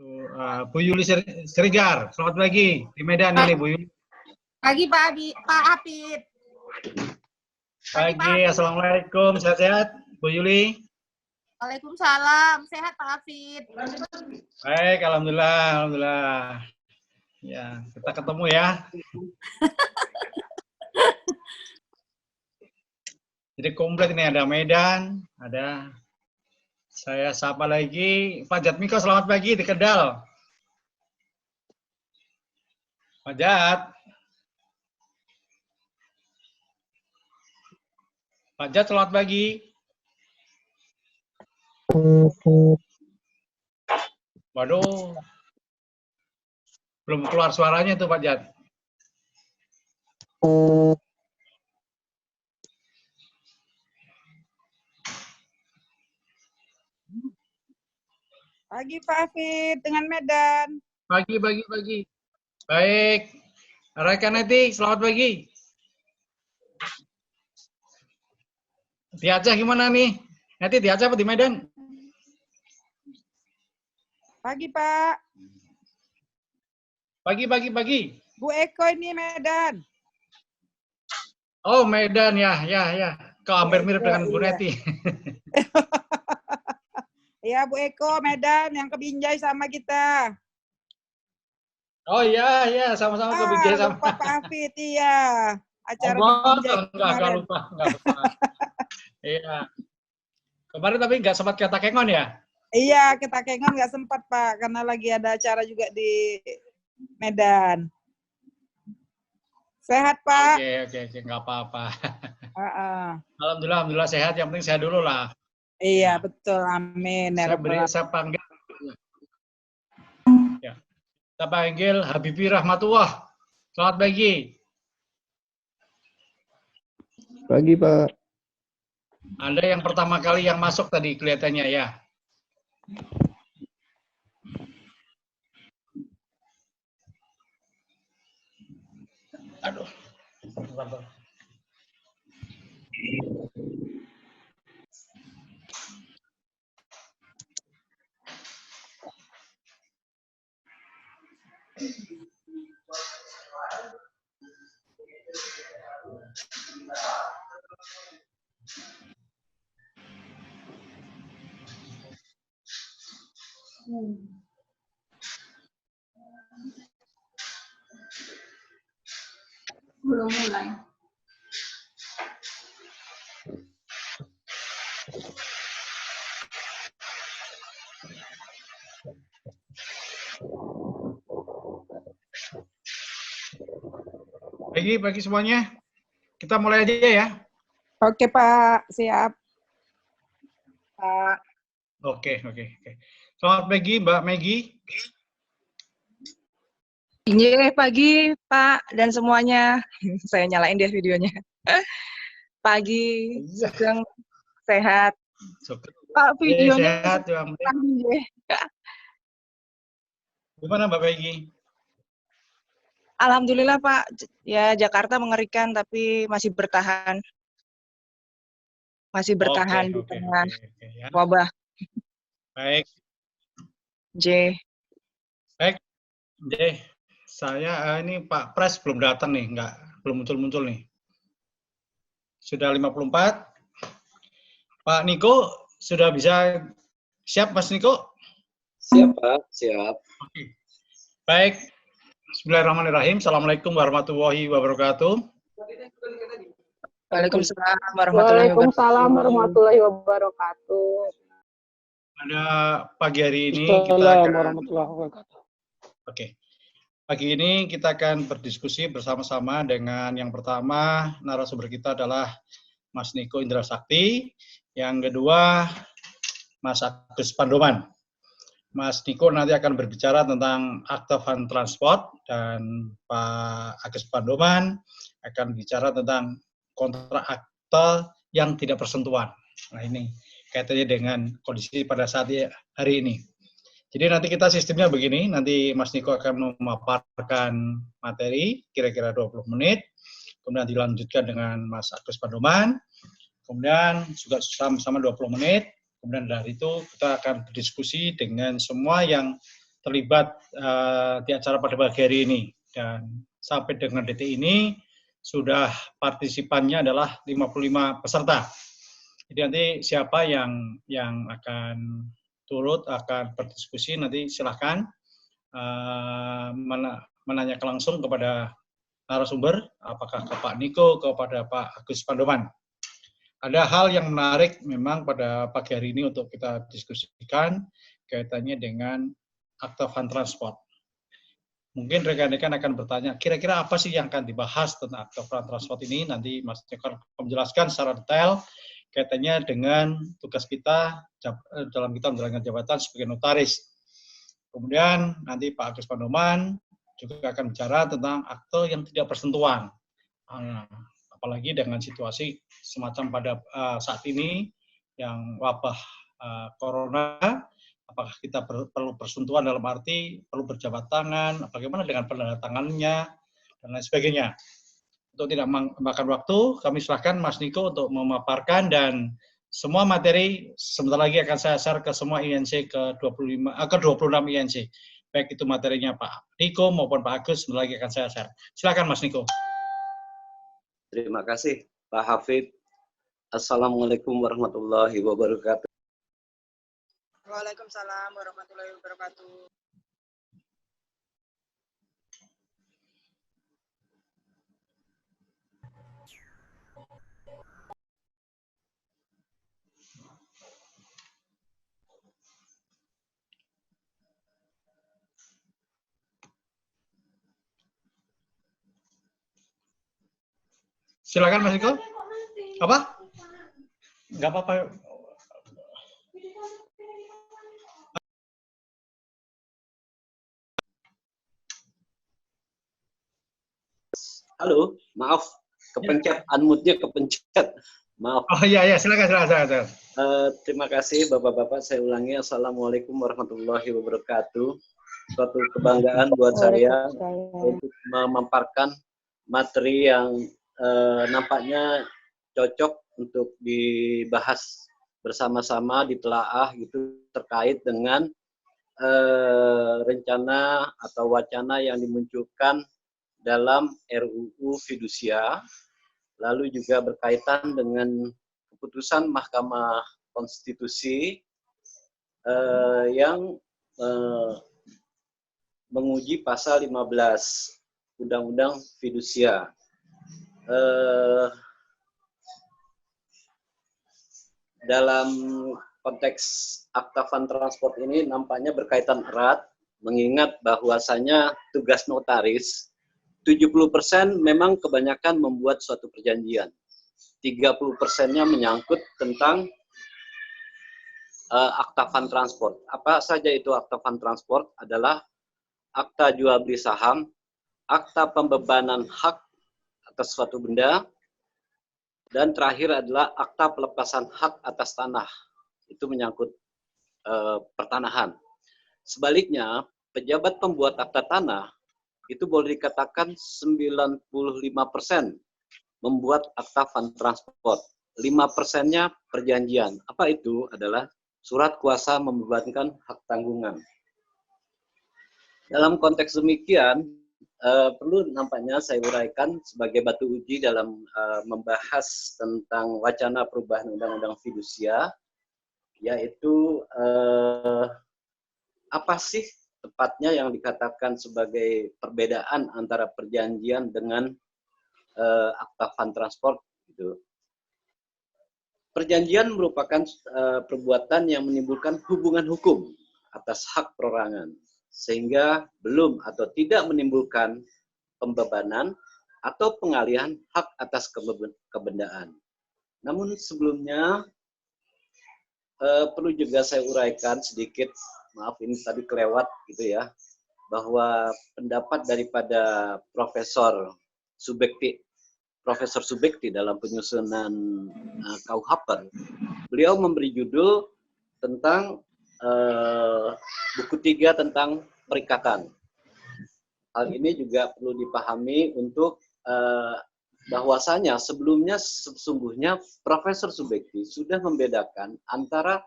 Bu Yuli Serigar, selamat pagi di Medan ini Bu Yuli. Pagi Pak Hafid. Pagi, assalamualaikum, sehat-sehat Bu Yuli. Waalaikumsalam, sehat Pak Hafid. Baik, alhamdulillah. Ya, kita ketemu ya. Jadi komplit ini ada Medan, ada saya sapa lagi Pak Jatmiko, selamat pagi di Kendal. Pak Jat. Pak Jat, selamat pagi. Waduh, belum keluar suaranya tuh Pak Jat. Pagi Pak Hafid dengan Medan. Pagi. Baik. Rekan Neti, selamat pagi. Di Aceh gimana nih? Neti di Aceh apa di Medan? Pagi Pak. Pagi. Bu Eko ini Medan. Oh, Medan ya. Kau hampir mirip dengan Bu Iya. Neti. Iya Bu Eko Medan yang ke Binjai sama kita. Oh iya, sama-sama ke Binjai sama. Lupa Pak Hafid, iya. Acara di Oh, Binjai enggak lupa. Iya. Kemarin tapi nggak sempat ke Takengon ya? Iya, ke Takengon nggak sempat Pak, karena lagi ada acara juga di Medan. Sehat Pak? Oke, nggak apa-apa. Uh-uh. Alhamdulillah sehat. Yang penting sehat dulu lah. Iya, betul. Amin. Saya panggil. Ya. Saya panggil Habibi Rahmatullah. Selamat pagi. Pagi, Pak. Anda yang pertama kali yang masuk tadi kelihatannya ya. Aduh. Belum mulai. Pagi semuanya. Kita mulai aja ya. Oke Pak, siap. Pak. Oke. Selamat pagi Mbak Megi. Iya, pagi Pak dan semuanya. Saya nyalain deh videonya. Pagi, sedang sehat. Pak, videonya sehat. Gimana Mbak Megi? Alhamdulillah Pak, ya Jakarta mengerikan tapi masih bertahan. Masih bertahan di tengah ya. wabah. Baik. J. Baik. J. Saya ini Pak Pres belum datang nih, belum muncul nih. Sudah 54. Pak Niko sudah bisa siap Mas Niko? Siap Pak, siap. Oke. Baik. Bismillahirrahmanirrahim. Assalamualaikum warahmatullahi wabarakatuh. Waalaikumsalam warahmatullahi wabarakatuh. Pada pagi hari ini kita akan Oke. Pagi ini kita akan berdiskusi bersama-sama dengan yang pertama narasumber kita adalah Mas Niko Indra Sakti, yang kedua Mas Agus Pandoman. Mas Niko nanti akan berbicara tentang akta van transport dan Pak Agus Pandoman akan bicara tentang kontrak akta yang tidak bersentuhan. Nah ini kaitannya dengan kondisi pada saat hari ini. Jadi nanti kita sistemnya begini, nanti Mas Niko akan memaparkan materi kira-kira 20 menit, kemudian dilanjutkan dengan Mas Agus Pandoman, kemudian juga sama-sama 20 menit, kemudian dari itu kita akan berdiskusi dengan semua yang terlibat di acara pada pagi hari ini. Dan sampai dengan detik ini sudah partisipannya adalah 55 peserta. Jadi nanti siapa yang akan turut, akan berdiskusi, nanti silahkan menanyakan langsung kepada narasumber, apakah ke Pak Niko, kepada Pak Agus Pandoman. Ada hal yang menarik memang pada pagi hari ini untuk kita diskusikan kaitannya dengan Akta Fund Transport. Mungkin rekan-rekan akan bertanya, kira-kira apa sih yang akan dibahas tentang Akta Fund Transport ini? Nanti Mas Niko akan menjelaskan secara detail kaitannya dengan tugas kita dalam kita menjalankan jabatan sebagai notaris. Kemudian nanti Pak Agus Pandoman juga akan bicara tentang akte yang tidak bersentuhan. Apalagi dengan situasi semacam pada saat ini yang wabah corona, apakah kita perlu bersentuhan dalam arti perlu berjabat tangan, bagaimana dengan penandatangannya, dan lain sebagainya. Untuk tidak memakan waktu, kami silakan Mas Niko untuk memaparkan, dan semua materi sebentar lagi akan saya share ke semua INC ke-26 INC. Baik itu materinya Pak Niko maupun Pak Agus, sebentar lagi akan saya share. Silakan Mas Niko. Terima kasih Pak Hafid. Assalamualaikum warahmatullahi wabarakatuh. Waalaikumsalam warahmatullahi wabarakatuh. Silakan Mas Niko. Apa? Enggak apa-apa. Halo, maaf, kepencet, unmute-nya kepencet. Maaf. Oh iya, silakan. Terima kasih Bapak-Bapak, saya ulangi. Assalamualaikum warahmatullahi wabarakatuh. Suatu kebanggaan buat saya untuk memaparkan materi yang nampaknya cocok untuk dibahas bersama-sama, ditelaah gitu, terkait dengan rencana atau wacana yang dimunculkan dalam RUU Fidusia, lalu juga berkaitan dengan keputusan Mahkamah Konstitusi yang menguji pasal 15 Undang-Undang Fidusia. Dalam konteks Akta Fund Transport ini nampaknya berkaitan erat, mengingat bahwasanya tugas notaris 70% memang kebanyakan membuat suatu perjanjian. 30%-nya menyangkut tentang Akta Fund Transport. Apa saja itu Akta Fund Transport? Adalah akta jual beli saham, akta pembebanan hak atas suatu benda, dan terakhir adalah akta pelepasan hak atas tanah. Itu menyangkut pertanahan. Sebaliknya, pejabat pembuat akta tanah itu boleh dikatakan 95% membuat akta fund transport. 5%-nya perjanjian. Apa itu? Adalah surat kuasa membebankan hak tanggungan. Dalam konteks demikian, perlu nampaknya saya uraikan sebagai batu uji dalam membahas tentang wacana perubahan Undang-Undang Fidusia, yaitu apa sih tepatnya yang dikatakan sebagai perbedaan antara perjanjian dengan akta fund transport. Gitu. Perjanjian merupakan perbuatan yang menimbulkan hubungan hukum atas hak perorangan, sehingga belum atau tidak menimbulkan pembebanan atau pengalihan hak atas kebendaan. Namun sebelumnya perlu juga saya uraikan sedikit, maaf ini tadi kelewat gitu ya, bahwa pendapat daripada Profesor Subekti dalam penyusunan KUHP, beliau memberi judul tentang buku 3 tentang perikatan. Hal ini juga perlu dipahami untuk bahwasanya sebelumnya sesungguhnya Profesor Subekti sudah membedakan antara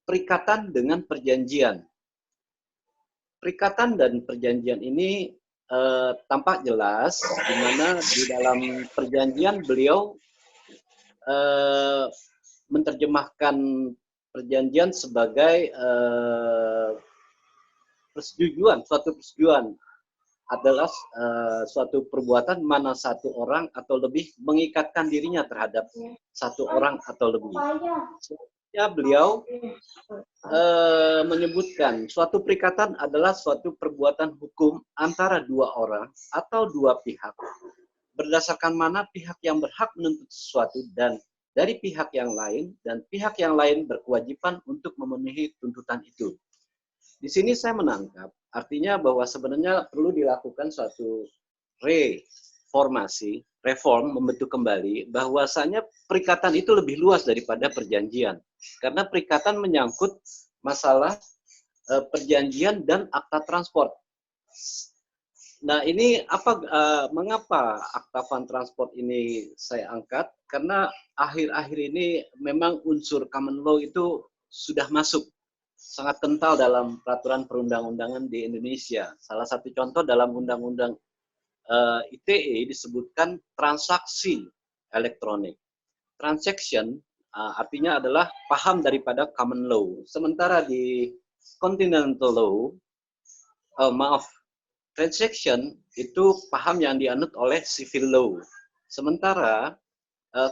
perikatan dengan perjanjian. perikatan dan perjanjian ini tampak jelas di mana di dalam perjanjian beliau menerjemahkan perjanjian sebagai persetujuan, suatu persetujuan adalah suatu perbuatan mana satu orang atau lebih mengikatkan dirinya terhadap satu orang atau lebih. Ya, beliau menyebutkan suatu perikatan adalah suatu perbuatan hukum antara dua orang atau dua pihak berdasarkan mana pihak yang berhak menuntut sesuatu dan dari pihak yang lain dan pihak yang lain berkewajiban untuk memenuhi tuntutan itu. Di sini saya menangkap artinya bahwa sebenarnya perlu dilakukan suatu reformasi, reform, membentuk kembali, bahwasanya perikatan itu lebih luas daripada perjanjian. Karena perikatan menyangkut masalah perjanjian dan akta transport. Nah, ini mengapa akta van transport ini saya angkat? Karena akhir-akhir ini memang unsur common law itu sudah masuk sangat kental dalam peraturan perundang-undangan di Indonesia. Salah satu contoh dalam undang-undang ITE disebutkan transaksi elektronik. Transaction artinya adalah paham daripada common law. Sementara di continental law, transaction itu paham yang dianut oleh civil law. Sementara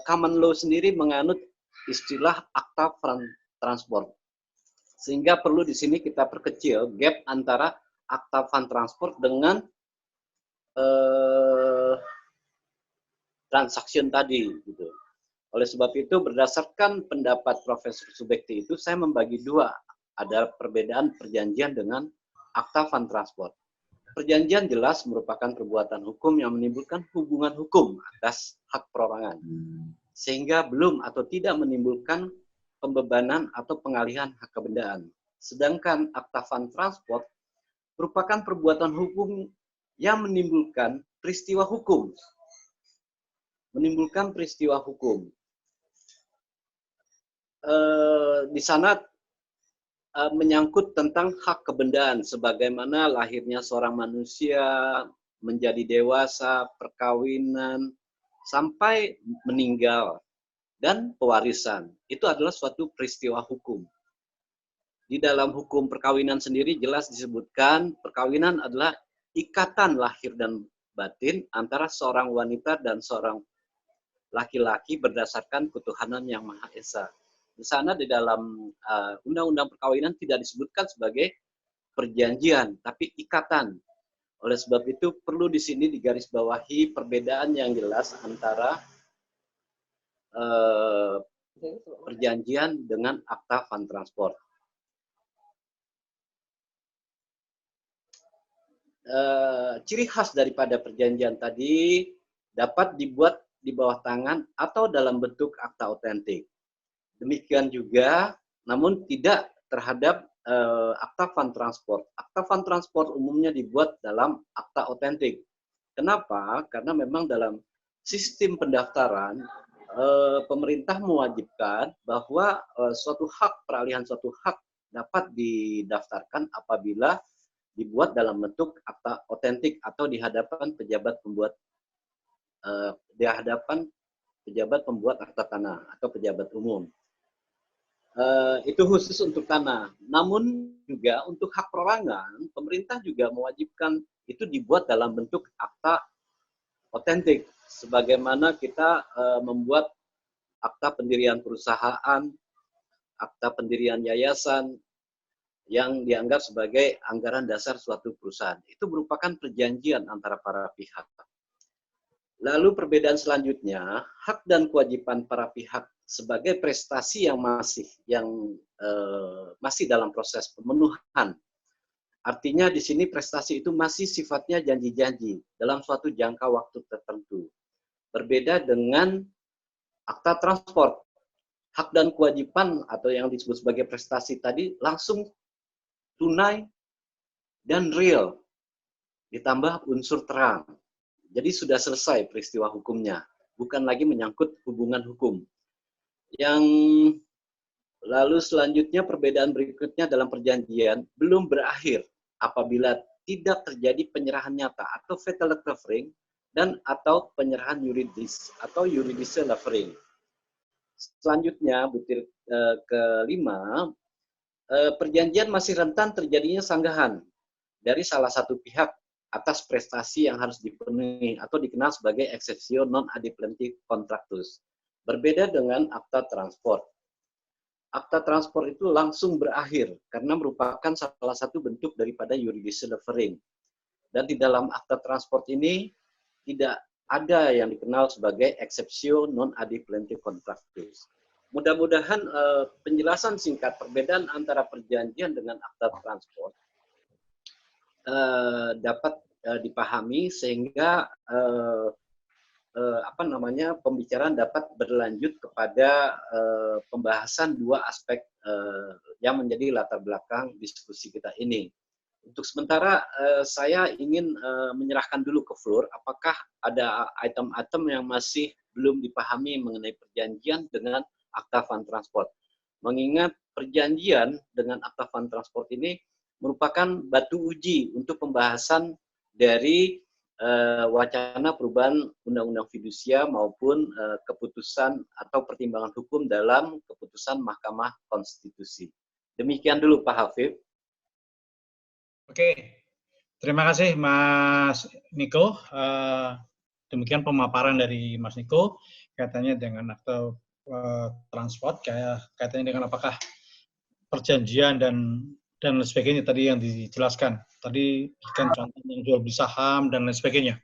common law sendiri menganut istilah akta van transport. Sehingga perlu di sini kita perkecil gap antara akta van transport dengan transaction tadi, gitu. Oleh sebab itu, berdasarkan pendapat Profesor Subekti itu, saya membagi dua. Ada perbedaan perjanjian dengan akta van transport. Perjanjian jelas merupakan perbuatan hukum yang menimbulkan hubungan hukum atas hak perorangan, sehingga belum atau tidak menimbulkan pembebanan atau pengalihan hak kebendaan. Sedangkan akta van transport merupakan perbuatan hukum yang menimbulkan peristiwa hukum. Menimbulkan peristiwa hukum. Di sana menyangkut tentang hak kebendaan, sebagaimana lahirnya seorang manusia, menjadi dewasa, perkawinan, sampai meninggal, dan pewarisan. Itu adalah suatu peristiwa hukum. Di dalam hukum perkawinan sendiri jelas disebutkan, perkawinan adalah ikatan lahir dan batin antara seorang wanita dan seorang laki-laki berdasarkan ketuhanan yang Maha Esa. Di sana di dalam undang-undang perkawinan tidak disebutkan sebagai perjanjian, tapi ikatan. Oleh sebab itu perlu di sini digarisbawahi perbedaan yang jelas antara perjanjian dengan akta van transport. Ciri khas daripada perjanjian tadi dapat dibuat di bawah tangan atau dalam bentuk akta otentik. Demikian juga, namun tidak terhadap akta van transport. Akta van transport umumnya dibuat dalam akta otentik. Kenapa? Karena memang dalam sistem pendaftaran, pemerintah mewajibkan bahwa suatu hak, peralihan suatu hak dapat didaftarkan apabila dibuat dalam bentuk akta otentik atau di hadapan pejabat pembuat pembuat akta tanah atau pejabat umum. Itu khusus untuk tanah. Namun juga untuk hak perorangan, pemerintah juga mewajibkan itu dibuat dalam bentuk akta otentik. Sebagaimana kita membuat akta pendirian perusahaan, akta pendirian yayasan, yang dianggap sebagai anggaran dasar suatu perusahaan. Itu merupakan perjanjian antara para pihak. Lalu perbedaan selanjutnya, hak dan kewajiban para pihak sebagai prestasi yang masih dalam proses pemenuhan. Artinya di sini prestasi itu masih sifatnya janji-janji dalam suatu jangka waktu tertentu. Berbeda dengan akta transport. Hak dan kewajiban atau yang disebut sebagai prestasi tadi langsung tunai dan real. Ditambah unsur terang. Jadi sudah selesai peristiwa hukumnya. Bukan lagi menyangkut hubungan hukum. Yang lalu selanjutnya perbedaan berikutnya dalam perjanjian belum berakhir apabila tidak terjadi penyerahan nyata atau fatal covering dan atau penyerahan yuridis atau judicial offering. Selanjutnya, butir kelima, perjanjian masih rentan terjadinya sanggahan dari salah satu pihak atas prestasi yang harus dipenuhi atau dikenal sebagai exceptio non adimplenti contractus. Berbeda dengan akta transport. Akta transport itu langsung berakhir karena merupakan salah satu bentuk daripada judicial offering. Dan di dalam akta transport ini tidak ada yang dikenal sebagai exceptio non adimplenti contractus. Mudah-mudahan penjelasan singkat perbedaan antara perjanjian dengan akta transport dapat dipahami sehingga pembicaraan dapat berlanjut kepada pembahasan dua aspek yang menjadi latar belakang diskusi kita ini. Untuk sementara saya ingin menyerahkan dulu ke Floor, apakah ada item-item yang masih belum dipahami mengenai perjanjian dengan Akta Fund Transport. Mengingat perjanjian dengan Akta Fund Transport ini merupakan batu uji untuk pembahasan dari wacana perubahan Undang-Undang Fidusia maupun keputusan atau pertimbangan hukum dalam keputusan Mahkamah Konstitusi. Demikian dulu Pak Hafib. Oke, terima kasih Mas Niko. Demikian pemaparan dari Mas Niko kaitannya dengan akta transport, kaitannya dengan apakah perjanjian dan lain sebagainya tadi yang dijelaskan. Tadi kan contoh yang jual beli saham dan lain sebagainya.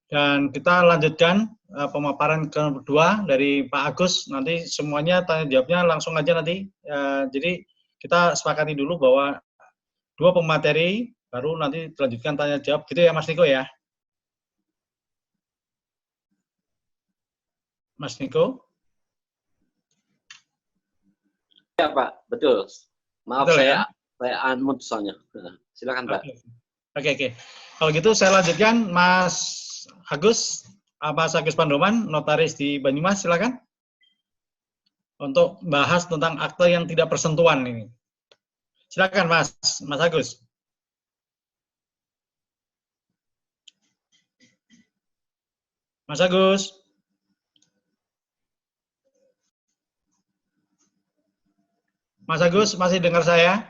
Dan kita lanjutkan pemaparan kedua dari Pak Agus. Nanti semuanya tanya jawabnya langsung aja nanti. Jadi kita sepakati dulu bahwa dua pemateri baru nanti dilanjutkan tanya jawab. Gitu ya Mas Niko ya. Mas Niko. Ya Pak, betul. Maaf betul, saya unmute soalnya. Silakan Pak. Oke. Kalau gitu saya lanjutkan Mas Agus, Mas Agus Pandoman, notaris di Banyumas, silakan. Untuk bahas tentang akte yang tidak bersentuhan ini. Silakan Mas Agus. Mas Agus. Mas Agus, masih dengar saya?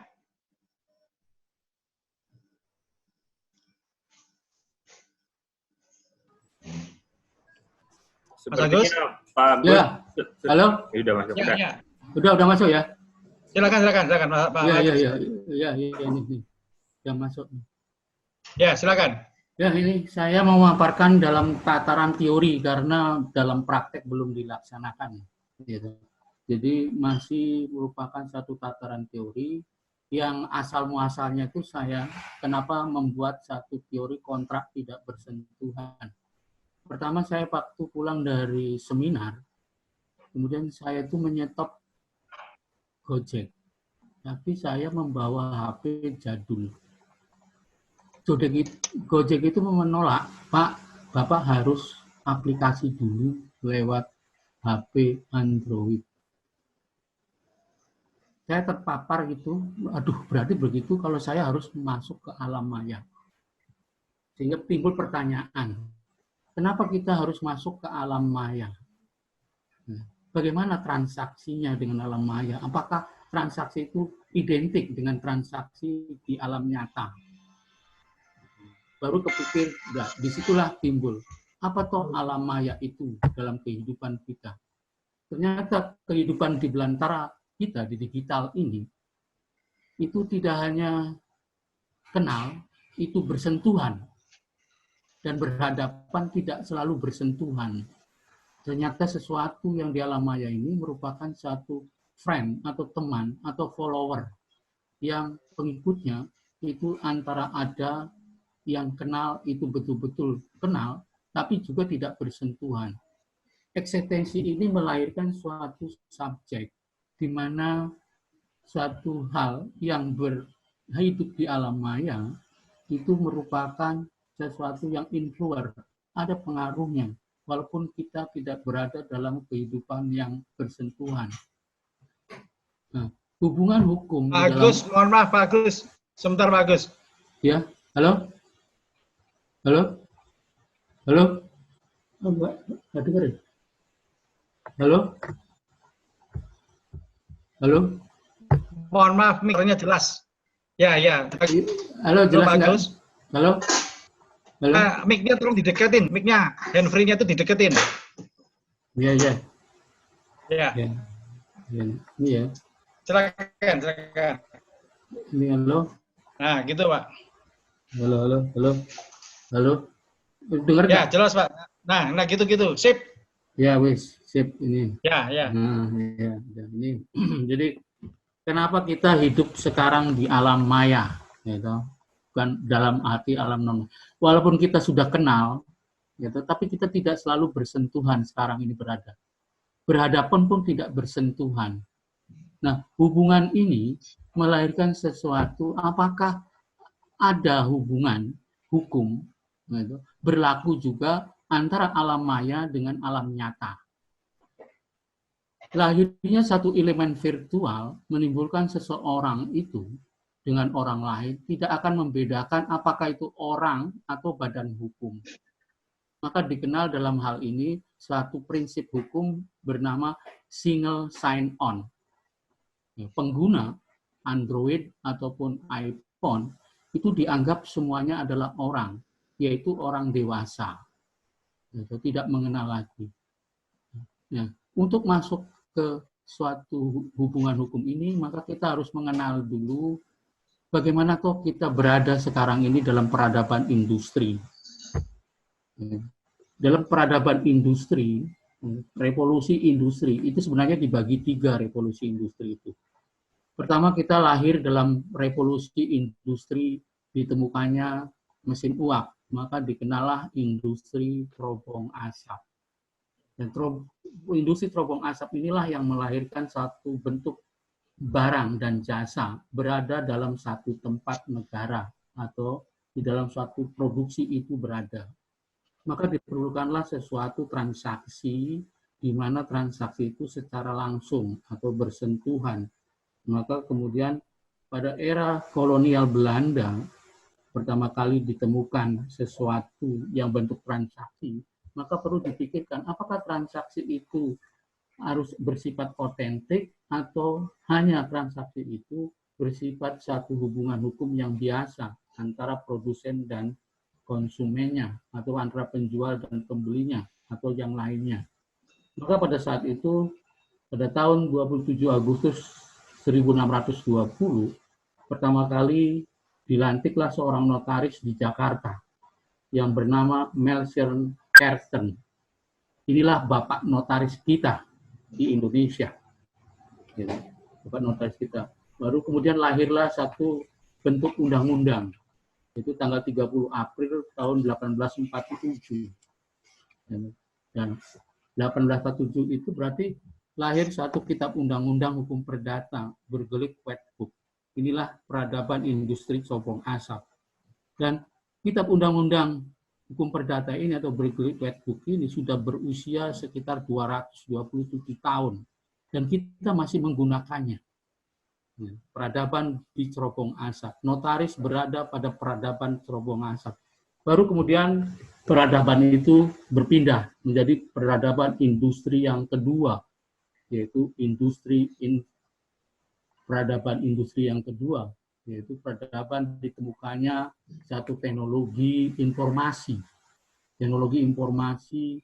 Mas Agus? Pak ya, halo? Udah masuk. Ya. Udah masuk ya? Silakan Pak. Ya, ini udah masuk. Ya, silakan. Ya, ini saya mau memaparkan dalam tataran teori karena dalam praktek belum dilaksanakan. Gitu. Jadi masih merupakan satu tataran teori yang asal muasalnya itu saya kenapa membuat satu teori kontrak tidak bersentuhan. Pertama saya waktu pulang dari seminar, kemudian saya itu menyetop Gojek, tapi saya membawa HP jadul. Gojek itu menolak, Pak, Bapak harus aplikasi dulu lewat HP Android. Saya terpapar gitu, aduh berarti begitu kalau saya harus masuk ke alam maya. Sehingga timbul pertanyaan, kenapa kita harus masuk ke alam maya? Bagaimana transaksinya dengan alam maya? Apakah transaksi itu identik dengan transaksi di alam nyata? Baru kepikir, enggak, disitulah timbul. Apa toh alam maya itu dalam kehidupan kita? Ternyata kehidupan di belantara kita di digital ini, itu tidak hanya kenal, itu bersentuhan. Dan berhadapan tidak selalu bersentuhan. Ternyata sesuatu yang di alam maya ini merupakan satu friend atau teman atau follower yang pengikutnya itu antara ada yang kenal itu betul-betul kenal, tapi juga tidak bersentuhan. Eksistensi ini melahirkan suatu subjek di mana suatu hal yang berhidup di alam maya itu merupakan sesuatu yang influer, ada pengaruhnya, walaupun kita tidak berada dalam kehidupan yang bersentuhan. Nah, hubungan hukum. Pak Agus, mohon maaf Pak Agus. Sebentar Pak Agus. Ya, halo? Halo? Halo? Oh, nggak dengar ya? Halo? Halo? Mohon maaf, mic-nya jelas. Ya, ya. Halo, jelas Pak nggak? Agus. Halo? Halo? Mic-nya tolong dideketin, mic-nya. Handfree-nya itu dideketin. Iya, iya. Ya. Ya. Ya. Ini ya. Silakan, silakan. Ini halo? Nah, gitu Pak. Halo, halo, halo. Halo? Dengar Ya, nggak? jelas Pak. Nah gitu-gitu. Sip. Ya, wis. Sip, ini. Ya, ya. Nah, ya. Ini. Jadi, kenapa kita hidup sekarang di alam maya? Gitu. Bukan dalam arti alam non. Walaupun kita sudah kenal, gitu, tapi kita tidak selalu bersentuhan sekarang ini berada. Berhadapan pun tidak bersentuhan. Nah, hubungan ini melahirkan sesuatu, apakah ada hubungan hukum gitu, berlaku juga antara alam maya dengan alam nyata. Lahirnya satu elemen virtual menimbulkan seseorang itu dengan orang lain tidak akan membedakan apakah itu orang atau badan hukum. Maka dikenal dalam hal ini suatu prinsip hukum bernama single sign-on. Pengguna Android ataupun iPhone itu dianggap semuanya adalah orang, yaitu orang dewasa. Itu tidak mengenal lagi. Nah, untuk masuk ke suatu hubungan hukum ini, maka kita harus mengenal dulu bagaimana kok kita berada sekarang ini dalam peradaban industri. Dalam peradaban industri, revolusi industri, itu sebenarnya dibagi 3 revolusi industri itu. Pertama, kita lahir dalam revolusi industri, ditemukannya mesin uap, maka dikenallah industri terobong asap. Dan industri terobong asap inilah yang melahirkan satu bentuk barang dan jasa berada dalam satu tempat negara atau di dalam suatu produksi itu berada. Maka diperlukanlah sesuatu transaksi di mana transaksi itu secara langsung atau bersentuhan. Maka kemudian pada era kolonial Belanda pertama kali ditemukan sesuatu yang bentuk transaksi, maka perlu dipikirkan apakah transaksi itu harus bersifat otentik atau hanya transaksi itu bersifat satu hubungan hukum yang biasa antara produsen dan konsumennya atau antara penjual dan pembelinya atau yang lainnya. Maka pada saat itu pada tahun 27 Agustus 1620 pertama kali dilantiklah seorang notaris di Jakarta yang bernama Melchior Kersten. Inilah bapak notaris kita di Indonesia. Bapak notaris kita. Baru kemudian lahirlah satu bentuk undang-undang. Itu tanggal 30 April tahun 1847. Dan 1847 itu berarti lahir satu kitab undang-undang hukum perdata bergelik Wetbook. Inilah peradaban industri terobong asap. Dan kitab undang-undang hukum perdata ini atau bergelik Wetbook ini sudah berusia sekitar 227 tahun. Dan kita masih menggunakannya. Peradaban di terobong asap. Notaris berada pada peradaban terobong asap. Baru kemudian peradaban itu berpindah menjadi peradaban industri yang kedua, yaitu peradaban industri yang kedua, yaitu peradaban ditemukannya satu teknologi informasi. Teknologi informasi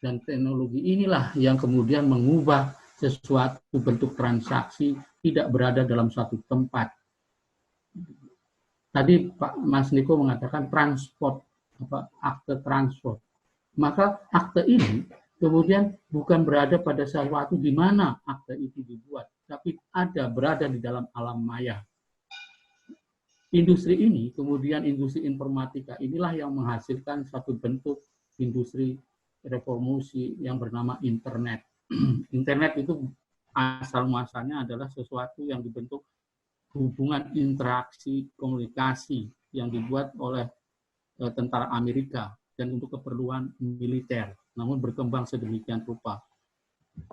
dan teknologi inilah yang kemudian mengubah sesuatu bentuk transaksi tidak berada dalam satu tempat. Tadi Pak Mas Niko mengatakan akte transport. Maka akte ini kemudian bukan berada pada sesuatu di mana akte itu dibuat, tapi berada di dalam alam maya. Industri ini, kemudian industri informatika, inilah yang menghasilkan satu bentuk industri revolusi yang bernama internet. Internet itu asal muasalnya adalah sesuatu yang dibentuk hubungan interaksi komunikasi yang dibuat oleh tentara Amerika dan untuk keperluan militer, namun berkembang sedemikian rupa.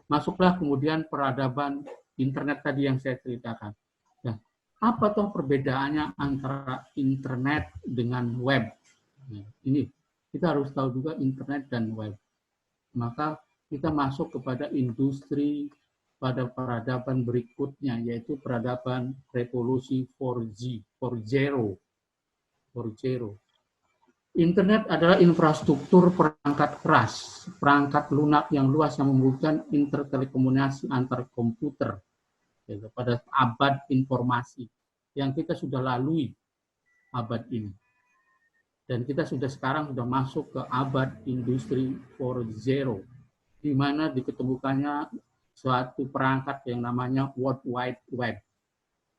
Masuklah kemudian peradaban internet tadi yang saya ceritakan. Nah, Apa toh perbedaannya antara internet dengan web? Nah, ini kita harus tahu juga internet dan web. Maka kita masuk kepada industri pada peradaban berikutnya, yaitu peradaban revolusi 4G, 4.0. Internet adalah infrastruktur perangkat keras, perangkat lunak yang luas yang membutuhkan intertelekomunikasi antar komputer pada abad informasi yang kita sudah lalui abad ini. Dan kita sekarang sudah masuk ke abad industri 4.0, di mana diketemukannya suatu perangkat yang namanya World Wide Web,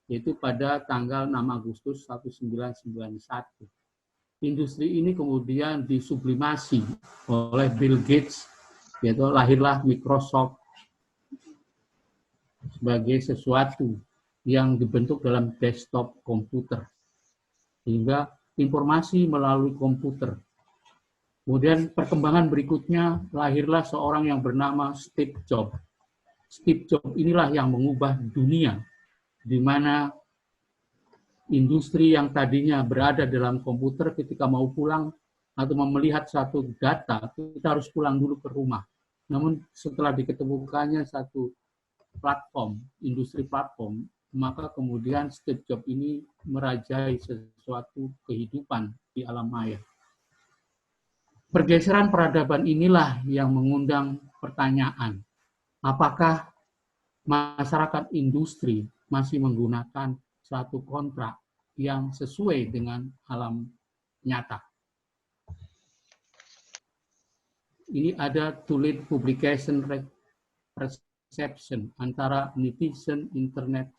yaitu pada tanggal 6 Agustus 1991. Industri ini kemudian disublimasi oleh Bill Gates, yaitu lahirlah Microsoft sebagai sesuatu yang dibentuk dalam desktop komputer, sehingga informasi melalui komputer. Kemudian perkembangan berikutnya lahirlah seorang yang bernama Steve Jobs. Steve Jobs inilah yang mengubah dunia, di mana industri yang tadinya berada dalam komputer ketika mau pulang atau melihat satu data, kita harus pulang dulu ke rumah. Namun setelah diketemukannya satu platform, industri platform, maka kemudian Steve Jobs ini merajai sesuatu kehidupan di alam maya. Pergeseran peradaban inilah yang mengundang pertanyaan, apakah masyarakat industri masih menggunakan suatu kontrak yang sesuai dengan alam nyata? Ini ada two-lead publication perception antara netizen internet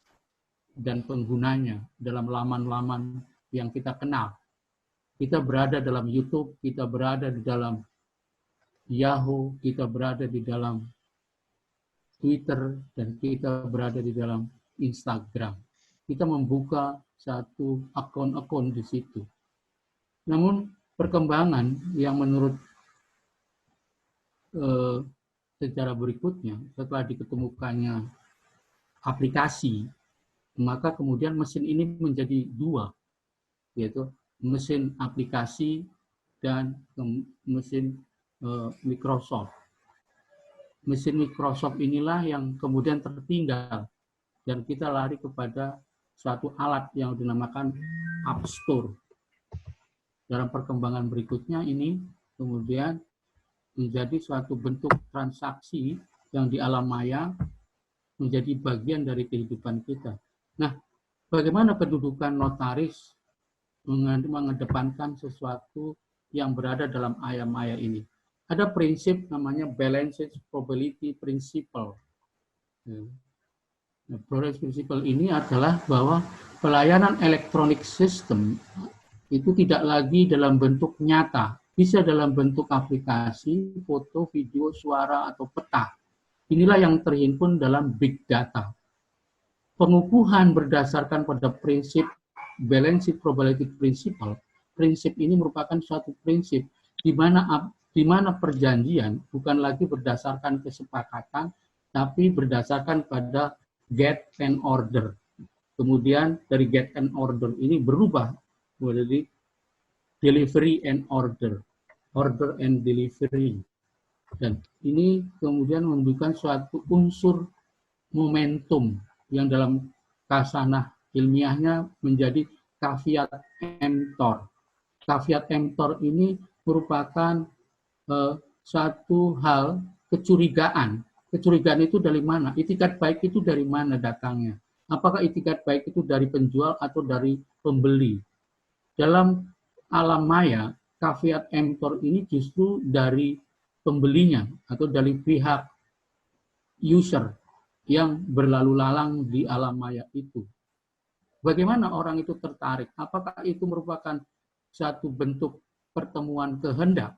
dan penggunanya dalam laman-laman yang kita kenal. Kita berada dalam YouTube, kita berada di dalam Yahoo, kita berada di dalam Twitter, dan kita berada di dalam Instagram. Kita membuka satu akun-akun di situ. Namun perkembangan yang menurut secara berikutnya, setelah diketemukannya aplikasi, maka kemudian mesin ini menjadi dua, yaitu mesin aplikasi dan mesin Microsoft. Mesin Microsoft inilah yang kemudian tertinggal dan kita lari kepada suatu alat yang dinamakan App Store. Dalam perkembangan berikutnya ini kemudian menjadi suatu bentuk transaksi yang di alam maya menjadi bagian dari kehidupan kita. Nah, bagaimana kedudukan notaris mengedepankan sesuatu yang berada dalam alam maya ini? Ada prinsip namanya Balanced Probability Principle. Probability Principle ini adalah bahwa pelayanan elektronik sistem itu tidak lagi dalam bentuk nyata, bisa dalam bentuk aplikasi, foto, video, suara, atau peta. Inilah yang terhimpun dalam big data. Pengukuhan berdasarkan pada prinsip Balanced Probability Principle, prinsip ini merupakan suatu prinsip di mana perjanjian bukan lagi berdasarkan kesepakatan, tapi berdasarkan pada get and order. Kemudian dari get and order ini berubah menjadi delivery and order, order and delivery. Dan ini kemudian menunjukkan suatu unsur momentum yang dalam kasanah ilmiahnya menjadi caveat emptor. Caveat emptor ini merupakan satu hal kecurigaan. Kecurigaan itu dari mana? Itikat baik itu dari mana datangnya? Apakah itikat baik itu dari penjual atau dari pembeli? Dalam alam maya, caveat emptor ini justru dari pembelinya atau dari pihak user yang berlalu lalang di alam maya itu. Bagaimana orang itu tertarik? Apakah itu merupakan satu bentuk pertemuan kehendak?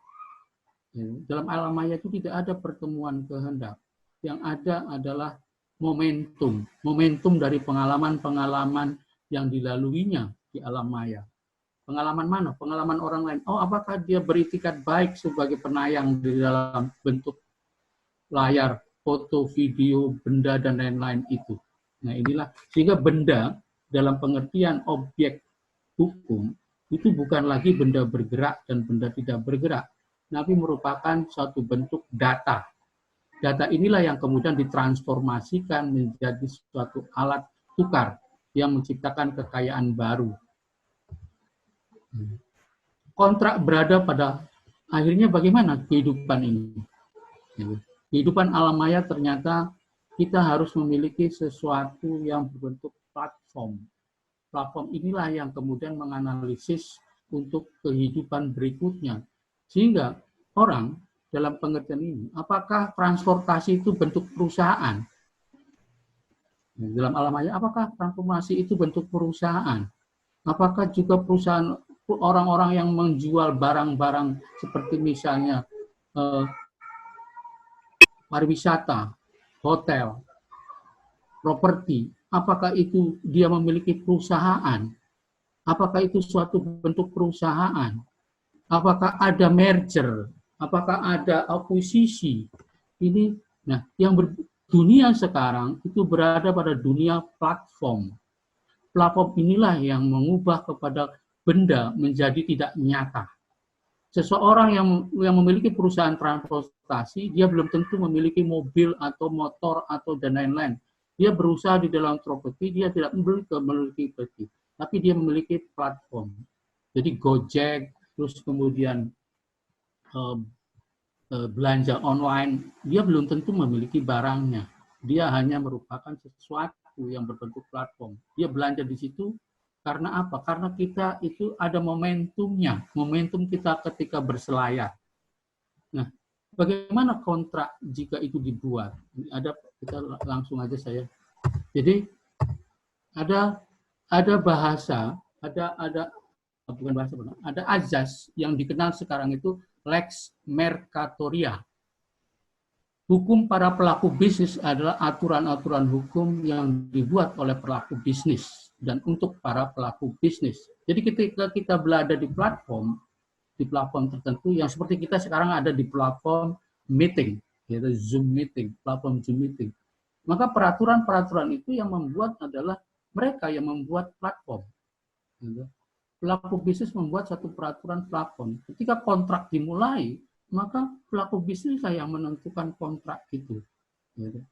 Dalam alam maya itu tidak ada pertemuan kehendak. Yang ada adalah momentum. Momentum dari pengalaman-pengalaman yang dilaluinya di alam maya. Pengalaman mana? Pengalaman orang lain. Oh, apakah dia beritikat baik sebagai penayang di dalam bentuk layar, foto, video, benda, dan lain-lain itu. Nah, inilah sehingga benda dalam pengertian objek hukum itu bukan lagi benda bergerak dan benda tidak bergerak, tapi merupakan suatu bentuk data. Data inilah yang kemudian ditransformasikan menjadi suatu alat tukar yang menciptakan kekayaan baru. Kontrak berada pada akhirnya bagaimana kehidupan ini? Kehidupan alam maya ternyata kita harus memiliki sesuatu yang berbentuk platform. Platform inilah yang kemudian menganalisis untuk kehidupan berikutnya. Sehingga orang dalam pengertian ini, apakah transportasi itu bentuk perusahaan? Dalam alam maya, apakah transformasi itu bentuk perusahaan? Apakah juga perusahaan orang-orang yang menjual barang-barang seperti misalnya pariwisata, hotel, properti, apakah itu dia memiliki perusahaan? Apakah itu suatu bentuk perusahaan? Apakah ada merger? Apakah ada akuisisi? Ini, nah, dunia sekarang itu berada pada dunia platform. Platform inilah yang mengubah kepada benda menjadi tidak nyata. Seseorang yang memiliki perusahaan transportasi, dia belum tentu memiliki mobil atau motor atau dan lain-lain. Dia berusaha di dalam properti, dia tidak memiliki properti, tapi dia memiliki platform. Jadi Gojek, terus kemudian belanja online, dia belum tentu memiliki barangnya. Dia hanya merupakan sesuatu yang berbentuk platform. Dia belanja di situ karena apa? Karena kita itu ada momentumnya, momentum kita ketika berselayar. Nah, bagaimana kontrak jika itu dibuat? Kita langsung aja saya. Jadi ada bahasa, bukan bahasa benar, ada azas yang dikenal sekarang itu lex mercatoria. Hukum para pelaku bisnis adalah aturan-aturan hukum yang dibuat oleh pelaku bisnis dan untuk para pelaku bisnis. Jadi ketika kita berada di platform tertentu yang seperti kita sekarang ada di platform meeting, yaitu Zoom meeting, platform Zoom meeting. Maka peraturan-peraturan itu yang membuat adalah mereka yang membuat platform. Pelaku bisnis membuat satu peraturan platform. Ketika kontrak dimulai, maka pelaku bisnis yang menentukan kontrak itu.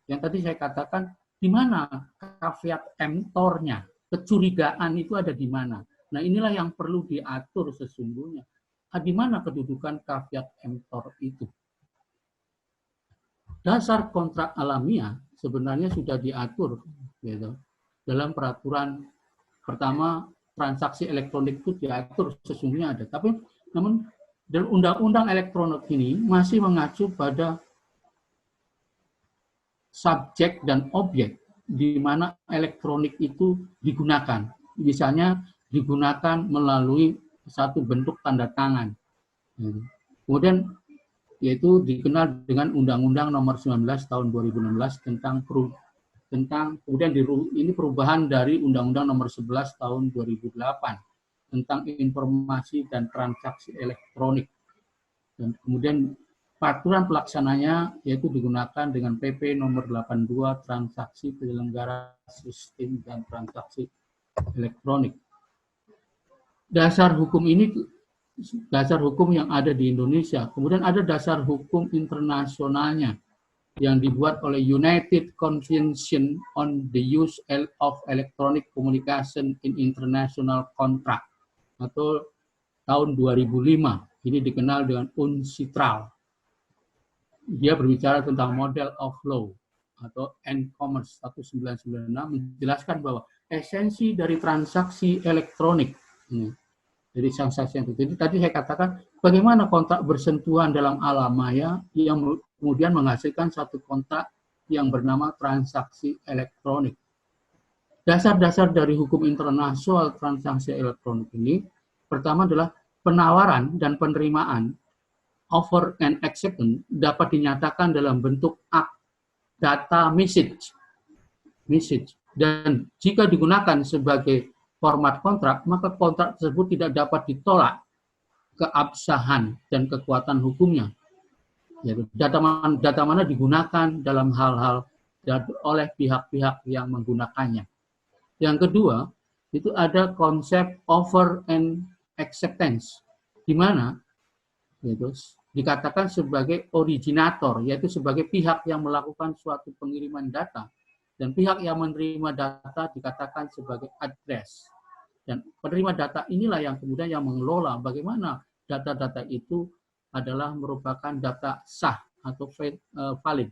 Yang tadi saya katakan, di mana caveat emptornya, kecurigaan itu ada di mana. Nah, inilah yang perlu diatur sesungguhnya. Di mana kedudukan caveat emptor itu? Dasar kontrak alamiah sebenarnya sudah diatur dalam peraturan pertama. Transaksi elektronik itu diatur sesungguhnya ada. Tapi namun dalam undang-undang elektronik ini masih mengacu pada subjek dan objek di mana elektronik itu digunakan. Misalnya digunakan melalui satu bentuk tanda tangan. Kemudian yaitu dikenal dengan Undang-Undang Nomor 19 Tahun 2016 tentang kemudian ini perubahan dari Undang-Undang Nomor 11 Tahun 2008 tentang informasi dan transaksi elektronik. Dan kemudian peraturan pelaksananya yaitu digunakan dengan PP Nomor 82 Transaksi Penyelenggara Sistem dan Transaksi Elektronik. Dasar hukum ini dasar hukum yang ada di Indonesia. Kemudian ada dasar hukum internasionalnya yang dibuat oleh United Convention on the Use of Electronic Communication in International Contract atau tahun 2005. Ini dikenal dengan UNCITRAL. Dia berbicara tentang model of law atau N-Commerce 1996 menjelaskan bahwa esensi dari transaksi elektronik dari transaksi yang itu. Jadi tadi saya katakan bagaimana kontrak bersentuhan dalam alam maya yang kemudian menghasilkan satu kontrak yang bernama transaksi elektronik. Dasar-dasar dari hukum internasional transaksi elektronik ini, pertama adalah penawaran dan penerimaan, offer and acceptance, dapat dinyatakan dalam bentuk data message. Dan jika digunakan sebagai format kontrak, maka kontrak tersebut tidak dapat ditolak keabsahan dan kekuatan hukumnya. Data mana digunakan dalam hal-hal oleh pihak-pihak yang menggunakannya. Yang kedua, itu ada konsep offer and acceptance, di mana gitu, dikatakan sebagai originator, yaitu sebagai pihak yang melakukan suatu pengiriman data, dan pihak yang menerima data dikatakan sebagai address. Dan penerima data inilah yang kemudian yang mengelola bagaimana data-data itu adalah merupakan data sah atau valid.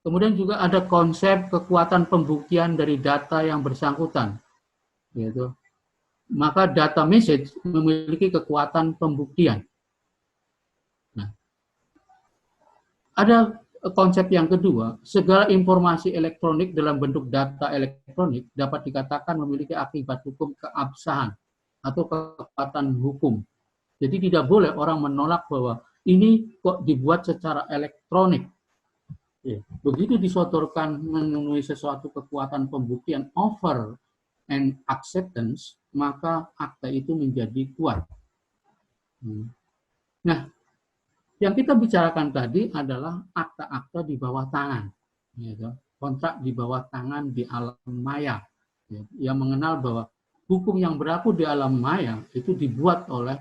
Kemudian juga ada konsep kekuatan pembuktian dari data yang bersangkutan, yaitu maka data message memiliki kekuatan pembuktian. Nah, ada konsep yang kedua, segala informasi elektronik dalam bentuk data elektronik dapat dikatakan memiliki akibat hukum keabsahan atau kekuatan hukum. Jadi tidak boleh orang menolak bahwa ini kok dibuat secara elektronik. Begitu disodorkan memenuhi sesuatu kekuatan pembuktian offer and acceptance, maka akta itu menjadi kuat. Nah, yang kita bicarakan tadi adalah akta-akta di bawah tangan, kontrak di bawah tangan di alam maya, yang mengenal bahwa hukum yang berlaku di alam maya itu dibuat oleh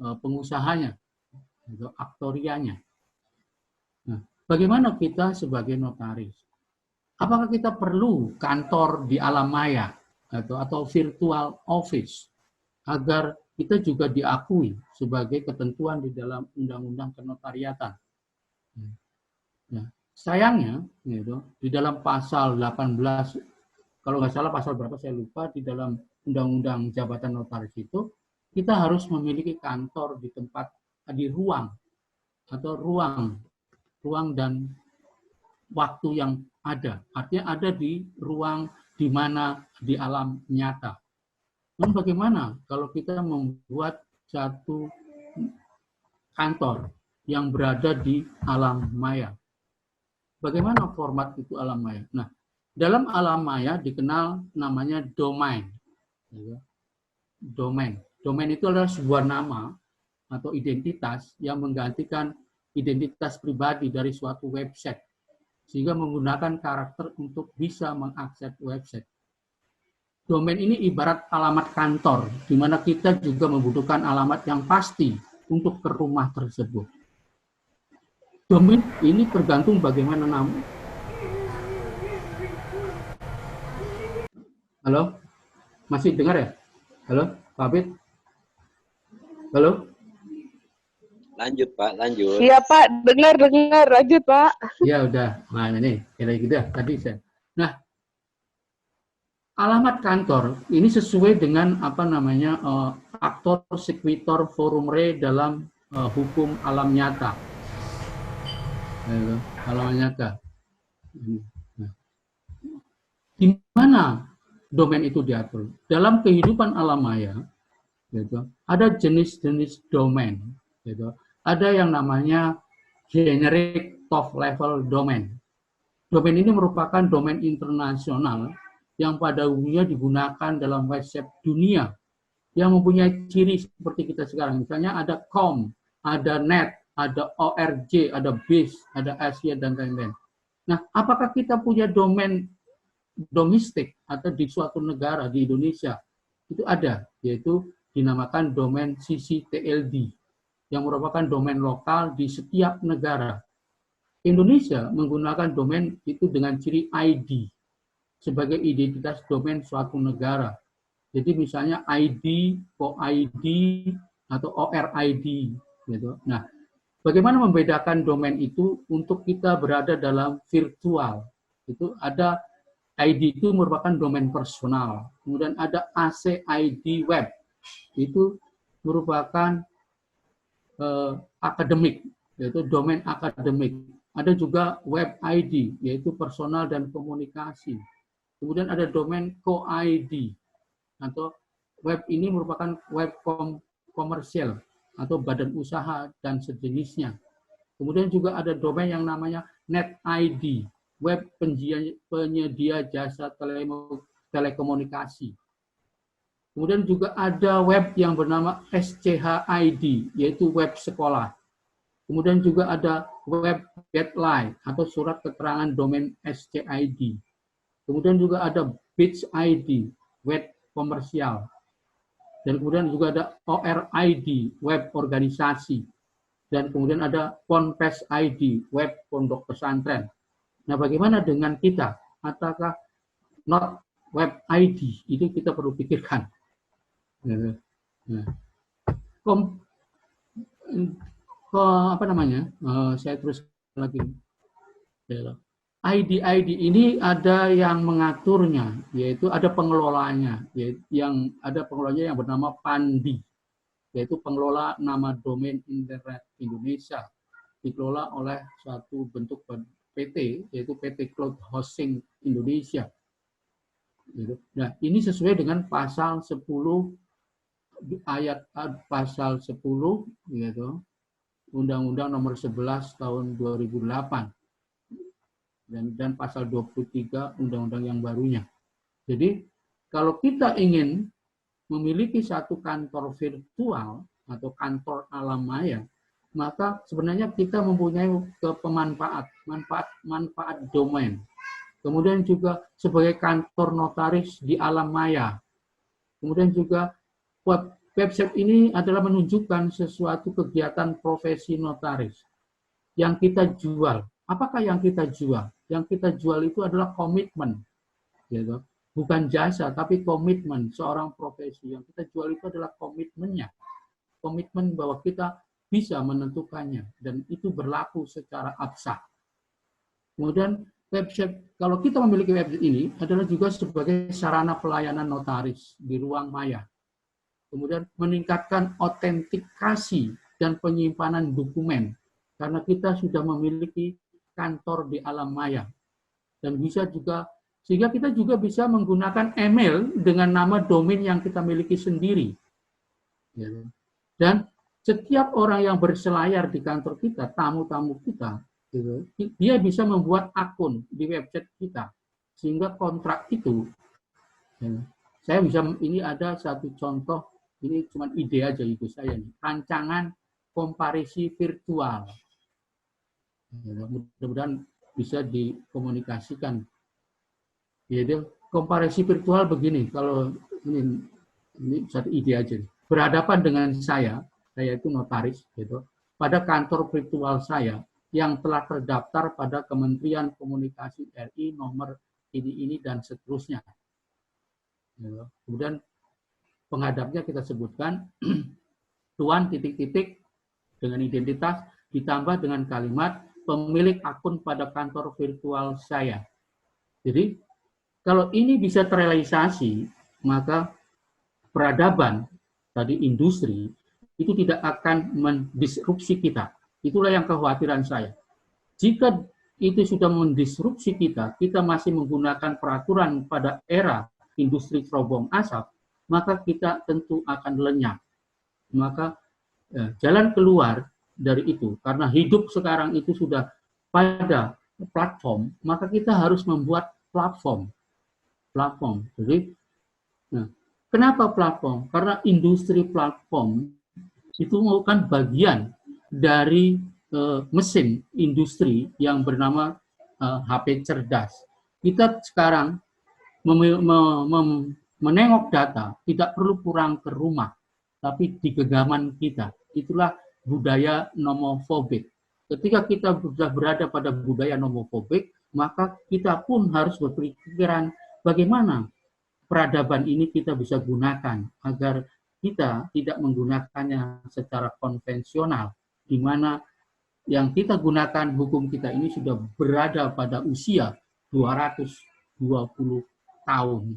pengusahanya, aktorianya. Nah, bagaimana kita sebagai notaris? Apakah kita perlu kantor di alam maya atau virtual office agar kita juga diakui sebagai ketentuan di dalam undang-undang kenotariatan? Nah, sayangnya, di dalam pasal 18, kalau nggak salah pasal berapa saya lupa, di dalam undang-undang jabatan notaris itu, kita harus memiliki kantor di tempat, di ruang, atau ruang dan waktu yang ada. Artinya ada di ruang di mana di alam nyata. Dan bagaimana kalau kita membuat satu kantor yang berada di alam maya? Bagaimana format itu alam maya? Nah, dalam alam maya dikenal namanya domain. Domain itu adalah sebuah nama atau identitas yang menggantikan identitas pribadi dari suatu website, sehingga menggunakan karakter untuk bisa mengakses website. Domain ini ibarat alamat kantor, di mana kita juga membutuhkan alamat yang pasti untuk ke rumah tersebut. Domain ini tergantung bagaimana nama. Halo? Masih dengar ya? Halo, Pak Abid? Halo? Lanjut, Pak, lanjut. Iya, Pak, dengar, lanjut, Pak. Ya udah, nah ini kayak gitu ya tadi saya. Nah, alamat kantor ini sesuai dengan apa namanya aktor sequitur forum re dalam hukum alam nyata. Alam nyata. Nah, di mana domain itu diatur? Dalam kehidupan alam maya, gitu, ada jenis-jenis domain. Gitu. Ada yang namanya generic top level domain. Domain ini merupakan domain internasional yang pada umumnya digunakan dalam website dunia yang mempunyai ciri seperti kita sekarang. Misalnya ada com, ada net, ada org, ada biz, ada Asia, dan lain-lain. Nah, apakah kita punya domain domestik atau di suatu negara di Indonesia? Itu ada, yaitu dinamakan domain CCTLD, yang merupakan domain lokal di setiap negara. Indonesia menggunakan domain itu dengan ciri ID sebagai identitas domain suatu negara. Jadi misalnya ID, OID, atau ORID. Gitu. Nah, bagaimana membedakan domain itu untuk kita berada dalam virtual? Itu ada ID itu merupakan domain personal. Kemudian ada ACID web. Itu merupakan akademik, yaitu domain akademik. Ada juga web ID, yaitu personal dan komunikasi. Kemudian ada domain co-ID, atau web ini merupakan web komersial atau badan usaha dan sejenisnya. Kemudian juga ada domain yang namanya net ID, web penyedia jasa telekomunikasi. Kemudian juga ada web yang bernama SCHID, yaitu web sekolah. Kemudian juga ada web deadline atau surat keterangan domain SCID. Kemudian juga ada BITS ID, web komersial. Dan kemudian juga ada ORID, web organisasi. Dan kemudian ada Ponpes ID, web pondok pesantren. Nah, bagaimana dengan kita? Apakah not web ID? Itu kita perlu pikirkan. Nah, saya terus lagi. ID ini ada yang mengaturnya, yaitu ada pengelolanya, yang bernama Pandi, yaitu pengelola nama domain internet Indonesia, dikelola oleh suatu bentuk PT, yaitu PT Cloud Hosting Indonesia. Nah, ini sesuai dengan pasal 10 ayat pasal 10 yaitu Undang-Undang Nomor 11 Tahun 2008 dan pasal 23 Undang-Undang yang barunya. Jadi kalau kita ingin memiliki satu kantor virtual atau kantor alam maya, maka sebenarnya kita mempunyai manfaat domain. Kemudian juga sebagai kantor notaris di alam maya. Kemudian juga website ini adalah menunjukkan sesuatu kegiatan profesi notaris yang kita jual. Apakah yang kita jual? Yang kita jual itu adalah komitmen, gitu. Bukan jasa, tapi komitmen seorang profesi. Yang kita jual itu adalah komitmennya, komitmen bahwa kita bisa menentukannya, dan itu berlaku secara absah. Kemudian website, kalau kita memiliki website ini adalah juga sebagai sarana pelayanan notaris di ruang maya. Kemudian meningkatkan autentikasi dan penyimpanan dokumen, karena kita sudah memiliki kantor di alam maya. Dan bisa juga, sehingga kita juga bisa menggunakan email dengan nama domain yang kita miliki sendiri. Dan setiap orang yang berselayar di kantor kita, tamu-tamu kita, dia bisa membuat akun di website kita. Sehingga kontrak itu, saya bisa, ini ada satu contoh, ini cuma ide aja ibu saya nih, rancangan komparisi virtual. Mudah-mudahan bisa dikomunikasikan. Jadi komparisi virtual begini, kalau ini satu ide aja. Berhadapan dengan saya itu notaris, gitu, pada kantor virtual saya yang telah terdaftar pada Kementerian Komunikasi RI nomor ini dan seterusnya. Kemudian penghadapnya kita sebutkan tuan titik-titik dengan identitas ditambah dengan kalimat pemilik akun pada kantor virtual saya. Jadi kalau ini bisa terrealisasi, maka peradaban tadi industri itu tidak akan mendisrupsi kita. Itulah yang kekhawatiran saya. Jika itu sudah mendisrupsi kita, kita masih menggunakan peraturan pada era industri terobong asap, maka kita tentu akan lenyap. Maka jalan keluar dari itu, karena hidup sekarang itu sudah pada platform, maka kita harus membuat platform. Jadi, kenapa platform? Karena industri platform itu merupakan bagian dari mesin industri yang bernama HP cerdas. Kita sekarang menengok data, tidak perlu pulang ke rumah, tapi di genggaman kita. Itulah budaya nomofobik. Ketika kita sudah berada pada budaya nomofobik, maka kita pun harus berpikiran bagaimana peradaban ini kita bisa gunakan agar kita tidak menggunakannya secara konvensional, di mana yang kita gunakan hukum kita ini sudah berada pada usia 220 tahun.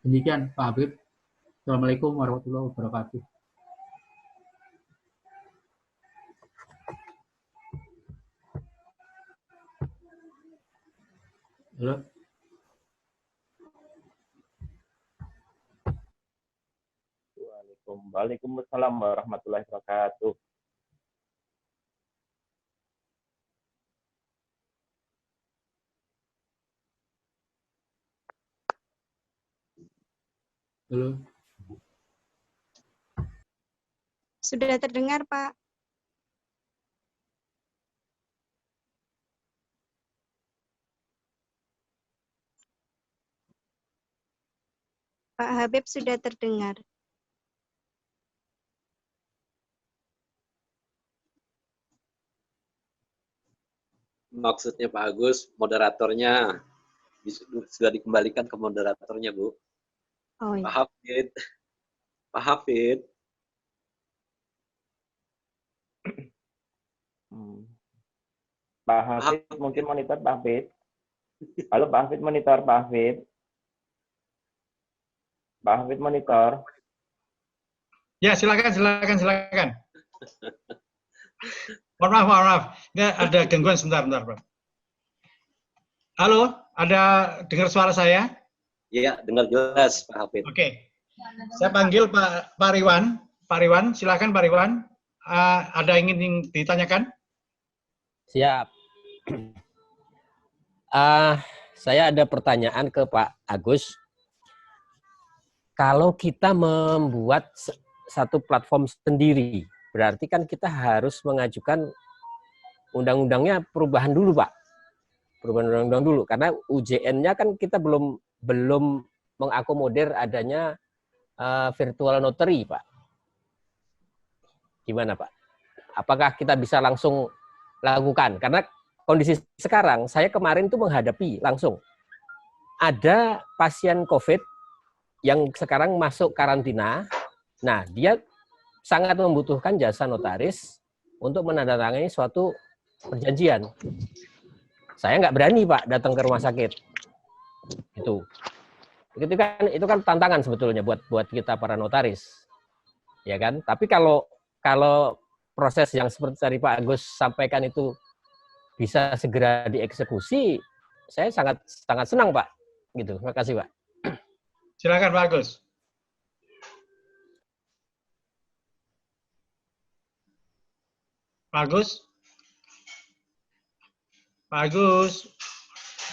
Demikian Pak Habib. Assalamualaikum warahmatullahi wabarakatuh. Halo. Waalaikumsalam warahmatullahi wabarakatuh. Halo. Sudah terdengar, Pak. Pak Habib sudah terdengar. Maksudnya Pak Agus, moderatornya sudah dikembalikan ke moderatornya, Bu. Oh, Pak iya. Hafid. Pak Hafid. Pak Hafid, mungkin monitor Pak Hafid. Halo Pak Hafid, monitor Pak Hafid. Pak Hafid monitor. Ya, silakan. Mohon maaf. Nggak, ada gangguan sebentar, Bro. Halo, ada dengar suara saya? Iya, dengar jelas Pak Hafid. Oke. Saya panggil Pak Riwan. Pak Riwan, silakan Pak Riwan. Ada ingin ditanyakan? Siap. Saya ada pertanyaan ke Pak Agus. Kalau kita membuat satu platform sendiri, berarti kan kita harus mengajukan undang-undangnya perubahan dulu, Pak. Perubahan undang-undang dulu, karena UJN-nya kan kita belum mengakomodir adanya virtual notary, Pak. Gimana, Pak? Apakah kita bisa langsung lakukan? Karena kondisi sekarang, saya kemarin tuh menghadapi langsung. Ada pasien COVID yang sekarang masuk karantina. Nah, dia sangat membutuhkan jasa notaris untuk menandatangani suatu perjanjian. Saya nggak berani, Pak, datang ke rumah sakit. Itu kan tantangan sebetulnya buat kita para notaris. Ya kan? Tapi kalau proses yang seperti tadi Pak Agus sampaikan itu bisa segera dieksekusi, saya sangat senang, Pak. Gitu. Terima kasih, Pak. Silakan Pak Agus. Pak Agus. Pak Agus.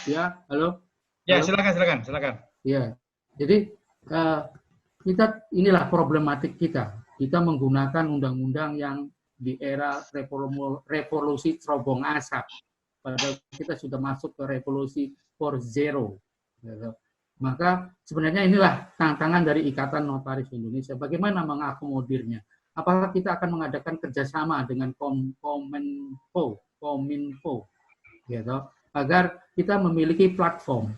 Ya, halo. Ya, Halo? silakan. Ya, jadi kita inilah problematik kita. Kita menggunakan undang-undang yang di era revolusi terobong asap. Padahal kita sudah masuk ke revolusi 4.0. Gitu. Maka sebenarnya inilah tantangan dari Ikatan Notaris Indonesia. Bagaimana mengakomodirnya? Apakah kita akan mengadakan kerjasama dengan Kominfo, gitu, agar kita memiliki platform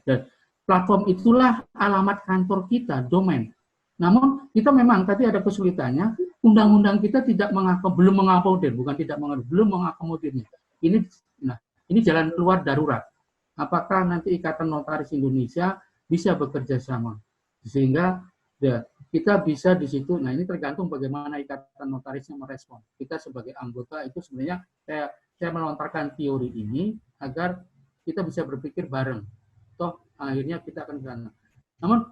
dan platform itulah alamat kantor kita, domain. Namun kita memang tadi ada kesulitannya, undang-undang kita belum mengakomodirnya. Ini jalan keluar darurat. Apakah nanti Ikatan Notaris Indonesia bisa bekerja sama sehingga kita bisa di situ. Nah, ini tergantung bagaimana Ikatan Notarisnya merespon. Kita sebagai anggota itu sebenarnya saya melontarkan teori ini agar kita bisa berpikir bareng. Toh akhirnya kita akan ke sana. Namun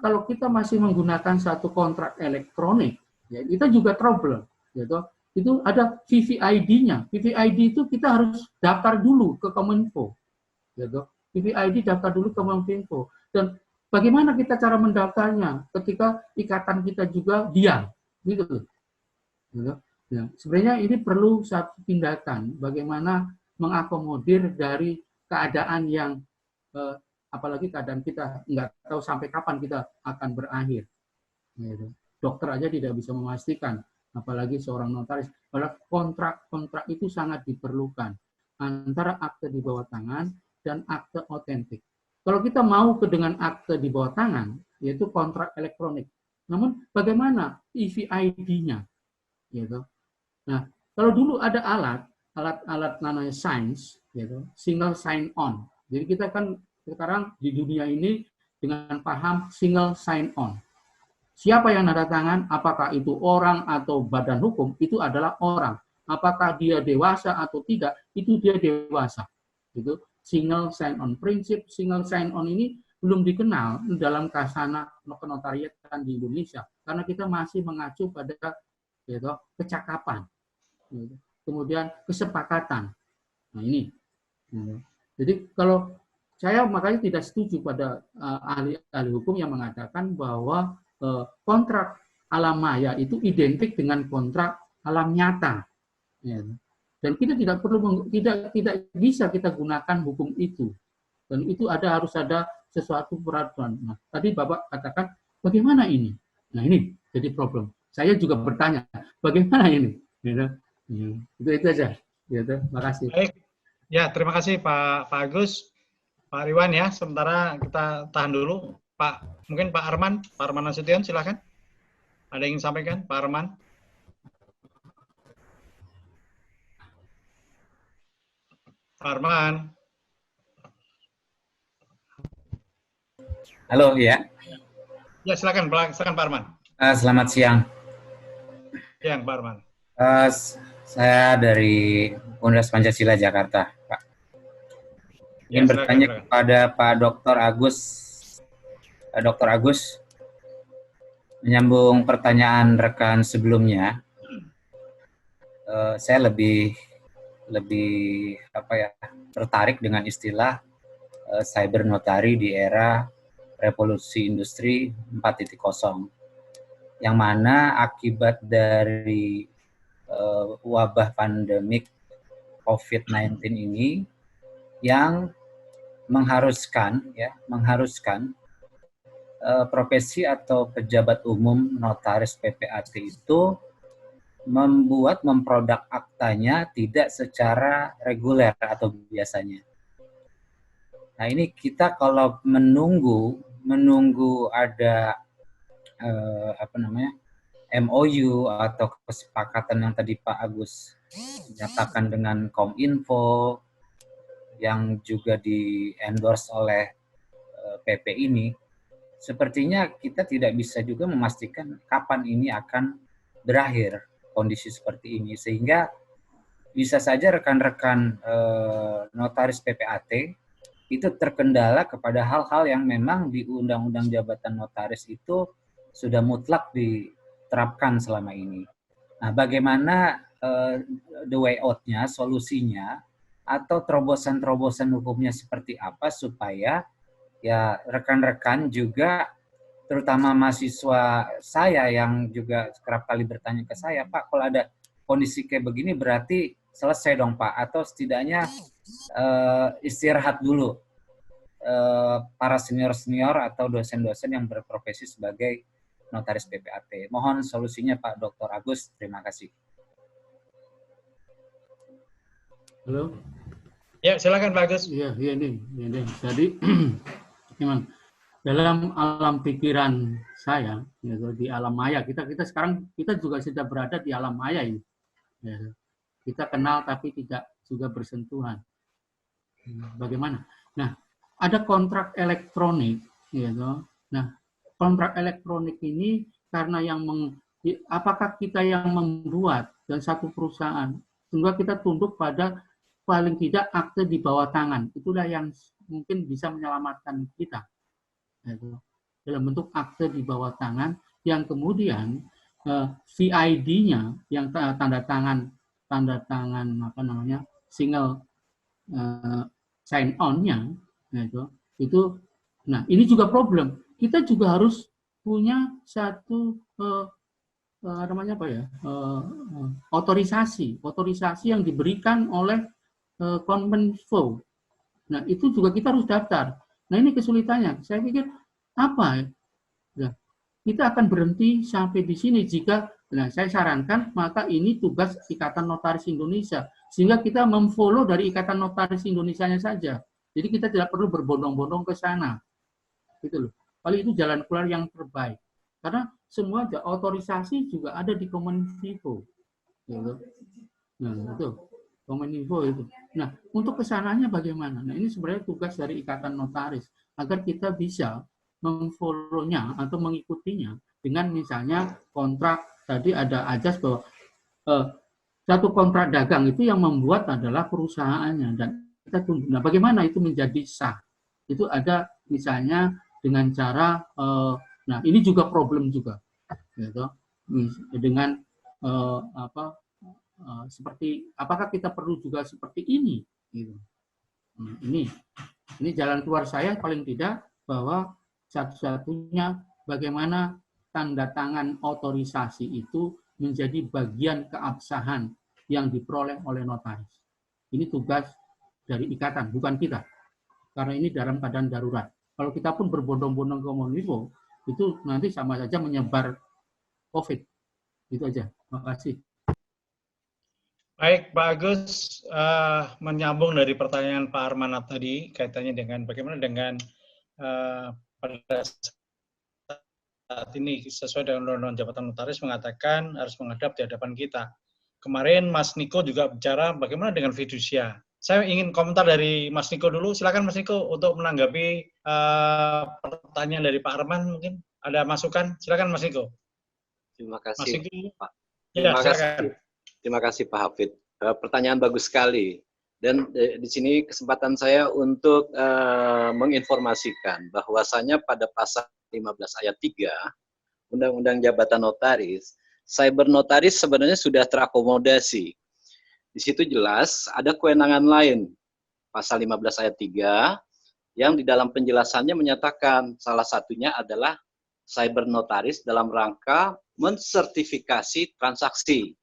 kalau kita masih menggunakan satu kontrak elektronik, ya kita juga trouble, gitu. Itu ada VVID-nya. VVID itu kita harus daftar dulu ke Kominfo. Gitu. VVID daftar dulu ke Kominfo. Dan bagaimana kita cara mendaftarnya ketika ikatan kita juga diam, gitu. Ya, sebenarnya ini perlu satu tindakan bagaimana mengakomodir dari keadaan yang apalagi keadaan kita nggak tahu sampai kapan kita akan berakhir. Gitu. Dokter aja tidak bisa memastikan, apalagi seorang notaris. Padahal kontrak itu sangat diperlukan antara akte di bawah tangan dan akte otentik. Kalau kita mau dengan akte di bawah tangan, yaitu kontrak elektronik. Namun bagaimana EVID-nya? Gitu. Nah, kalau dulu ada alat namanya SIGN, gitu, single sign on. Jadi kita kan sekarang di dunia ini dengan paham single sign on. Siapa yang nanda tangan? Apakah itu orang atau badan hukum? Itu adalah orang. Apakah dia dewasa atau tidak? Itu dia dewasa. Gitu. Single sign on. Prinsip single sign on ini belum dikenal dalam kasana kenotariatan di Indonesia karena kita masih mengacu pada kecakapan, kemudian kesepakatan. Nah ini. Jadi kalau saya makanya tidak setuju pada ahli hukum yang mengatakan bahwa kontrak alam maya itu identik dengan kontrak alam nyata. Dan kita tidak bisa kita gunakan hukum itu. Dan itu harus ada sesuatu peraturan. Nah, tadi Bapak katakan bagaimana ini? Nah, ini jadi problem. Saya juga bertanya, bagaimana ini? Gitu. Itu aja. Gitu. Makasih. Baik. Ya, terima kasih Pak Agus, Pak Riwan ya. Sementara kita tahan dulu. Mungkin Pak Arman Nasution, silakan. Ada yang ingin sampaikan, Pak Arman? Pak Arman. Halo, ya. Ya, silakan Pak Arman. Selamat siang. Siang, Pak Arman. Saya dari Universitas Pancasila Jakarta, Pak. Ingin bertanya kepada Pak Dr. Agus. Dr. Agus, menyambung pertanyaan rekan sebelumnya, saya lebih tertarik dengan istilah cyber notari di era revolusi industri 4.0, yang mana akibat dari wabah pandemik COVID-19 ini yang mengharuskan profesi atau pejabat umum notaris PPAT itu memproduk aktanya tidak secara reguler atau biasanya. Nah, ini kita kalau menunggu ada MOU atau kesepakatan yang tadi Pak Agus nyatakan dengan Kominfo yang juga di-endorse oleh PP ini, sepertinya kita tidak bisa juga memastikan kapan ini akan berakhir kondisi seperti ini, sehingga bisa saja rekan-rekan notaris PPAT itu terkendala kepada hal-hal yang memang di Undang-Undang Jabatan Notaris itu sudah mutlak diterapkan selama ini. Nah, bagaimana the way out-nya, solusinya, atau terobosan-terobosan hukumnya seperti apa supaya ya rekan-rekan juga, terutama mahasiswa saya yang juga kerap kali bertanya ke saya, Pak, kalau ada kondisi kayak begini berarti selesai dong Pak, atau setidaknya istirahat dulu para senior-senior atau dosen-dosen yang berprofesi sebagai notaris PPAT. Mohon solusinya Pak Dr. Agus, terima kasih. Halo. Ya, silakan Pak Agus. Iya, ini. Jadi memang dalam alam pikiran saya, yaitu di alam maya, kita sekarang kita juga sudah berada di alam maya ini. Ya, kita kenal tapi tidak juga bersentuhan. Bagaimana? Nah, ada kontrak elektronik, gitu. Nah, kontrak elektronik ini karena apakah kita yang membuat dan satu perusahaan, sehingga kita tunduk pada paling tidak akte di bawah tangan. Itulah yang mungkin bisa menyelamatkan kita. Gitu. Dalam bentuk akte di bawah tangan yang kemudian VID-nya yang tanda tangan single sign on-nya itu. Nah, ini juga problem. Kita juga harus punya satu otorisasi yang diberikan oleh Kominfo. Nah, itu juga kita harus daftar. Nah, ini kesulitannya. Saya pikir apa? Ya, kita akan berhenti sampai di sini jika, saya sarankan maka ini tugas Ikatan Notaris Indonesia, sehingga kita memfollow dari Ikatan Notaris Indonesianya saja. Jadi kita tidak perlu berbondong-bondong ke sana, gitu loh. Paling itu jalan keluar yang terbaik. Karena semua otorisasi juga ada di Kominfo, gitu. Nah, itu Kominfo itu. Nah, untuk kesananya bagaimana? Nah, ini sebenarnya tugas dari Ikatan Notaris agar kita bisa memfollow-nya atau mengikutinya dengan misalnya kontrak. Tadi ada ajas bahwa satu kontrak dagang itu yang membuat adalah perusahaannya dan kita tunggu. Nah, bagaimana itu menjadi sah? Itu ada misalnya dengan cara, nah ini juga problem juga, gitu. Dengan seperti apakah kita perlu juga seperti ini? Gitu. Ini jalan keluar saya paling tidak bahwa satu-satunya bagaimana tanda tangan otorisasi itu menjadi bagian keabsahan yang diperoleh oleh notaris. Ini tugas dari ikatan, bukan kita. Karena ini dalam keadaan darurat. Kalau kita pun berbondong-bondong ke Kominfo, itu nanti sama saja menyebar COVID. Itu aja. Terima kasih. Baik, Pak Agus, menyambung dari pertanyaan Pak Armanat tadi, kaitannya dengan bagaimana dengan pada saat ini sesuai dengan Undang-Undang Jabatan Notaris mengatakan harus menghadap di hadapan kita. Kemarin Mas Niko juga bicara bagaimana dengan fidusia. Saya ingin komentar dari Mas Niko dulu. Silakan Mas Niko untuk menanggapi pertanyaan dari Pak Arman mungkin. Ada masukan? Silakan Mas Niko. Terima kasih, Mas Niko. Pak. Ya, Terima kasih Pak Hafid. Pertanyaan bagus sekali. Dan di sini kesempatan saya untuk menginformasikan bahwasanya pada pasal 15 ayat 3 Undang-Undang Jabatan Notaris, cyber notaris sebenarnya sudah terakomodasi. Di situ jelas ada kewenangan lain. Pasal 15 ayat 3 yang di dalam penjelasannya menyatakan salah satunya adalah cyber notaris dalam rangka mensertifikasi transaksi.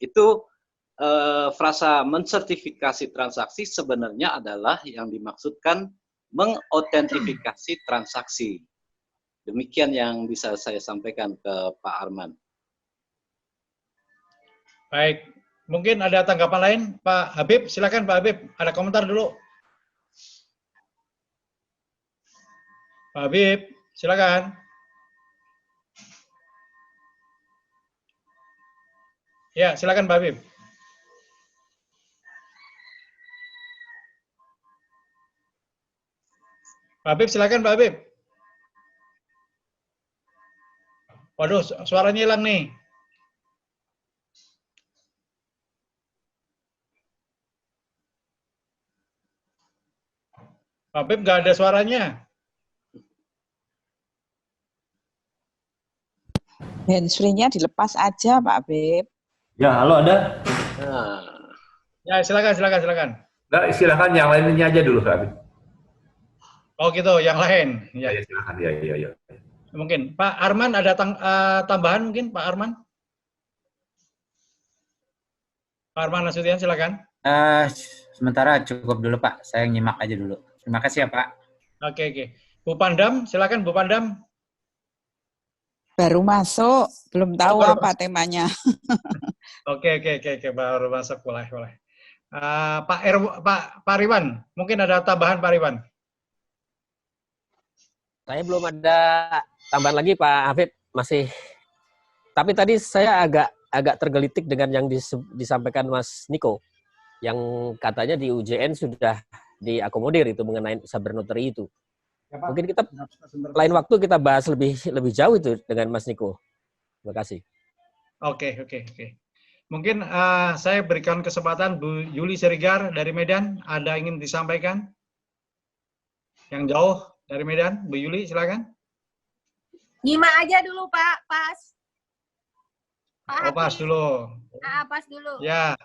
Itu frasa mensertifikasi transaksi sebenarnya adalah yang dimaksudkan mengotentifikasi transaksi. Demikian yang bisa saya sampaikan ke Pak Arman. Baik, mungkin ada tanggapan lain, Pak Habib. Silakan Pak Habib, ada komentar dulu. Pak Habib, silakan. Ya, silakan Pak Habib. Pak Habib, silakan Pak Habib. Waduh, suaranya hilang nih. Pak Habib nggak ada suaranya. Handsfree-nya dilepas aja, Pak Habib. Ya, halo ada? Ya, silakan. Enggak, silakan yang lainnya aja dulu, Pak Habib. Oh gitu, yang lain. Ya, silakan. Ya. Mungkin Pak Arman ada tambahan mungkin Pak Arman? Pak Arman Nasution, silakan. Sementara cukup dulu Pak, saya nyimak aja dulu. Terima kasih ya Pak. Oke. Bu Pandam, silakan Bu Pandam. Baru masuk, belum tahu apa temanya. Oke, baru masuk, boleh. Pak Riwan, mungkin ada tambahan Pak Riwan? Saya belum ada tambahan lagi Pak Hafid, masih. Tapi tadi saya agak tergelitik dengan yang disampaikan Mas Niko, yang katanya di UJN sudah diakomodir itu mengenai cyber notary itu. Ya, Pak. Mungkin kita lain waktu kita bahas lebih jauh itu dengan Mas Niko. Terima kasih. Oke. Mungkin saya berikan kesempatan Bu Yuli Serigar dari Medan, ada ingin disampaikan? Yang jauh dari Medan, Bu Yuli, silakan. Nyimak aja dulu, Pak. Pas. Pak pas dulu. Pas dulu. Ya.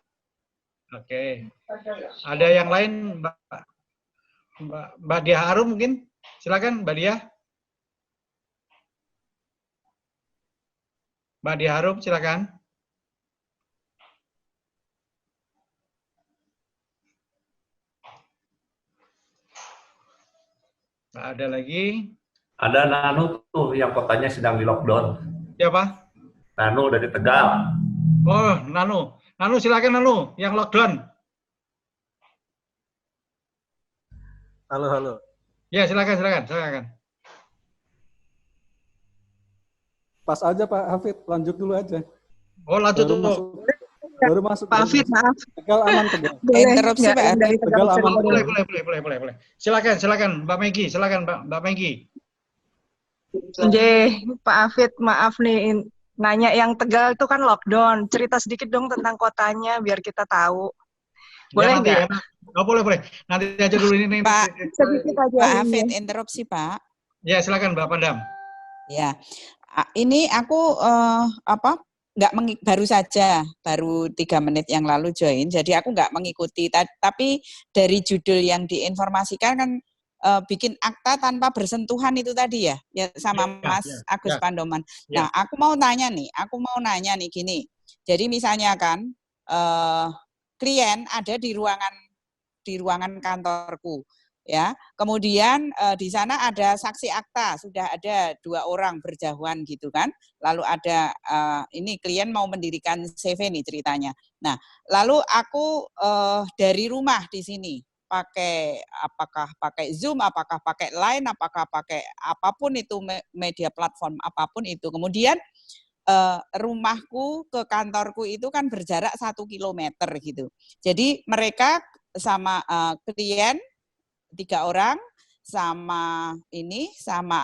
Oke. Ada yang lain, Mbak Dia Harum mungkin? Silakan, Mbak Dia. Mbak Dia Harum, silakan. Ada lagi? Ada Nano tuh yang kotanya sedang di lockdown. Siapa? Nano dari Tegal. Oh, Nano. Nano, silakan Nano, yang lockdown. Halo. Ya, silakan. Pas aja Pak Hafid, lanjut dulu aja. Oh, lanjut dulu. Baru masuk. Pak Hafid, maaf. Tegal aman, Tegal. Interupsi Pak Hafid. Tegal aman. Boleh. Silakan Mbak Megi, Mbak Megi. Pak Hafid, maaf nih, nanya yang Tegal itu kan lockdown. Cerita sedikit dong tentang kotanya biar kita tahu. Boleh nggak? Oh, boleh. Nanti aja dulu ini. Pak Hafid, interupsi Pak. Ya, silakan Mbak Pandam. Ya, ini aku baru 3 menit yang lalu join, jadi aku nggak mengikuti. Tapi dari judul yang diinformasikan kan bikin akta tanpa bersentuhan itu tadi ya sama Mas Agus Pandoman. Nah, aku mau nanya nih gini. Jadi misalnya kan klien ada di ruangan kantorku. ya. Kemudian di sana ada saksi akta, sudah ada 2 orang berjauhan gitu kan. Lalu ada ini klien mau mendirikan CV nih ceritanya. Nah, lalu aku dari rumah di sini apakah pakai Zoom, apakah pakai Line, apakah pakai apapun itu media platform apapun itu. Kemudian rumahku ke kantorku itu kan berjarak 1 kilometer gitu. Jadi mereka sama klien 3 orang sama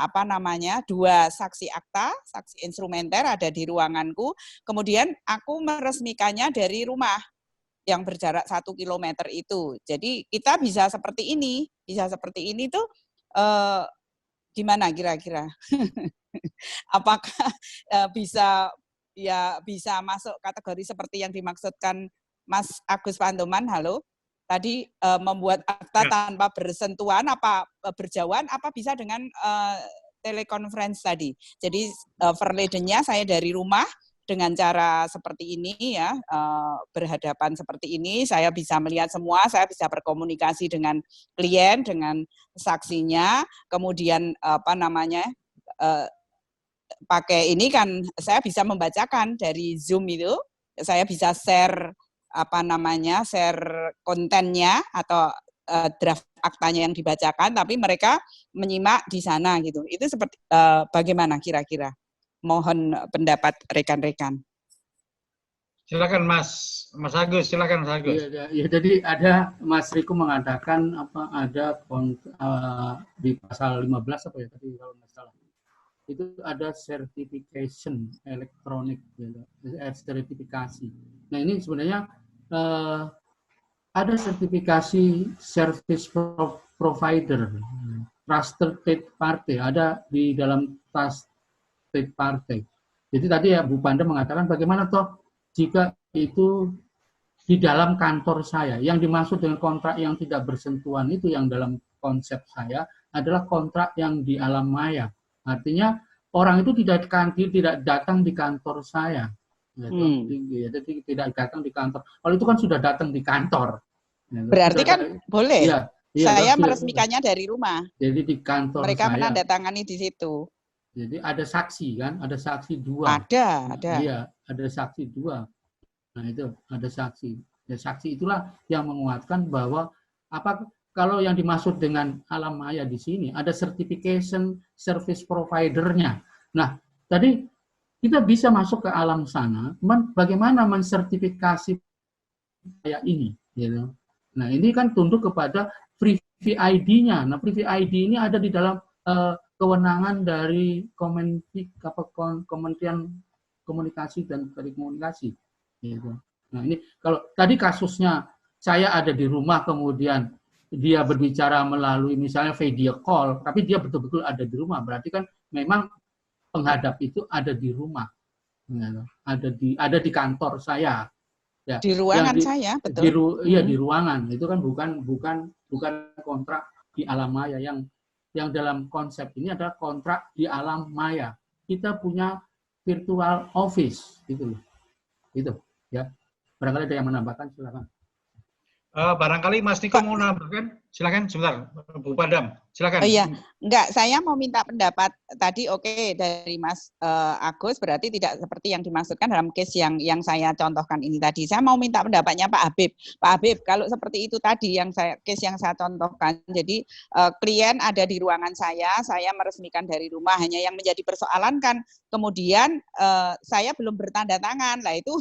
apa namanya 2 saksi akta, saksi instrumenter ada di ruanganku. Kemudian aku meresmikannya dari rumah yang berjarak 1 kilometer itu. Jadi kita bisa seperti ini tuh gimana kira-kira? Apakah bisa masuk kategori seperti yang dimaksudkan Mas Agus Pantoman? Halo, tadi membuat akta tanpa bersentuhan apa berjauhan apa bisa dengan telekonferensi tadi. Jadi verledennya saya dari rumah dengan cara seperti ini ya, berhadapan seperti ini, saya bisa melihat semua, saya bisa berkomunikasi dengan klien, dengan saksinya, kemudian apa namanya pakai ini kan saya bisa membacakan dari Zoom itu, saya bisa share share kontennya atau draft aktanya yang dibacakan, tapi mereka menyimak di sana gitu. Itu seperti bagaimana kira-kira? Mohon pendapat rekan-rekan. Silakan Mas Agus, silakan Mas Agus. Ya, jadi ada Mas Riko mengatakan ada di pasal 15 apa ya tadi kalau nggak salah. Itu ada certification elektronik, sertifikasi. Nah ini sebenarnya ada sertifikasi service provider, trusted third party, ada di dalam trusted party. Jadi tadi ya Bu Panda mengatakan bagaimana toh jika itu di dalam kantor saya, yang dimaksud dengan kontrak yang tidak bersentuhan itu yang dalam konsep saya adalah kontrak yang di alam maya. Artinya orang itu tidak datang di kantor saya. Jadi tidak datang di kantor. Kalau itu kan sudah datang di kantor. Berarti kan boleh. Iya, saya meresmikannya dari rumah. Jadi di kantor mereka saya. Mereka menandatangani di situ. Jadi ada saksi kan, ada saksi 2. Ada. Iya, ada saksi 2. Nah itu ada saksi. Ya, saksi itulah yang menguatkan bahwa kalau yang dimaksud dengan alam maya di sini ada certification service provider-nya. Nah, tadi kita bisa masuk ke alam sana, bagaimana mensertifikasi kayak ini, gitu. Nah, ini kan tunduk kepada Privy ID-nya. Nah, Privy ID ini ada di dalam kewenangan dari Kementerian Komunikasi dan Telekomunikasi. Gitu. Nah, ini kalau tadi kasusnya saya ada di rumah kemudian dia berbicara melalui misalnya video call, tapi dia betul-betul ada di rumah, berarti kan memang penghadap itu ada di rumah, ada di kantor saya, ya. Di ruangan saya, betul. Iya di ruangan, itu kan bukan kontrak di alam maya yang dalam konsep ini adalah kontrak di alam maya. Kita punya virtual office, gitu loh, gitu, ya. Barangkali ada yang menambahkan, silakan. Barangkali Mas Niko mau menambahkan, silakan sebentar, Bu Padam, silakan. Iya, enggak, saya mau minta pendapat tadi. Oke, dari Mas Agus berarti tidak seperti yang dimaksudkan dalam case yang saya contohkan ini tadi. Saya mau minta pendapatnya Pak Habib. Pak Habib, kalau seperti itu tadi case yang saya contohkan, jadi klien ada di ruangan saya meresmikan dari rumah, hanya yang menjadi persoalan kan kemudian saya belum bertanda tangan, lah itu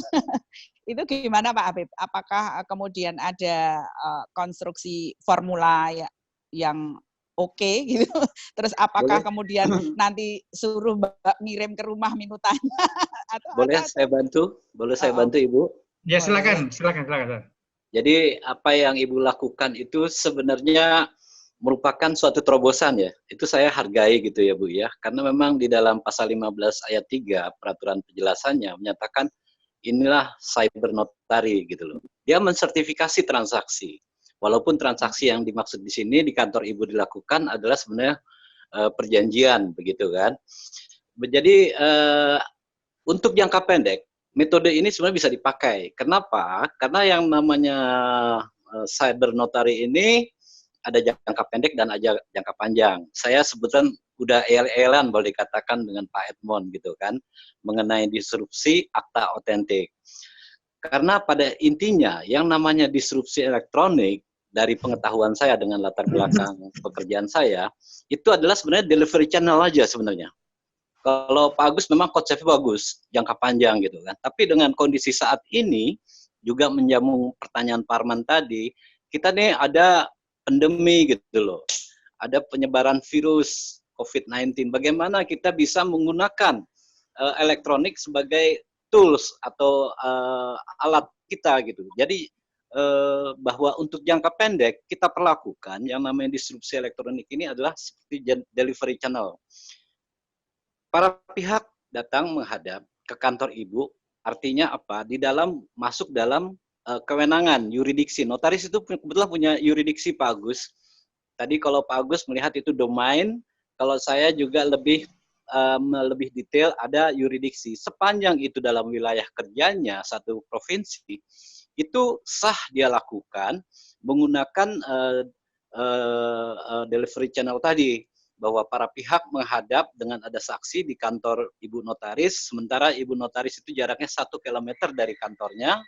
itu gimana Pak Habib? Apakah kemudian ada konstruksi formula yang oke gitu? Terus apakah kemudian nanti suruh ngirim ke rumah minutanya? Boleh saya bantu? Boleh saya bantu Ibu? Ya silakan. Jadi apa yang Ibu lakukan itu sebenarnya merupakan suatu terobosan ya. Itu saya hargai gitu ya Bu ya. Karena memang di dalam pasal 15 ayat 3 peraturan penjelasannya menyatakan inilah cyber notary gitu loh. Dia mensertifikasi transaksi. Walaupun transaksi yang dimaksud di sini di kantor Ibu dilakukan adalah sebenarnya perjanjian begitu kan. Jadi untuk jangka pendek metode ini sebenarnya bisa dipakai. Kenapa? Karena yang namanya cyber notary ini ada jangka pendek dan ada jangka panjang. Saya sebutkan udah el-elan boleh dikatakan dengan Pak Edmond gitu kan, mengenai disrupsi akta otentik. Karena pada intinya yang namanya disrupsi elektronik, dari pengetahuan saya dengan latar belakang pekerjaan saya, itu adalah sebenarnya delivery channel aja sebenarnya. Kalau Pak Agus memang konsepnya bagus, jangka panjang gitu kan. Tapi dengan kondisi saat ini, juga menjamu pertanyaan Pak Arman tadi, kita nih ada pandemi gitu loh. Ada penyebaran virus COVID-19. Bagaimana kita bisa menggunakan elektronik sebagai tools atau alat kita gitu. Jadi bahwa untuk jangka pendek kita perlakukan yang namanya disrupsi elektronik ini adalah seperti delivery channel. Para pihak datang menghadap ke kantor ibu, artinya apa? Di dalam masuk dalam kewenangan yuridiksi. Notaris itu kebetulan punya yuridiksi Pak Agus. Tadi kalau Pak Agus melihat itu domain, kalau saya juga lebih detail ada yuridiksi. Sepanjang itu dalam wilayah kerjanya satu provinsi, itu sah dia lakukan menggunakan delivery channel tadi, bahwa para pihak menghadap dengan ada saksi di kantor Ibu Notaris, sementara Ibu Notaris itu jaraknya 1 kilometer dari kantornya,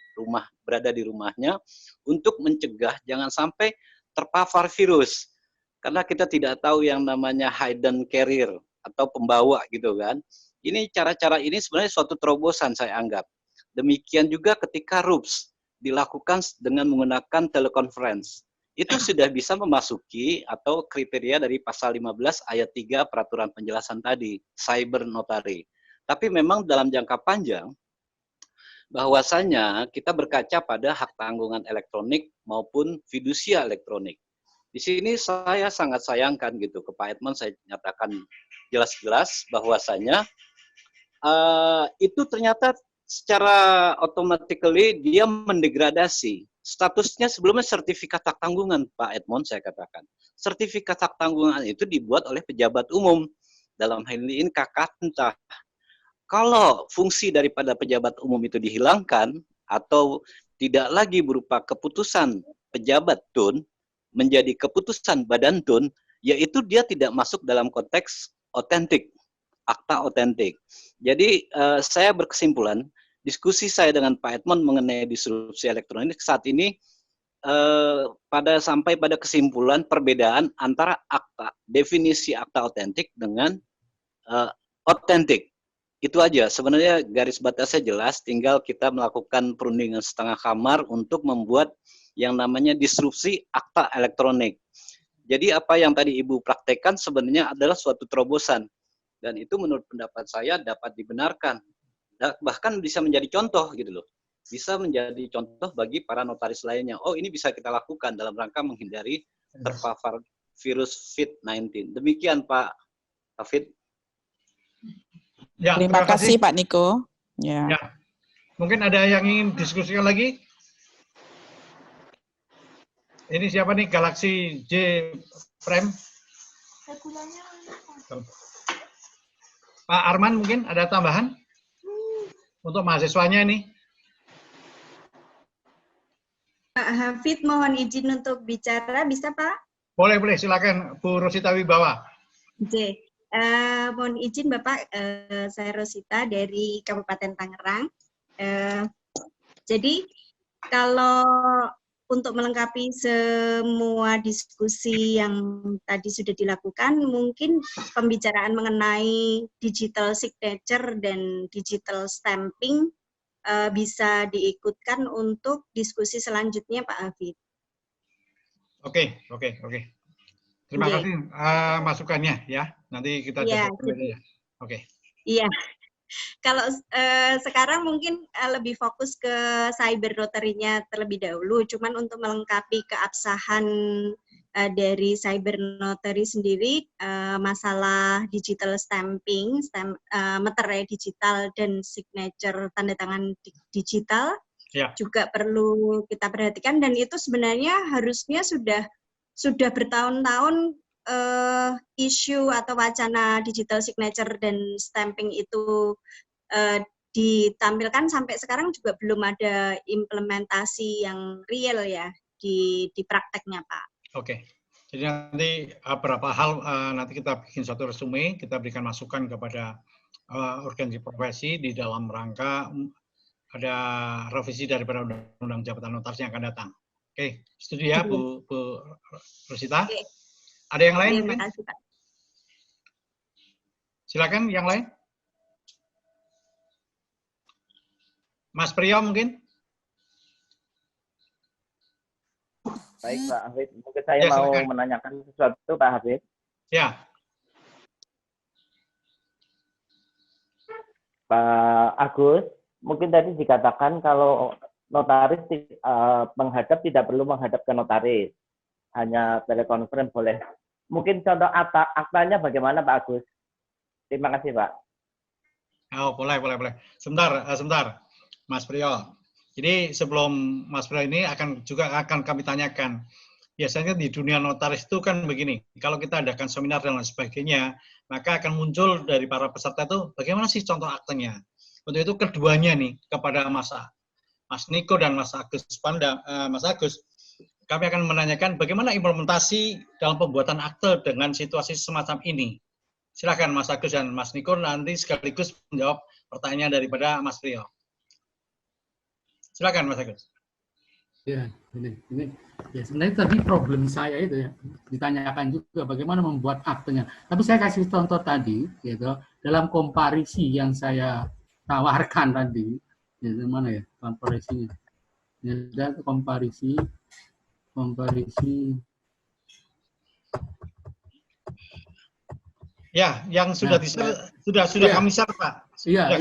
berada di rumahnya, untuk mencegah jangan sampai terpapar virus. Karena kita tidak tahu yang namanya hidden carrier atau pembawa gitu kan. Ini cara-cara ini sebenarnya suatu terobosan saya anggap. Demikian juga ketika RUPS dilakukan dengan menggunakan teleconference. Itu sudah bisa memasuki atau kriteria dari pasal 15 ayat 3 peraturan penjelasan tadi, cyber notary. Tapi memang dalam jangka panjang, bahwasanya kita berkaca pada hak tanggungan elektronik maupun fidusia elektronik. Di sini saya sangat sayangkan gitu, ke Pak Edmond saya nyatakan jelas-jelas bahwasanya itu ternyata secara automatically dia mendegradasi. Statusnya sebelumnya sertifikat hak tanggungan, Pak Edmond saya katakan. Sertifikat hak tanggungan itu dibuat oleh pejabat umum, dalam hal ini Kakanta. Kalau fungsi daripada pejabat umum itu dihilangkan, atau tidak lagi berupa keputusan pejabat tun, menjadi keputusan badan tun, yaitu dia tidak masuk dalam konteks otentik, akta otentik. Jadi saya berkesimpulan, diskusi saya dengan Pak Edmond mengenai disrupsi elektronik saat ini sampai pada kesimpulan perbedaan antara akta, definisi akta otentik dengan otentik. Itu aja, sebenarnya garis batasnya jelas, tinggal kita melakukan perundingan setengah kamar untuk membuat yang namanya disrupsi akta elektronik. Jadi apa yang tadi Ibu praktekkan sebenarnya adalah suatu terobosan. Dan itu menurut pendapat saya dapat dibenarkan. Bahkan bisa menjadi contoh gitu loh. Bisa menjadi contoh bagi para notaris lainnya. Oh, ini bisa kita lakukan dalam rangka menghindari terpapar virus COVID-19. Demikian Pak Hafid. Ya, terima kasih Pak Niko. Ya. Mungkin ada yang ingin diskusikan lagi? Ini siapa nih? Galaxy J Prime? Pak Arman mungkin ada tambahan? Untuk mahasiswanya ini. Pak Hafid mohon izin untuk bicara, bisa Pak? Boleh, silakan Bu Rosita Wibawa. Oke, mohon izin Bapak, saya Rosita dari Kabupaten Tangerang. Jadi kalau untuk melengkapi semua diskusi yang tadi sudah dilakukan, mungkin pembicaraan mengenai digital signature dan digital stamping bisa diikutkan untuk diskusi selanjutnya, Pak Hafid. Oke. Terima kasih masukannya ya. Nanti kita coba ya. Oke. Iya. Kalau sekarang mungkin lebih fokus ke cyber notary-nya terlebih dahulu, cuman untuk melengkapi keabsahan dari cyber notary sendiri, masalah digital stamping, meterai digital dan signature tanda tangan digital juga perlu kita perhatikan, dan itu sebenarnya harusnya sudah bertahun-tahun isu atau wacana digital signature dan stamping itu ditampilkan, sampai sekarang juga belum ada implementasi yang real ya di prakteknya, Pak. Oke. Jadi nanti beberapa hal nanti kita bikin satu resume, kita berikan masukan kepada organisasi profesi di dalam rangka ada revisi daripada Undang-Undang Jabatan Notaris yang akan datang. Oke, setuju ya Bu Rosita? Oke. Ada yang lain? Terima kasih, Pak. Silakan yang lain. Mas Priyo mungkin? Baik Pak Hafid, mungkin saya mau menanyakan sesuatu Pak Hafid. Ya. Pak Agus, mungkin tadi dikatakan kalau notaris menghadap tidak perlu menghadap ke notaris, hanya telekonferensi boleh. Mungkin contoh aktanya bagaimana Pak Agus? Terima kasih Pak. Oh, boleh. Sebentar, Mas Priyo. Jadi sebelum Mas Priyo ini akan kami tanyakan. Biasanya di dunia notaris itu kan begini, kalau kita adakan seminar dan lain sebagainya, maka akan muncul dari para peserta itu bagaimana sih contoh aktenya. Untuk itu keduanya nih kepada Mas Niko dan Mas Agus Mas Agus, kami akan menanyakan bagaimana implementasi dalam pembuatan akte dengan situasi semacam ini. Silakan Mas Agus dan Mas Niko nanti sekaligus menjawab pertanyaan daripada Mas Priyo. Silakan Mas Agus. Ya, ini ya sebenarnya tadi problem saya itu ya ditanyakan juga bagaimana membuat aktenya. Tapi saya kasih contoh tadi, gitu dalam komparisi yang saya tawarkan tadi, gitu, mana ya komparisinya? Ya, ada komparisi. Ya, yang sudah ya, kami share Pak. Iya,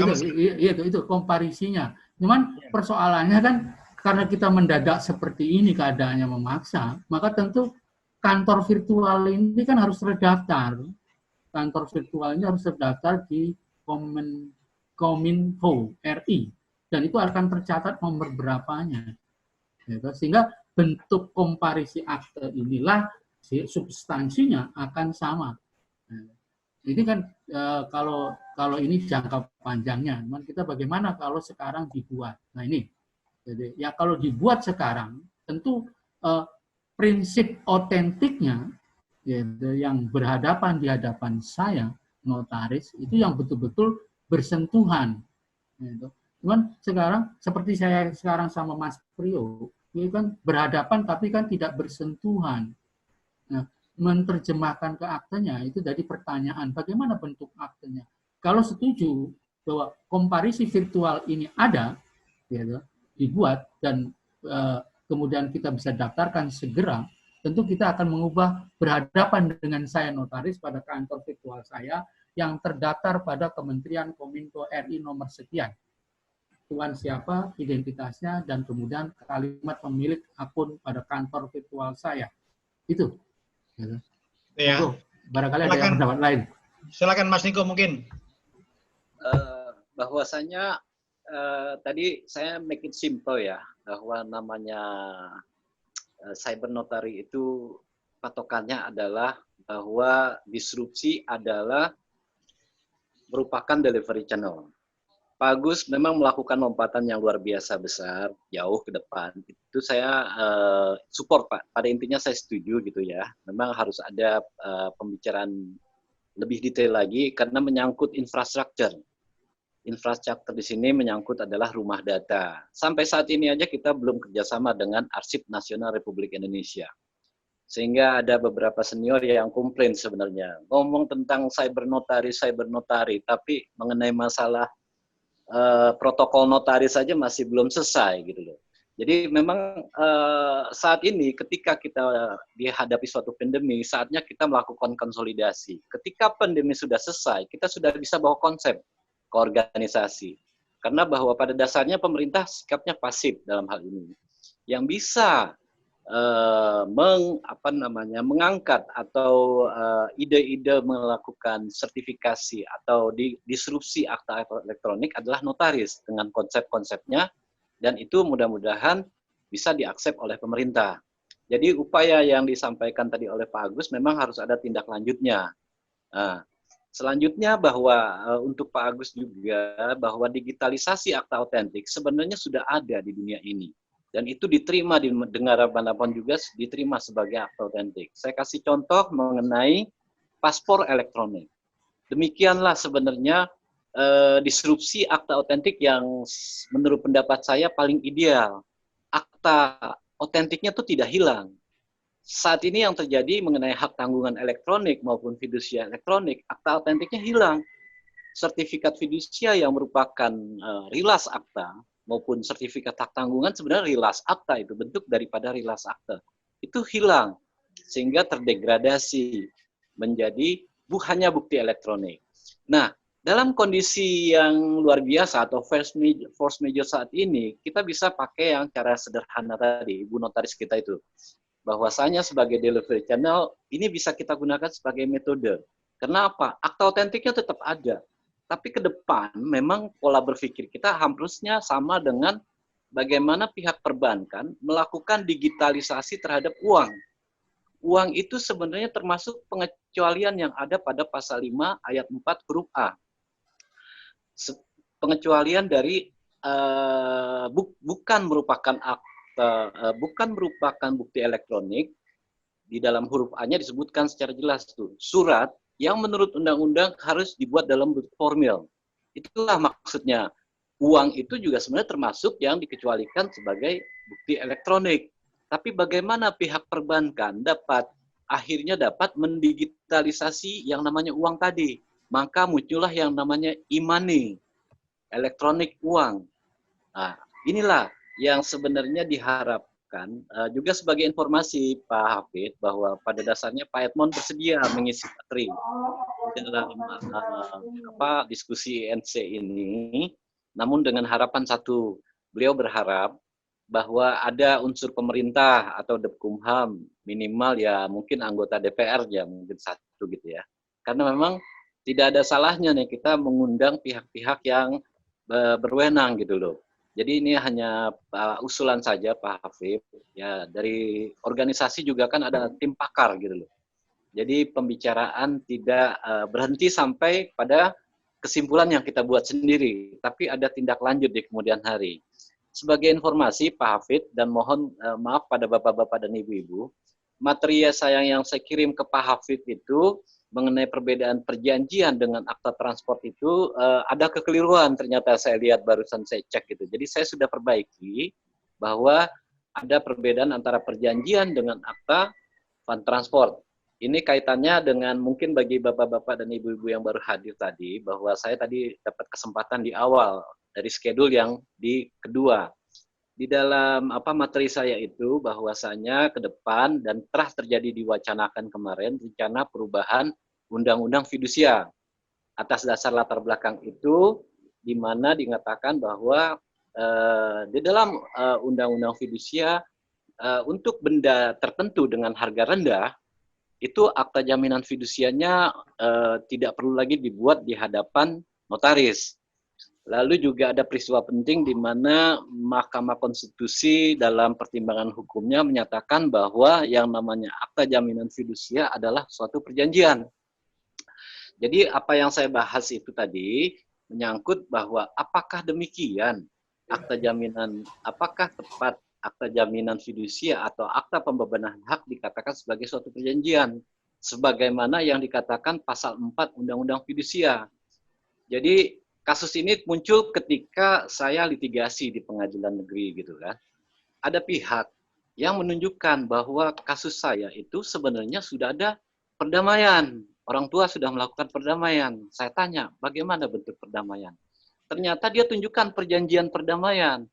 itu komparisinya. Cuman persoalannya kan karena kita mendadak seperti ini keadaannya memaksa, maka tentu kantor virtual ini kan harus terdaftar. Kantor virtual ini harus terdaftar di Kominfo RI dan itu akan tercatat nomor berapanya. Sehingga bentuk komparisi akte inilah substansinya akan sama. Ini kan kalau ini jangka panjangnya, cuman kita bagaimana kalau sekarang dibuat. Nah ini, jadi ya kalau dibuat sekarang, tentu prinsip otentiknya yang berhadapan di hadapan saya notaris itu yang betul-betul bersentuhan. Cuman sekarang seperti saya sekarang sama Mas Priyo, ini kan berhadapan tapi kan tidak bersentuhan. Nah, menerjemahkan ke aktenya itu dari pertanyaan bagaimana bentuk aktenya. Kalau setuju bahwa komparisi virtual ini ada, dibuat dan kemudian kita bisa daftarkan segera, tentu kita akan mengubah berhadapan dengan saya notaris pada kantor virtual saya yang terdaftar pada Kementerian Kominfo RI nomor sekian. Tuan siapa, identitasnya, dan kemudian kalimat pemilik akun pada kantor virtual saya. Itu. Ya. Barangkali ada yang pendapat lain. Silakan Mas Niko mungkin. Bahwasanya tadi saya make it simple ya, bahwa namanya cyber notary itu patokannya adalah bahwa disrupsi adalah merupakan delivery channel. Pak Agus memang melakukan lompatan yang luar biasa besar, jauh ke depan. Itu saya support Pak. Pada intinya saya setuju gitu ya. Memang harus ada pembicaraan lebih detail lagi karena menyangkut infrastruktur. Infrastruktur di sini menyangkut adalah rumah data. Sampai saat ini aja kita belum kerjasama dengan Arsip Nasional Republik Indonesia. Sehingga ada beberapa senior yang komplain sebenarnya. Ngomong tentang cyber notari, tapi mengenai masalah protokol notaris saja masih belum selesai gitu loh. Jadi memang saat ini ketika kita dihadapi suatu pandemi, saatnya kita melakukan konsolidasi. Ketika pandemi sudah selesai, kita sudah bisa bawa konsep ke organisasi. Karena bahwa pada dasarnya pemerintah sikapnya pasif dalam hal ini. Yang bisa mengangkat atau ide-ide melakukan sertifikasi atau disrupsi akta elektronik adalah notaris dengan konsep-konsepnya, dan itu mudah-mudahan bisa diaksep oleh pemerintah. Jadi upaya yang disampaikan tadi oleh Pak Agus memang harus ada tindak lanjutnya. Nah, selanjutnya bahwa untuk Pak Agus juga bahwa digitalisasi akta otentik sebenarnya sudah ada di dunia ini. Dan itu diterima di negara manapun juga diterima sebagai akta otentik. Saya kasih contoh mengenai paspor elektronik. Demikianlah sebenarnya disrupsi akta otentik yang menurut pendapat saya paling ideal. Akta otentiknya itu tidak hilang. Saat ini yang terjadi mengenai hak tanggungan elektronik maupun fidusia elektronik, akta otentiknya hilang. Sertifikat fidusia yang merupakan rilas akta maupun sertifikat hak tanggungan sebenarnya rilas akta, itu bentuk daripada rilas akta. Itu hilang sehingga terdegradasi menjadi hanya bukti elektronik. Nah, dalam kondisi yang luar biasa atau force major saat ini, kita bisa pakai yang cara sederhana tadi, Ibu Notaris kita itu. Bahwasanya sebagai delivery channel, ini bisa kita gunakan sebagai metode. Kenapa? Akta otentiknya tetap ada. Tapi ke depan memang pola berpikir kita harusnya sama dengan bagaimana pihak perbankan melakukan digitalisasi terhadap uang. Uang itu sebenarnya termasuk pengecualian yang ada pada pasal 5 ayat 4 huruf A. Pengecualian dari bukan merupakan bukti elektronik. Di dalam huruf A-nya disebutkan secara jelas tuh, surat yang menurut undang-undang harus dibuat dalam bentuk formil. Itulah maksudnya. Uang itu juga sebenarnya termasuk yang dikecualikan sebagai bukti elektronik. Tapi bagaimana pihak perbankan akhirnya dapat mendigitalisasi yang namanya uang tadi. Maka muncullah yang namanya e-money, elektronik uang. Nah, inilah yang sebenarnya diharapkan. Juga sebagai informasi Pak Hafid, bahwa pada dasarnya Pak Edmond bersedia mengisi materi dalam diskusi INC ini, namun dengan harapan satu, beliau berharap bahwa ada unsur pemerintah atau Depkumham, minimal ya mungkin anggota DPR ya mungkin satu gitu ya, karena memang tidak ada salahnya nih kita mengundang pihak-pihak yang berwenang gitu loh. Jadi ini hanya usulan saja Pak Hafid. Ya, dari organisasi juga kan ada tim pakar gitu loh. Jadi pembicaraan tidak berhenti sampai pada kesimpulan yang kita buat sendiri, tapi ada tindak lanjut di kemudian hari. Sebagai informasi Pak Hafid, dan mohon maaf pada bapak-bapak dan ibu-ibu, materi yang saya kirim ke Pak Hafid itu mengenai perbedaan perjanjian dengan akta transport itu ada kekeliruan, ternyata saya lihat barusan saya cek gitu. Jadi saya sudah perbaiki bahwa ada perbedaan antara perjanjian dengan akta fund transport. Ini kaitannya dengan mungkin bagi bapak-bapak dan ibu-ibu yang baru hadir tadi, bahwa saya tadi dapat kesempatan di awal dari schedule yang di kedua. Di dalam materi saya itu bahwasanya ke depan dan telah terjadi diwacanakan kemarin rencana perubahan Undang-Undang Fidusia. Atas dasar latar belakang itu, di mana dikatakan bahwa di dalam Undang-Undang Fidusia untuk benda tertentu dengan harga rendah itu akta jaminan fidusianya tidak perlu lagi dibuat di hadapan notaris. Lalu juga ada peristiwa penting di mana Mahkamah Konstitusi dalam pertimbangan hukumnya menyatakan bahwa yang namanya akta jaminan fidusia adalah suatu perjanjian. Jadi apa yang saya bahas itu tadi menyangkut bahwa apakah demikian akta jaminan, apakah tepat akta jaminan fidusia atau akta pembebanan hak dikatakan sebagai suatu perjanjian, sebagaimana yang dikatakan pasal 4 Undang-Undang Fidusia. Jadi kasus ini muncul ketika saya litigasi di pengadilan negeri gitu kan. Ada pihak yang menunjukkan bahwa kasus saya itu sebenarnya sudah ada perdamaian. Orang tua sudah melakukan perdamaian. Saya tanya, bagaimana bentuk perdamaian? Ternyata dia tunjukkan perjanjian perdamaian.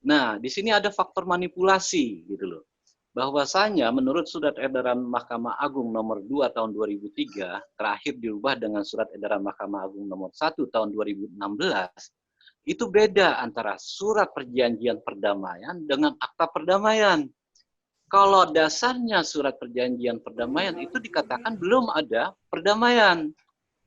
Nah, di sini ada faktor manipulasi gitu loh. Bahwasanya menurut surat edaran Mahkamah Agung nomor 2 tahun 2003, terakhir dirubah dengan surat edaran Mahkamah Agung nomor 1 tahun 2016, itu beda antara surat perjanjian perdamaian dengan akta perdamaian. Kalau dasarnya surat perjanjian perdamaian itu dikatakan belum ada perdamaian.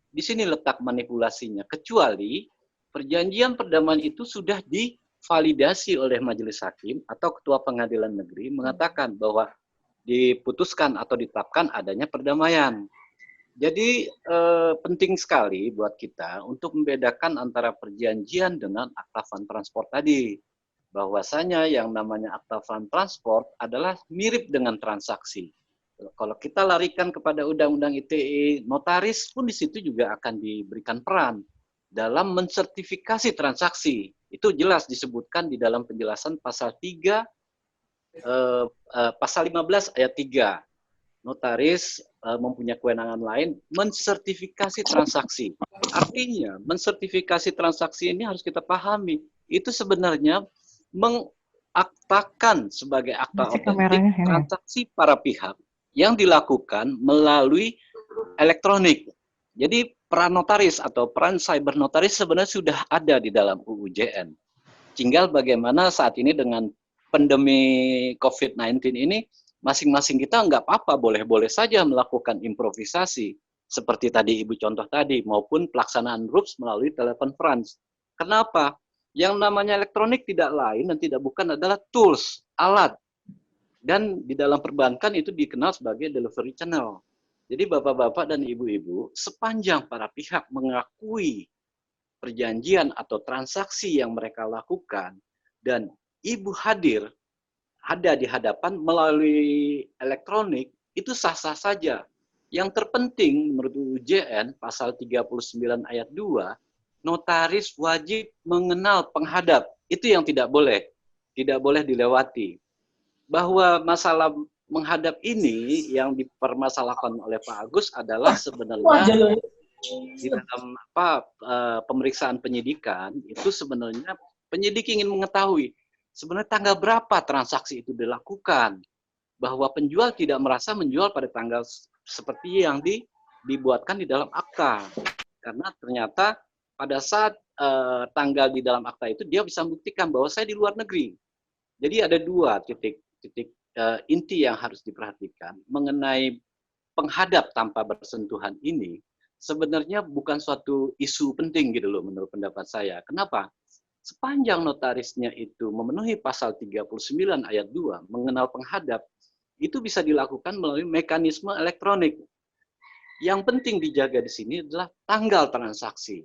Di sini letak manipulasinya, kecuali perjanjian perdamaian itu sudah divalidasi oleh majelis hakim atau ketua pengadilan negeri mengatakan bahwa diputuskan atau ditetapkan adanya perdamaian. Jadi penting sekali buat kita untuk membedakan antara perjanjian dengan akta fund transport tadi. bahwasanya yang namanya akta fund transport adalah mirip dengan transaksi. Kalau kita larikan kepada Undang-Undang ITE, notaris pun di situ juga akan diberikan peran dalam mensertifikasi transaksi. Itu jelas disebutkan di dalam penjelasan pasal 3, pasal 15 ayat 3. Notaris mempunyai kewenangan lain mensertifikasi transaksi. Artinya, mensertifikasi transaksi ini harus kita pahami. Itu sebenarnya mengaktakan sebagai akta otentik transaksi para pihak yang dilakukan melalui elektronik. Jadi peran notaris atau peran cyber notaris sebenarnya sudah ada di dalam UU JN. Tinggal bagaimana saat ini dengan pandemi COVID-19 ini, masing-masing kita nggak apa-apa, boleh-boleh saja melakukan improvisasi. Seperti tadi Ibu contoh tadi, maupun pelaksanaan RUPS melalui telekonferensi. Kenapa? Yang namanya elektronik tidak lain dan tidak bukan adalah tools, alat. Dan di dalam perbankan itu dikenal sebagai delivery channel. Jadi bapak-bapak dan ibu-ibu, sepanjang para pihak mengakui perjanjian atau transaksi yang mereka lakukan, dan ibu hadir, ada di hadapan melalui elektronik, itu sah-sah saja. Yang terpenting menurut UJN, pasal 39 ayat 2, notaris wajib mengenal penghadap. Itu yang tidak boleh dilewati. Bahwa masalah menghadap ini yang dipermasalahkan oleh Pak Agus adalah sebenarnya di dalam pemeriksaan penyidikan itu sebenarnya penyidik ingin mengetahui sebenarnya tanggal berapa transaksi itu dilakukan, bahwa penjual tidak merasa menjual pada tanggal seperti yang dibuatkan di dalam akta, karena ternyata pada saat tanggal di dalam akta itu dia bisa membuktikan bahwa saya di luar negeri. Jadi ada dua titik inti yang harus diperhatikan mengenai penghadap tanpa bersentuhan ini. Sebenarnya bukan suatu isu penting gitu loh menurut pendapat saya. Kenapa? Sepanjang notarisnya itu memenuhi pasal 39 ayat 2 mengenal penghadap, itu bisa dilakukan melalui mekanisme elektronik. Yang penting dijaga di sini adalah tanggal transaksi.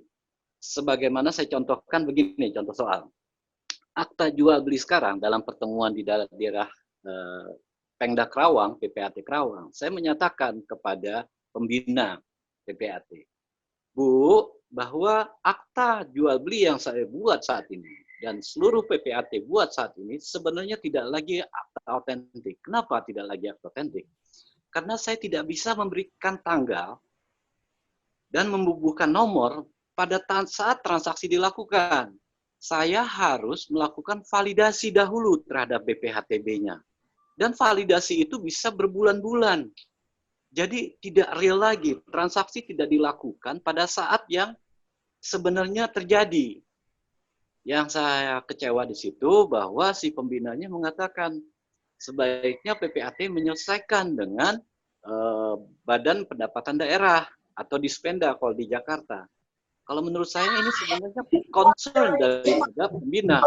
Sebagaimana saya contohkan begini, contoh soal. Akta jual beli sekarang dalam pertemuan di daerah Pengda Kerawang, PPAT Kerawang, saya menyatakan kepada pembina PPAT, Bu, bahwa akta jual beli yang saya buat saat ini dan seluruh PPAT buat saat ini sebenarnya tidak lagi akta otentik. Kenapa tidak lagi akta otentik? Karena saya tidak bisa memberikan tanggal dan membubuhkan nomor pada saat transaksi dilakukan. Saya harus melakukan validasi dahulu terhadap BPHTB-nya. Dan validasi itu bisa berbulan-bulan. Jadi tidak real lagi, transaksi tidak dilakukan pada saat yang sebenarnya terjadi. Yang saya kecewa di situ bahwa si pembinanya mengatakan sebaiknya PPAT menyelesaikan dengan Badan Pendapatan Daerah atau Dispenda kalau di Jakarta. Kalau menurut saya ini sebenarnya concern daripada pembina.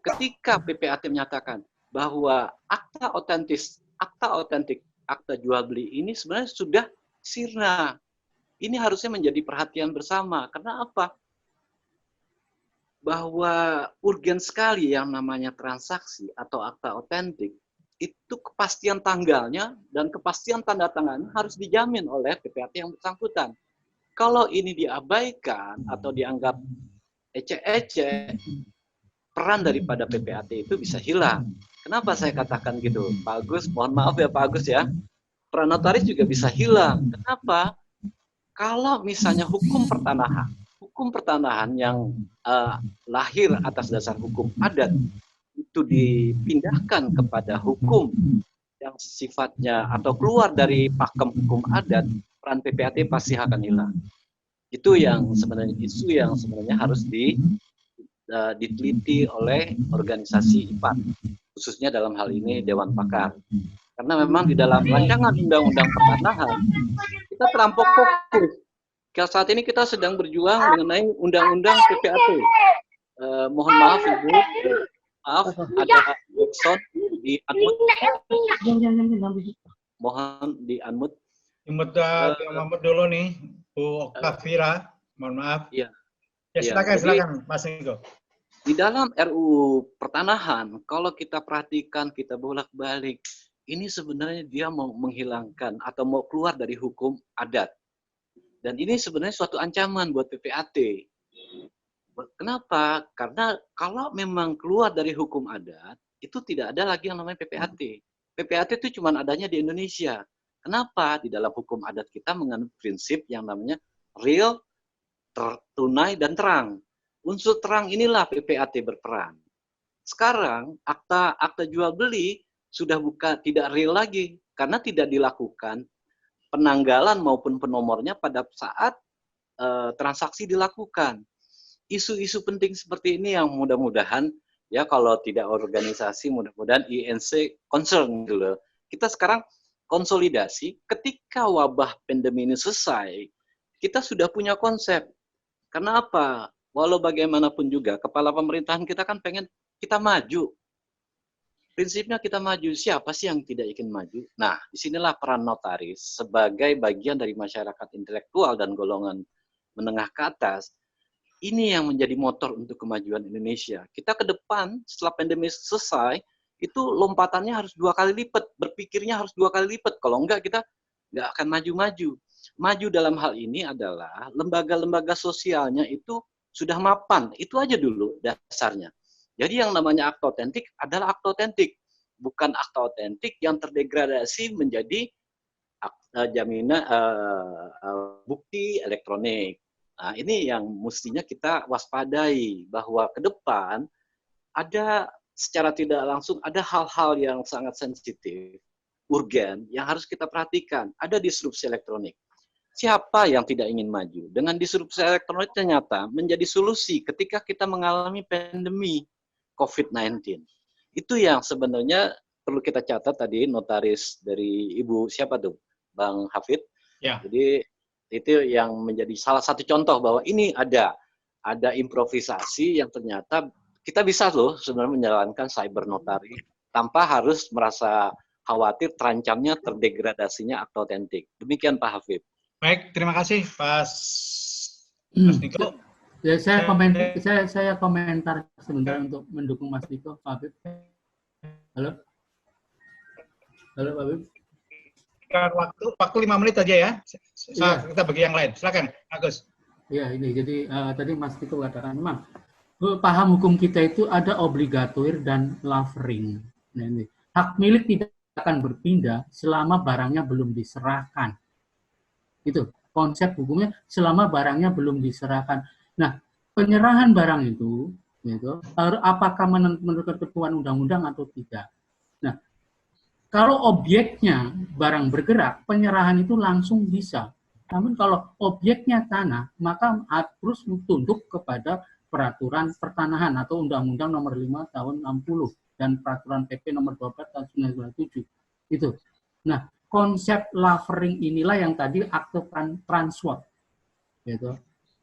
Ketika PPAT menyatakan bahwa akta otentik, akta jual beli ini sebenarnya sudah sirna. Ini harusnya menjadi perhatian bersama. Karena apa? Bahwa urgen sekali yang namanya transaksi atau akta otentik, itu kepastian tanggalnya dan kepastian tanda tangannya harus dijamin oleh PPAT yang bersangkutan. Kalau ini diabaikan atau dianggap ecek-ecek, peran daripada PPAT itu bisa hilang. Kenapa saya katakan gitu? Pak Agus, mohon maaf ya Pak Agus ya. Peran notaris juga bisa hilang. Kenapa? Kalau misalnya hukum pertanahan yang lahir atas dasar hukum adat itu dipindahkan kepada hukum yang sifatnya atau keluar dari pakem hukum adat, peran PPAT pasti akan hilang. Itu yang sebenarnya isu yang sebenarnya harus diteliti oleh organisasi IPAT, khususnya dalam hal ini Dewan Pakar. Karena memang di dalam rancangan undang-undang pertanahan kita terampok fokus. Saat ini kita sedang berjuang mengenai undang-undang PPAT. Mohon maaf Ibu, maaf ada Jackson di unmute. Mohon di unmute. Unmute dulu nih, Bu Oktavira. Mohon maaf. Iya. Ya silakan Mas Niko. Di dalam RUU Pertanahan, kalau kita perhatikan, kita bolak-balik, ini sebenarnya dia mau menghilangkan atau mau keluar dari hukum adat. Dan ini sebenarnya suatu ancaman buat PPAT. Kenapa? Karena kalau memang keluar dari hukum adat, itu tidak ada lagi yang namanya PPAT. PPAT itu cuma adanya di Indonesia. Kenapa? Di dalam hukum adat kita menganut prinsip yang namanya real, tunai, dan terang. Unsur terang inilah PPAT berperan. Sekarang akta jual beli sudah tidak real lagi karena tidak dilakukan penanggalan maupun penomornya pada saat transaksi dilakukan. Isu-isu penting seperti ini yang mudah-mudahan ya kalau tidak organisasi mudah-mudahan INC concern gitu loh. Kita sekarang konsolidasi ketika wabah pandemi ini selesai, kita sudah punya konsep. Karena apa? Walau bagaimanapun juga, kepala pemerintahan kita kan pengen kita maju. Prinsipnya kita maju. Siapa sih yang tidak ingin maju? Nah, disinilah peran notaris sebagai bagian dari masyarakat intelektual dan golongan menengah ke atas. Ini yang menjadi motor untuk kemajuan Indonesia. Kita ke depan, setelah pandemi selesai, itu lompatannya harus 2 kali lipat. Berpikirnya harus 2 kali lipat. Kalau enggak, kita nggak akan maju-maju. Maju dalam hal ini adalah lembaga-lembaga sosialnya itu sudah mapan, itu aja dulu dasarnya. Jadi yang namanya akta otentik adalah akta otentik, bukan akta otentik yang terdegradasi menjadi jaminan bukti elektronik. Nah, ini yang mestinya kita waspadai bahwa ke depan ada secara tidak langsung ada hal-hal yang sangat sensitif, urgen yang harus kita perhatikan. Ada disrupsi elektronik. Siapa yang tidak ingin maju? Dengan disrupsi elektronik ternyata menjadi solusi ketika kita mengalami pandemi COVID-19. Itu yang sebenarnya perlu kita catat tadi, notaris dari Ibu siapa tuh? Bang Hafid. Ya. Jadi itu yang menjadi salah satu contoh bahwa ini ada improvisasi yang ternyata kita bisa loh sebenarnya menjalankan cyber notari tanpa harus merasa khawatir terancamnya terdegradasinya akta otentik. Demikian Pak Hafid. Baik, terima kasih Mas Niko. Ya, saya komentar sebentar untuk mendukung Mas Niko, Pak Habib. Halo, Pak Habib. Waktu 5 menit aja ya. Kita bagi yang lain. Silakan, Agus. Ya, ini jadi tadi Mas Niko katakan memang paham hukum kita itu ada obligatoir dan lavering. Nah, ini hak milik tidak akan berpindah selama barangnya belum diserahkan. Itu konsep hukumnya selama barangnya belum diserahkan. Nah, penyerahan barang itu, apakah menurut ketentuan undang-undang atau tidak? Nah, kalau objeknya barang bergerak, penyerahan itu langsung bisa. Namun kalau objeknya tanah, maka harus tunduk kepada peraturan pertanahan atau Undang-Undang Nomor 5 Tahun 60 dan peraturan PP Nomor 12 Tahun 1997. Itu. Nah, konsep lavering inilah yang tadi akte transport,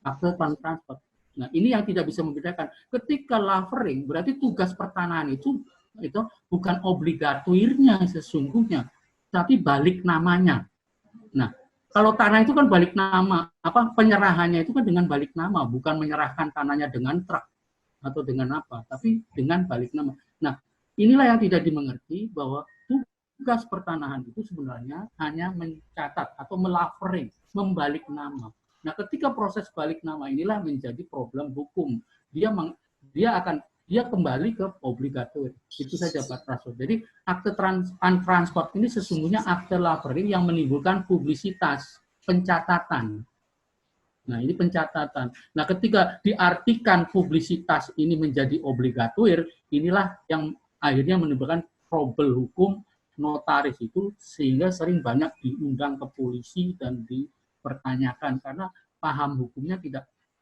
akte transport. Nah, ini yang tidak bisa membedakan. Ketika lavering berarti tugas pertanahan itu bukan obligatoirnya sesungguhnya, tapi balik namanya. Nah, kalau tanah itu kan balik nama, penyerahannya itu kan dengan balik nama, bukan menyerahkan tanahnya dengan truk atau dengan apa, tapi dengan balik nama. Nah, inilah yang tidak dimengerti bahwa tugas pertanahan itu sebenarnya hanya mencatat atau melavering, membalik nama. Nah, ketika proses balik nama inilah menjadi problem hukum. Dia kembali ke obligator. Itu saja Pak Praso. Jadi akte transport ini sesungguhnya akte lavering yang menimbulkan publisitas, pencatatan. Nah, ini pencatatan. Nah, ketika diartikan publisitas ini menjadi obligator, inilah yang akhirnya menimbulkan trouble hukum notaris itu, sehingga sering banyak diundang ke polisi dan dipertanyakan karena paham hukumnya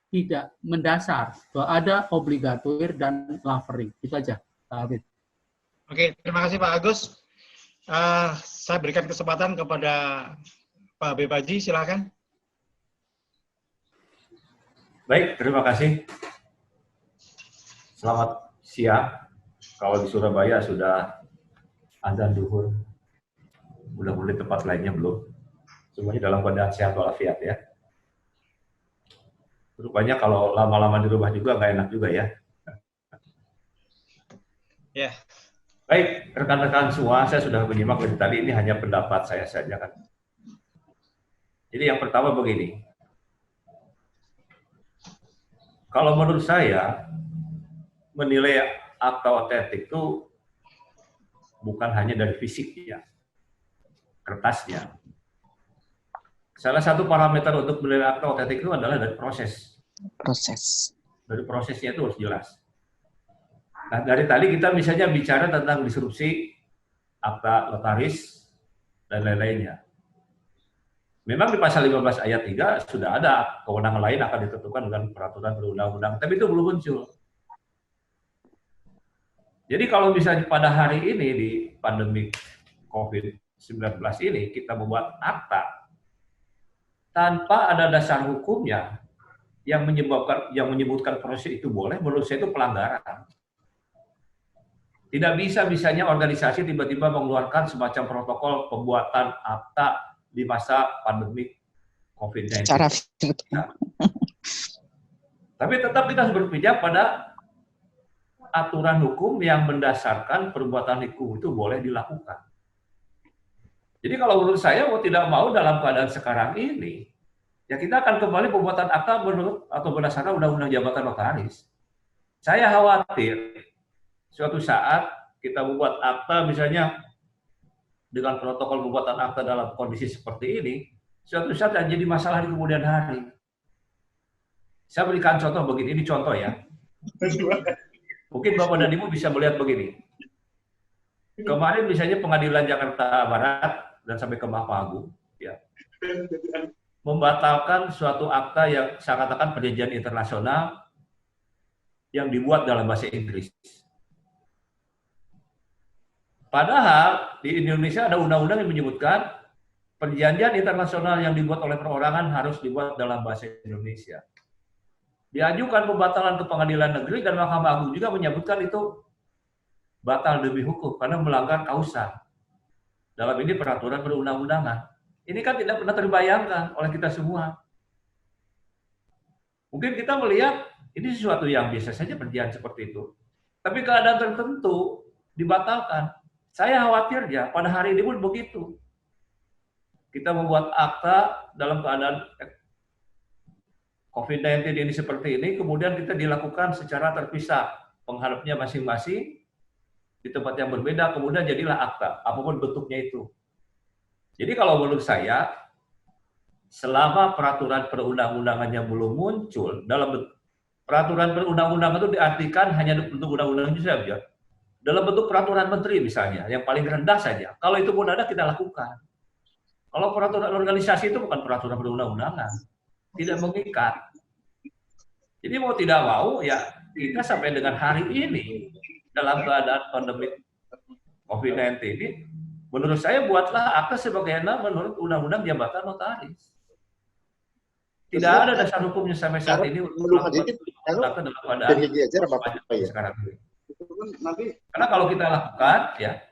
tidak mendasar bahwa ada obligator dan lavering. Itu aja, Pak Habib. Oke, terima kasih Pak Agus. Saya berikan kesempatan kepada Pak Habib Haji, silakan. Baik, terima kasih. Selamat siang. Kalau di Surabaya sudah azan duhur, mudah-mudahan di tempat lainnya belum. Semuanya dalam keadaan sehat walafiat ya. Rupanya kalau lama-lama di rumah juga nggak enak juga ya. Ya. Baik, rekan-rekan semua, saya sudah menyimak dari tadi, ini hanya pendapat saya saja kan. Jadi yang pertama begini, kalau menurut saya, menilai akta otentik itu bukan hanya dari fisiknya, kertasnya. Salah satu parameter untuk menilai akta otentik itu adalah dari proses. Dari prosesnya itu harus jelas. Nah, dari tadi kita misalnya bicara tentang disrupsi akta notaris dan lain-lainnya. Memang di pasal 15 ayat 3 sudah ada kewenangan lain akan ditentukan dengan peraturan perundang-undang, tapi itu belum muncul. Jadi kalau misalnya pada hari ini di pandemi COVID-19 ini kita membuat akta tanpa ada dasar hukumnya yang menyebutkan proses itu boleh, menurut saya itu pelanggaran. Tidak bisa misalnya organisasi tiba-tiba mengeluarkan semacam protokol pembuatan akta di masa pandemi COVID-19. Nah, tapi tetap kita harus berpijak pada aturan hukum yang mendasarkan perbuatan hukum itu boleh dilakukan. Jadi kalau menurut saya mau tidak mau dalam keadaan sekarang ini, ya kita akan kembali pembuatan akta menurut atau berdasarkan Undang-Undang Jabatan Notaris. Saya khawatir suatu saat kita membuat akta misalnya dengan protokol pembuatan akta dalam kondisi seperti ini, suatu saat akan jadi masalah di kemudian hari. Saya berikan contoh begini, ini contoh ya. Mungkin Bapak dan Ibu bisa melihat begini. Kemarin misalnya Pengadilan Jakarta Barat dan sampai ke Mahkamah Agung, ya, membatalkan suatu akta yang saya katakan perjanjian internasional yang dibuat dalam bahasa Inggris. Padahal di Indonesia ada undang-undang yang menyebutkan perjanjian internasional yang dibuat oleh perorangan harus dibuat dalam bahasa Indonesia. Diajukan pembatalan ke Pengadilan Negeri dan Mahkamah Agung juga menyebutkan itu batal demi hukum karena melanggar kausa. Dalam ini peraturan perundang-undangan. Ini kan tidak pernah terbayangkan oleh kita semua. Mungkin kita melihat ini sesuatu yang biasa saja perjanjian seperti itu. Tapi keadaan tertentu dibatalkan. Saya khawatir ya, pada hari ini pun begitu. Kita membuat akta dalam keadaan COVID-19 ini seperti ini, kemudian kita dilakukan secara terpisah. Penghadapnya masing-masing, di tempat yang berbeda, kemudian jadilah akta, apapun bentuknya itu. Jadi kalau menurut saya, selama peraturan perundang-undangannya belum muncul, dalam peraturan perundang-undangan itu diartikan hanya bentuk undang-undang itu saja. Dalam bentuk peraturan menteri misalnya, yang paling rendah saja. Kalau itu pun ada, kita lakukan. Kalau peraturan organisasi itu bukan peraturan perundang-undangan. Tidak mengikat. Jadi mau tidak mau, ya kita sampai dengan hari ini, dalam keadaan pandemi COVID-19 ini, menurut saya buatlah akta sebagaimana menurut Undang-Undang Jabatan Notaris. Tidak ada dasar hukumnya sampai saat ini untuk melakukan akta dalam keadaan sekarang ini. Karena kalau kita lakukan, ya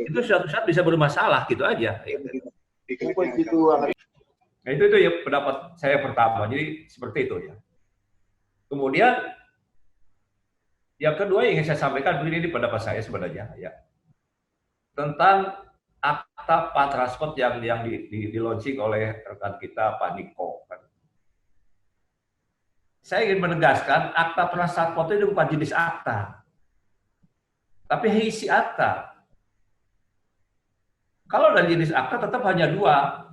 itu suatu saat bisa bermasalah gitu aja. Nah, itu ya pendapat saya pertama. Jadi seperti itu ya. Kemudian yang kedua yang ingin saya sampaikan begini, ini pendapat saya sebenarnya ya, tentang akta Patransport yang di launching oleh rekan kita Pak Niko. Saya ingin menegaskan akta Patransport itu bukan jenis akta, tapi isi akta. Kalau dari jenis akta tetap hanya dua,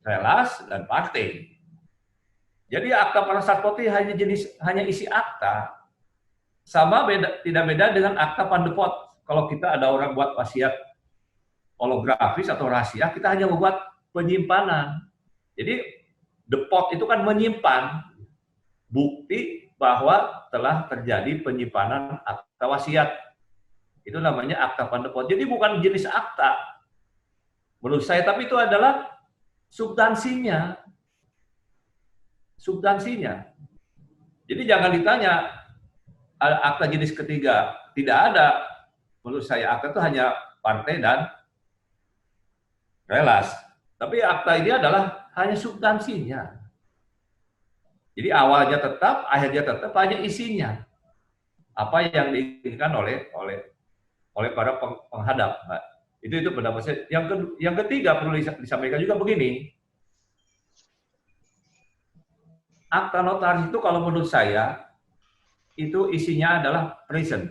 relas dan partai. Jadi akta Patransport itu hanya isi akta. Sama tidak beda dengan akta pandepot. Kalau kita ada orang buat wasiat holografis atau rahasia, kita hanya membuat penyimpanan. Jadi depot itu kan menyimpan bukti bahwa telah terjadi penyimpanan akta wasiat. Itu namanya akta pandepot. Jadi bukan jenis akta menurut saya, tapi itu adalah substansinya. Substansinya. Jadi jangan ditanya akta jenis ketiga, tidak ada. Menurut saya akta itu hanya partai dan relas. Tapi akta ini adalah hanya substansinya. Jadi awalnya tetap, akhirnya tetap, hanya isinya. apa yang diinginkan oleh para penghadap. Mbak. Itu pendapat saya. Yang ketiga perlu disampaikan juga begini. Akta notaris itu kalau menurut saya itu isinya adalah present.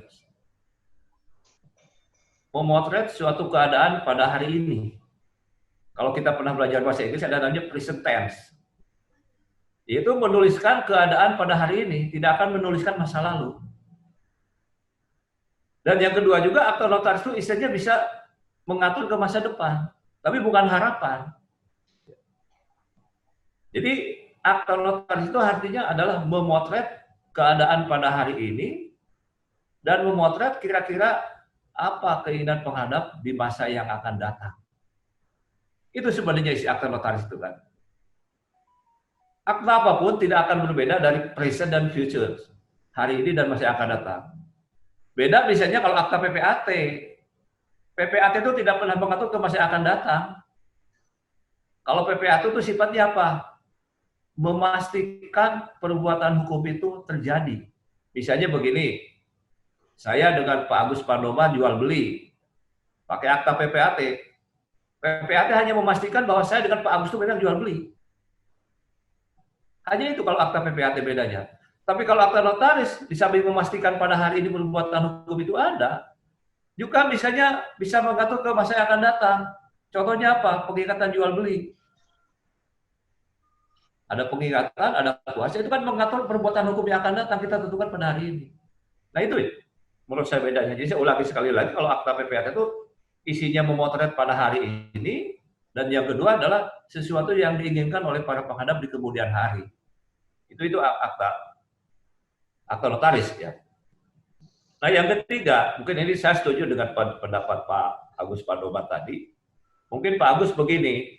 Memotret suatu keadaan pada hari ini. Kalau kita pernah belajar bahasa Inggris ada namanya present tense. Yaitu menuliskan keadaan pada hari ini, tidak akan menuliskan masa lalu. Dan yang kedua juga akta notaris itu isinya bisa mengatur ke masa depan, tapi bukan harapan. Jadi akta notaris itu artinya adalah memotret keadaan pada hari ini dan memotret kira-kira apa keinginan penghadap di masa yang akan datang. Itu sebenarnya isi akta notaris itu kan. Akta apapun tidak akan berbeda dari present dan future, hari ini dan masa yang akan datang. Beda misalnya kalau akta PPAT. PPAT itu tidak pernah mengatur ke masa yang akan datang. Kalau PPAT itu sifatnya apa? Memastikan perbuatan hukum itu terjadi. Misalnya begini, saya dengan Pak Agus Pandoma jual beli, pakai akta PPAT. PPAT hanya memastikan bahwa saya dengan Pak Agus itu memang jual beli. Hanya itu kalau akta PPAT bedanya. Tapi kalau akta notaris, di samping memastikan pada hari ini perbuatan hukum itu ada, juga misalnya bisa mengatur ke masa yang akan datang. Contohnya apa? Pengikatan jual beli. Ada pengikatan, ada kuasa, itu kan mengatur perbuatan hukum yang akan datang kita tentukan pada hari ini. Nah itu menurut saya bedanya. Jadi saya ulangi sekali lagi, kalau akta PPAT itu isinya memotret pada hari ini, dan yang kedua adalah sesuatu yang diinginkan oleh para penghadap di kemudian hari. Itu akta notaris ya. Nah yang ketiga, mungkin ini saya setuju dengan pendapat Pak Agus Pandoma tadi. Mungkin Pak Agus begini,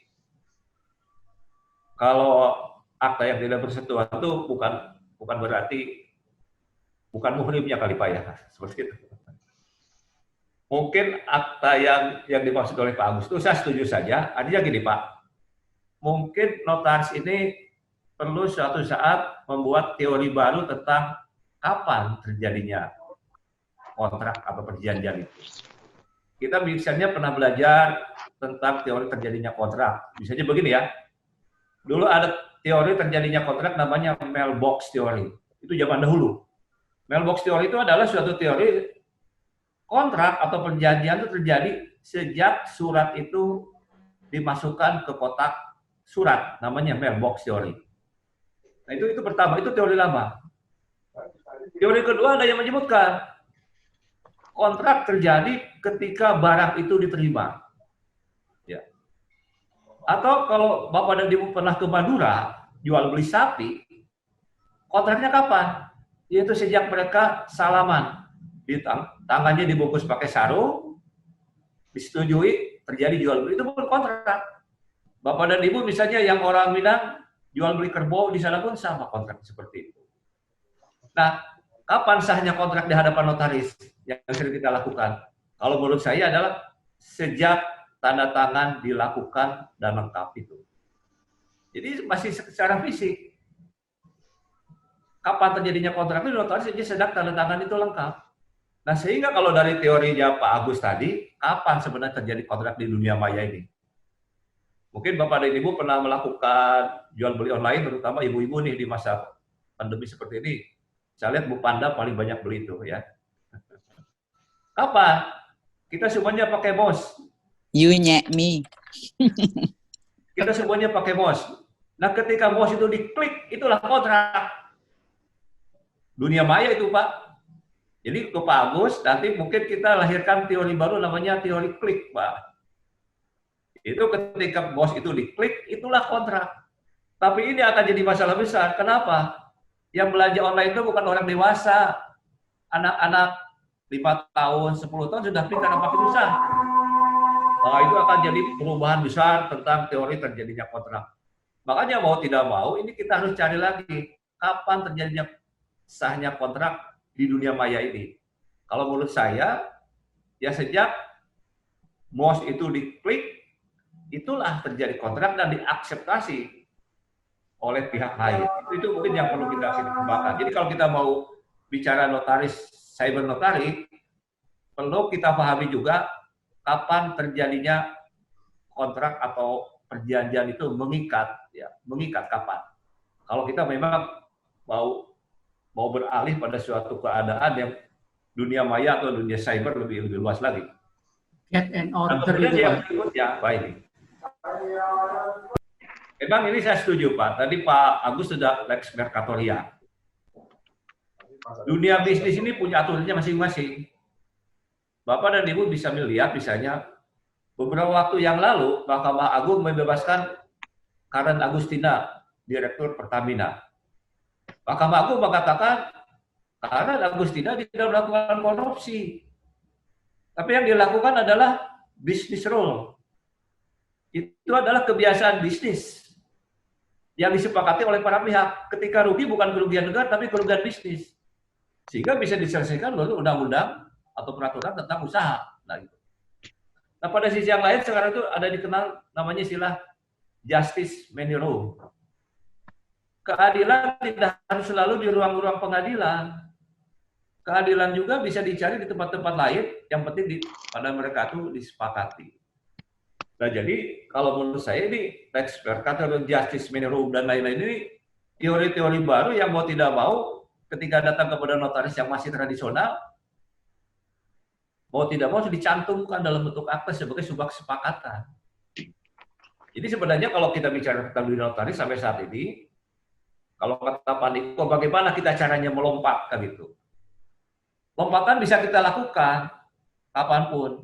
kalau akta yang tidak bersentuhan itu bukan berarti bukan muhrimnya kali Pak ya, seperti itu. Mungkin akta yang dimaksud oleh Pak Agus itu saya setuju saja. Artinya gini Pak, mungkin notaris ini perlu suatu saat membuat teori baru tentang kapan terjadinya kontrak atau perjanjian itu. Kita misalnya pernah belajar tentang teori terjadinya kontrak. Misalnya begini ya, dulu ada teori terjadinya kontrak namanya mailbox theory. Itu zaman dahulu. Mailbox theory itu adalah suatu teori kontrak atau perjanjian itu terjadi sejak surat itu dimasukkan ke kotak surat, namanya mailbox theory. Nah itu pertama, itu teori lama. Teori kedua ada yang menyebutkan kontrak terjadi ketika barang itu diterima. Ya. Atau kalau Bapak dan Ibu pernah ke Madura jual beli sapi, kontraknya kapan? Yaitu sejak mereka salaman. Tangannya dibungkus pakai sarung, disetujui, terjadi jual beli, itu bukan kontrak. Bapak dan Ibu misalnya yang orang Minang jual beli kerbau di sana pun sama kontrak seperti itu. Nah, kapan sahnya kontrak di hadapan notaris yang sering kita lakukan? Kalau menurut saya adalah sejak tanda tangan dilakukan dan lengkap itu. Jadi masih secara fisik. Kapan terjadinya kontrak itu notaris saja sejak tanda tangan itu lengkap. Nah, sehingga kalau dari teorinya Pak Agus tadi, kapan sebenarnya terjadi kontrak di dunia maya ini? Mungkin Bapak dan Ibu pernah melakukan jual beli online, terutama ibu-ibu nih di masa pandemi seperti ini. Saya lihat Bu Panda paling banyak beli itu ya. Kapan? Kita semuanya pakai MOS. You nyek me. Kita semuanya pakai MOS. Nah, ketika MOS itu diklik, itulah kontrak. Dunia maya itu, Pak. Jadi ke Pak Agus, nanti mungkin kita lahirkan teori baru namanya teori klik, Pak. Itu ketika MOS itu diklik, itulah kontrak. Tapi ini akan jadi masalah besar. Kenapa? Yang belanja online itu bukan orang dewasa. Anak-anak 5 tahun, 10 tahun sudah klik karena pakai susah. Nah, itu akan jadi perubahan besar tentang teori terjadinya kontrak. Makanya mau tidak mau, ini kita harus cari lagi. Kapan terjadinya sahnya kontrak di dunia maya ini? Kalau menurut saya, ya sejak MOS itu diklik, itulah terjadi kontrak dan diakseptasi oleh pihak lain. Itu mungkin yang perlu kita kembangkan. Jadi kalau kita mau bicara notaris cyber notari, perlu kita pahami juga kapan terjadinya kontrak atau perjanjian itu mengikat, ya, mengikat kapan. Kalau kita memang mau beralih pada suatu keadaan yang dunia maya atau dunia cyber lebih luas lagi. Get and order kemudian itu, yang Pak. berikutnya, baik. Memang ini saya setuju, Pak. Tadi Pak Agus sudah Lex Mercatoria. Dunia bisnis ini punya aturannya masing-masing. Bapak dan Ibu bisa melihat, misalnya, beberapa waktu yang lalu, Mahkamah Agung membebaskan Karen Agustina, Direktur Pertamina. Mahkamah Agung mengatakan, Karen Agustina tidak melakukan korupsi. Tapi yang dilakukan adalah business rule. Itu adalah kebiasaan bisnis yang disepakati oleh para pihak. Ketika rugi bukan kerugian negara, tapi kerugian bisnis. Sehingga bisa diselesaikan melalui undang-undang atau peraturan tentang usaha. Nah, gitu. Nah, pada sisi yang lain sekarang itu ada dikenal namanya istilah justice many room. Keadilan tidak harus selalu di ruang-ruang pengadilan. Keadilan juga bisa dicari di tempat-tempat lain, yang penting pada mereka itu disepakati. Nah, jadi kalau menurut saya ini Lex Mercatoria, justice many room dan lain-lain ini teori-teori baru yang mau tidak mau ketika datang kepada notaris yang masih tradisional, mau tidak mau harus dicantumkan dalam bentuk akta sebagai sebuah kesepakatan. Jadi sebenarnya kalau kita bicara tentang dunia notaris sampai saat ini, kalau kata Pak Niko, bagaimana kita caranya melompat kan itu? Lompatan bisa kita lakukan kapanpun.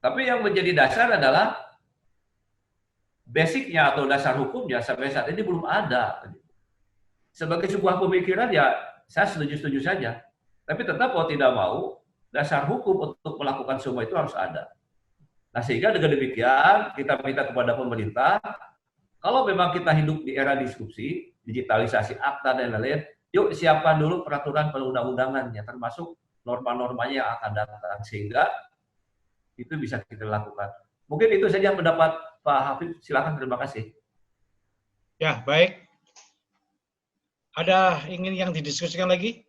Tapi yang menjadi dasar adalah basicnya atau dasar hukumnya sampai saat ini belum ada. Sebagai sebuah pemikiran ya saya setuju-setuju saja. Tapi tetap mau tidak mau dasar hukum untuk melakukan semua itu harus ada. Nah, sehingga dengan demikian kita minta kepada pemerintah, kalau memang kita hidup di era diskusi, digitalisasi akta dan lain-lain, yuk siapkan dulu peraturan perundang-undangannya, termasuk norma-normanya yang akan datang, sehingga itu bisa kita lakukan. Mungkin itu saja pendapat Pak Hafid. Silakan, terima kasih. Ya, baik. Ada ingin yang didiskusikan lagi?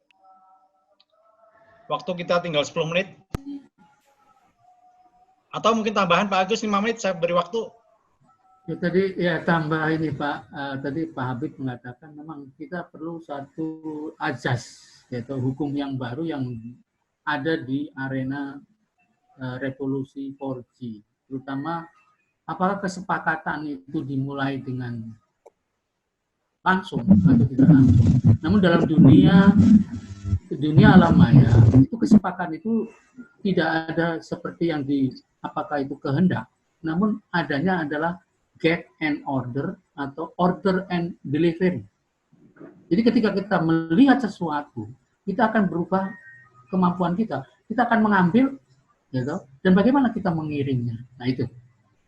Waktu kita tinggal 10 menit. Atau mungkin tambahan Pak Agus 5 menit, saya beri waktu. Ya, tadi ya tambah ini Pak, tadi Pak Habib mengatakan memang kita perlu satu azas, yaitu hukum yang baru yang ada di arena revolusi 4G. Terutama apakah kesepakatan itu dimulai dengan langsung atau tidak langsung. Namun dalam dunia alam maya itu kesepakatan itu tidak ada seperti yang apakah itu kehendak. Namun adanya adalah get and order atau order and delivery. Jadi ketika kita melihat sesuatu, kita akan berubah kemampuan kita. Kita akan mengambil, gitu, dan bagaimana kita mengiringnya. Nah itu.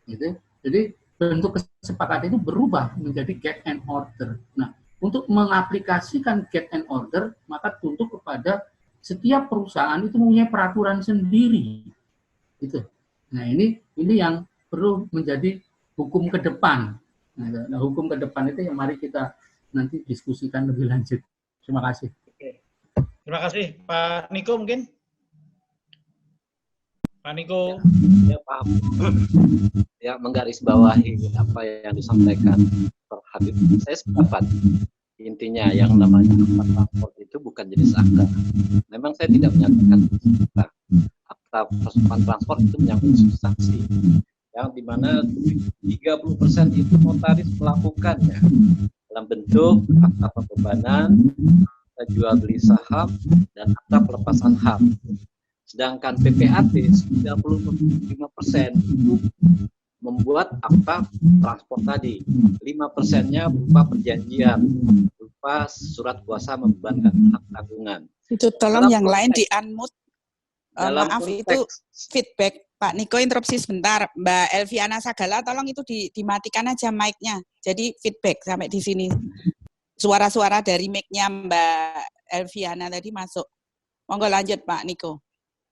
Jadi bentuk kesepakatan itu berubah menjadi get and order. Nah, untuk mengaplikasikan get and order, maka tuntut kepada setiap perusahaan itu mempunyai peraturan sendiri. Gitu. Nah ini yang perlu menjadi hukum ke depan. Nah, hukum ke depan itu yang mari kita nanti diskusikan lebih lanjut. Terima kasih. Oke. Terima kasih. Pak Niko mungkin? Pak Niko. Ya, Pak. Ya, menggarisbawahi apa yang disampaikan Pak Habib. Saya sepakat. Intinya yang namanya akta transport itu bukan jenis akta. Memang saya tidak menyatakan akta. Akta persoalan transport itu menyangkut substansi. Yang dimana 30% itu notaris melakukannya dalam bentuk akta pembebanan, akta jual beli saham, dan akta pelepasan hak. Sedangkan PPAT 95% itu membuat akta transport tadi. 5%-nya berupa perjanjian, berupa surat kuasa membebankan hak tanggungan. Itu tolong dalam yang konteks, lain di-unmute. Maaf, konteks, itu feedback. Pak Niko interupsi sebentar. Mbak Elviana Sagala, tolong itu dimatikan aja mic-nya. Jadi feedback sampai di sini. Suara-suara dari mic-nya Mbak Elviana tadi masuk. Monggo lanjut Pak Niko.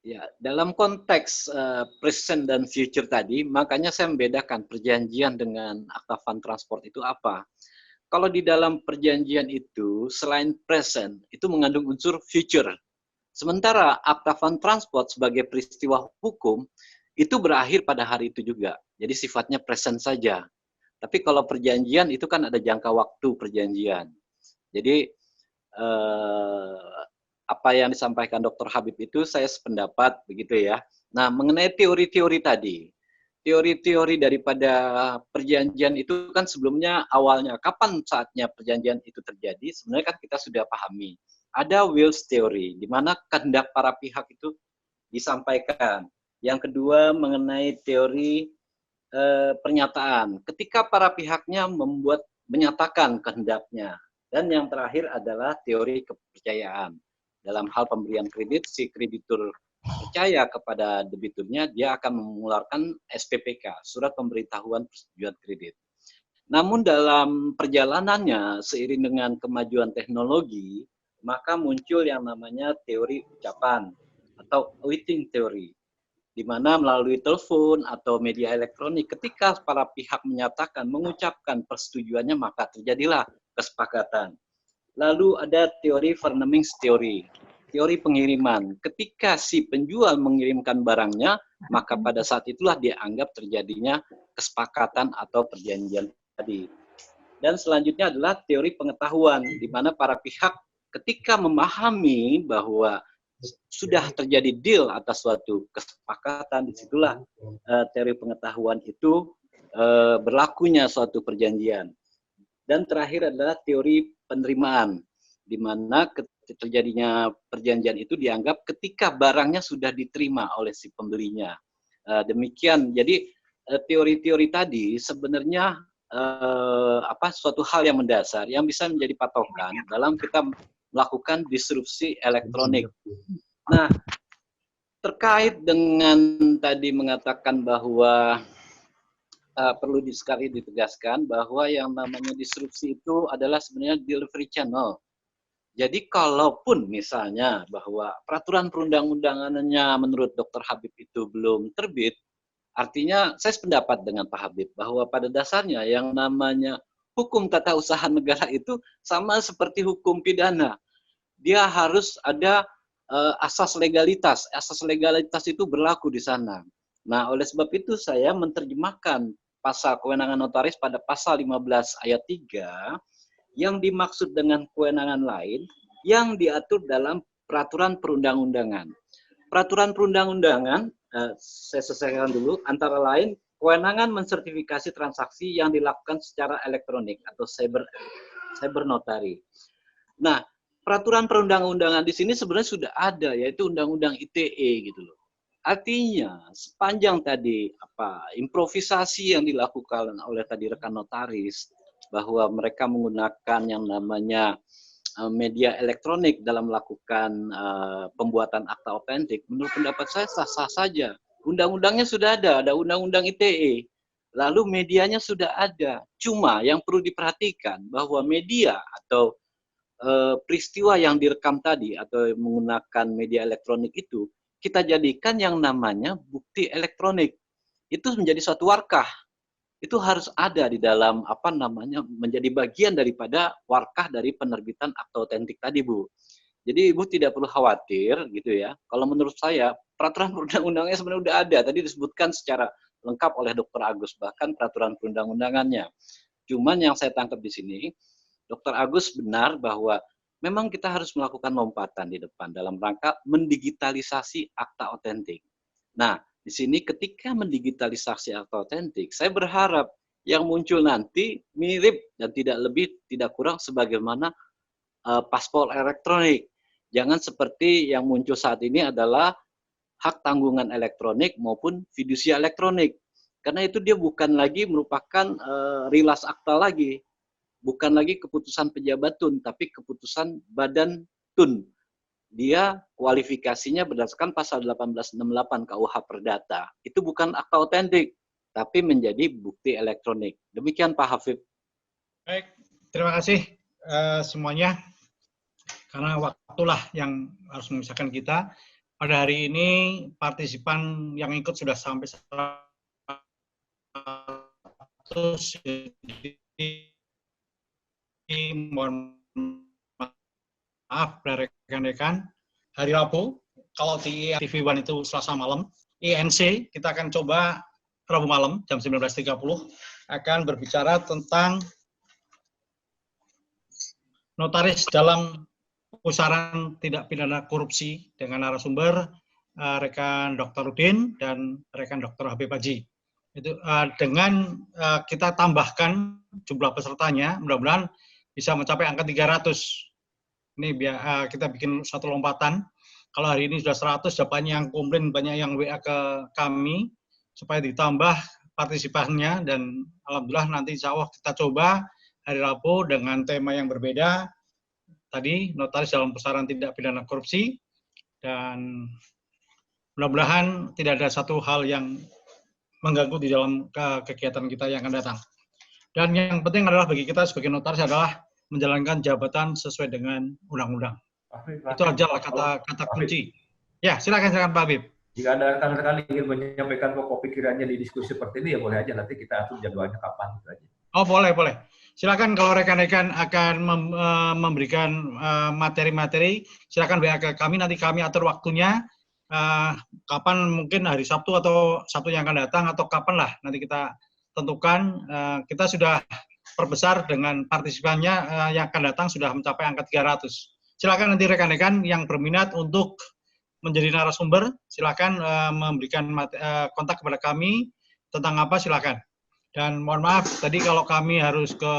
Ya, dalam konteks present dan future tadi, makanya saya membedakan perjanjian dengan akta fund transport itu apa. Kalau di dalam perjanjian itu, selain present, itu mengandung unsur future. Sementara akta van transport sebagai peristiwa hukum itu berakhir pada hari itu juga. Jadi sifatnya present saja. Tapi kalau perjanjian itu kan ada jangka waktu perjanjian. Jadi apa yang disampaikan Dr. Habib itu saya sependapat begitu ya. Nah, mengenai teori-teori tadi, teori-teori daripada perjanjian itu kan sebelumnya awalnya kapan saatnya perjanjian itu terjadi sebenarnya kan kita sudah pahami. Ada wills theory di mana kehendak para pihak itu disampaikan. Yang kedua mengenai teori pernyataan. Ketika para pihaknya menyatakan kehendaknya. Dan yang terakhir adalah teori kepercayaan. Dalam hal pemberian kredit, si kreditur percaya kepada debiturnya, dia akan mengeluarkan SPPK, Surat Pemberitahuan Persetujuan Kredit. Namun dalam perjalanannya, seiring dengan kemajuan teknologi, maka muncul yang namanya teori ucapan atau waiting theory, di mana melalui telepon atau media elektronik, ketika para pihak menyatakan, mengucapkan persetujuannya, maka terjadilah kesepakatan. Lalu ada teori Vernaming's theory, teori pengiriman. Ketika si penjual mengirimkan barangnya, maka pada saat itulah dia anggap terjadinya kesepakatan atau perjanjian tadi. Dan selanjutnya adalah teori pengetahuan, di mana para pihak ketika memahami bahwa sudah terjadi deal atas suatu kesepakatan, disitulah teori pengetahuan itu berlakunya suatu perjanjian. Dan terakhir adalah teori penerimaan, di mana terjadinya perjanjian itu dianggap ketika barangnya sudah diterima oleh si pembelinya. Demikian. Jadi teori-teori tadi sebenarnya suatu hal yang mendasar yang bisa menjadi patokan dalam kita melakukan disrupsi elektronik. Nah, terkait dengan tadi mengatakan bahwa perlu sekali ditegaskan bahwa yang namanya disrupsi itu adalah sebenarnya delivery channel. Jadi kalaupun misalnya bahwa peraturan perundang-undangannya menurut Dr. Habib itu belum terbit, artinya saya sependapat dengan Pak Habib bahwa pada dasarnya yang namanya hukum tata usaha negara itu sama seperti hukum pidana. Dia harus ada asas legalitas. Asas legalitas itu berlaku di sana. Nah, oleh sebab itu saya menerjemahkan pasal kewenangan notaris pada pasal 15 ayat 3 yang dimaksud dengan kewenangan lain yang diatur dalam peraturan perundang-undangan. Peraturan perundang-undangan, saya selesaikan dulu, antara lain kewenangan mensertifikasi transaksi yang dilakukan secara elektronik atau cyber notari. Nah, peraturan perundang-undangan di sini sebenarnya sudah ada, yaitu Undang-Undang ITE gitu loh. Artinya sepanjang tadi improvisasi yang dilakukan oleh tadi rekan notaris bahwa mereka menggunakan yang namanya media elektronik dalam melakukan pembuatan akta otentik, menurut pendapat saya sah-sah saja. Undang-undangnya sudah ada Undang-Undang ITE. Lalu medianya sudah ada. Cuma yang perlu diperhatikan bahwa media atau peristiwa yang direkam tadi atau menggunakan media elektronik itu kita jadikan yang namanya bukti elektronik. Itu menjadi suatu warkah. Itu harus ada di dalam menjadi bagian daripada warkah dari penerbitan akta otentik tadi, Bu. Jadi Ibu tidak perlu khawatir gitu ya. Kalau menurut saya peraturan perundang-undangnya sebenarnya sudah ada. Tadi disebutkan secara lengkap oleh Dr. Agus bahkan peraturan perundang-undangannya. Cuman yang saya tangkap di sini Dr. Agus benar bahwa memang kita harus melakukan lompatan di depan dalam rangka mendigitalisasi akta otentik. Nah, di sini ketika mendigitalisasi akta otentik, saya berharap yang muncul nanti mirip dan tidak lebih tidak kurang sebagaimana paspor elektronik. Jangan seperti yang muncul saat ini adalah hak tanggungan elektronik maupun fidusia elektronik. Karena itu dia bukan lagi merupakan rilas akta lagi. Bukan lagi keputusan pejabat tun, tapi keputusan badan tun. Dia kualifikasinya berdasarkan pasal 1868 KUH Perdata. Itu bukan akta otentik, tapi menjadi bukti elektronik. Demikian Pak Hafib. Baik, terima kasih semuanya. Karena waktulah yang harus memisahkan kita. Pada hari ini partisipan yang ikut sudah sampai 100. Mohon maaf dari rekan-rekan. hari Rabu. Kalau di TV One itu Selasa malam. INC kita akan coba Rabu malam jam 19.30 akan berbicara tentang notaris dalam pusaran tindak pidana korupsi dengan narasumber rekan Dr. Udin dan rekan Dr. Habib Haji. Itu dengan kita tambahkan jumlah pesertanya, mudah-mudahan bisa mencapai angka 300. Ini kita bikin satu lompatan. Kalau hari ini sudah 100, banyak yang komplain, banyak yang WA ke kami supaya ditambah partisipannya, dan alhamdulillah nanti insya Allah kita coba hari Rabu dengan tema yang berbeda. Tadi notaris dalam pusaran tindak pidana korupsi, dan mudah-mudahan tidak ada satu hal yang mengganggu di dalam kegiatan kita yang akan datang. Dan yang penting adalah bagi kita sebagai notaris adalah menjalankan jabatan sesuai dengan undang-undang. Itu aja kata kunci. Ya, silakan Pak Habib. Jika ada rekan-rekan ingin menyampaikan pokok pikirannya di diskusi seperti ini, ya boleh aja, nanti kita atur jadwalnya kapan gitu aja. Oh, boleh. Silakan kalau rekan-rekan akan memberikan materi-materi, silakan WA ke kami, nanti kami atur waktunya. Kapan, mungkin hari Sabtu atau Sabtu yang akan datang, atau kapan lah nanti kita tentukan. Kita sudah perbesar dengan partisipannya yang akan datang sudah mencapai angka 300. Silakan nanti rekan-rekan yang berminat untuk menjadi narasumber, silakan memberikan kontak kepada kami tentang apa, silakan. Dan mohon maaf, tadi kalau kami harus ke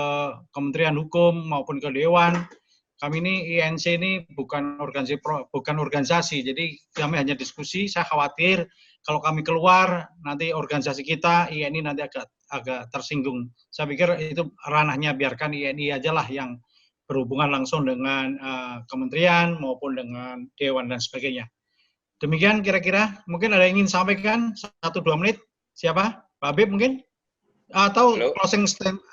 Kementerian Hukum maupun ke Dewan, kami ini INC ini bukan organisasi, jadi kami hanya diskusi. Saya khawatir kalau kami keluar, nanti organisasi kita, INI nanti agak tersinggung. Saya pikir itu ranahnya biarkan INI aja lah yang berhubungan langsung dengan kementerian maupun dengan Dewan dan sebagainya. Demikian kira-kira, mungkin ada yang ingin sampaikan 1-2 menit. Siapa? Pak Habib mungkin? Atau halo. Closing statement?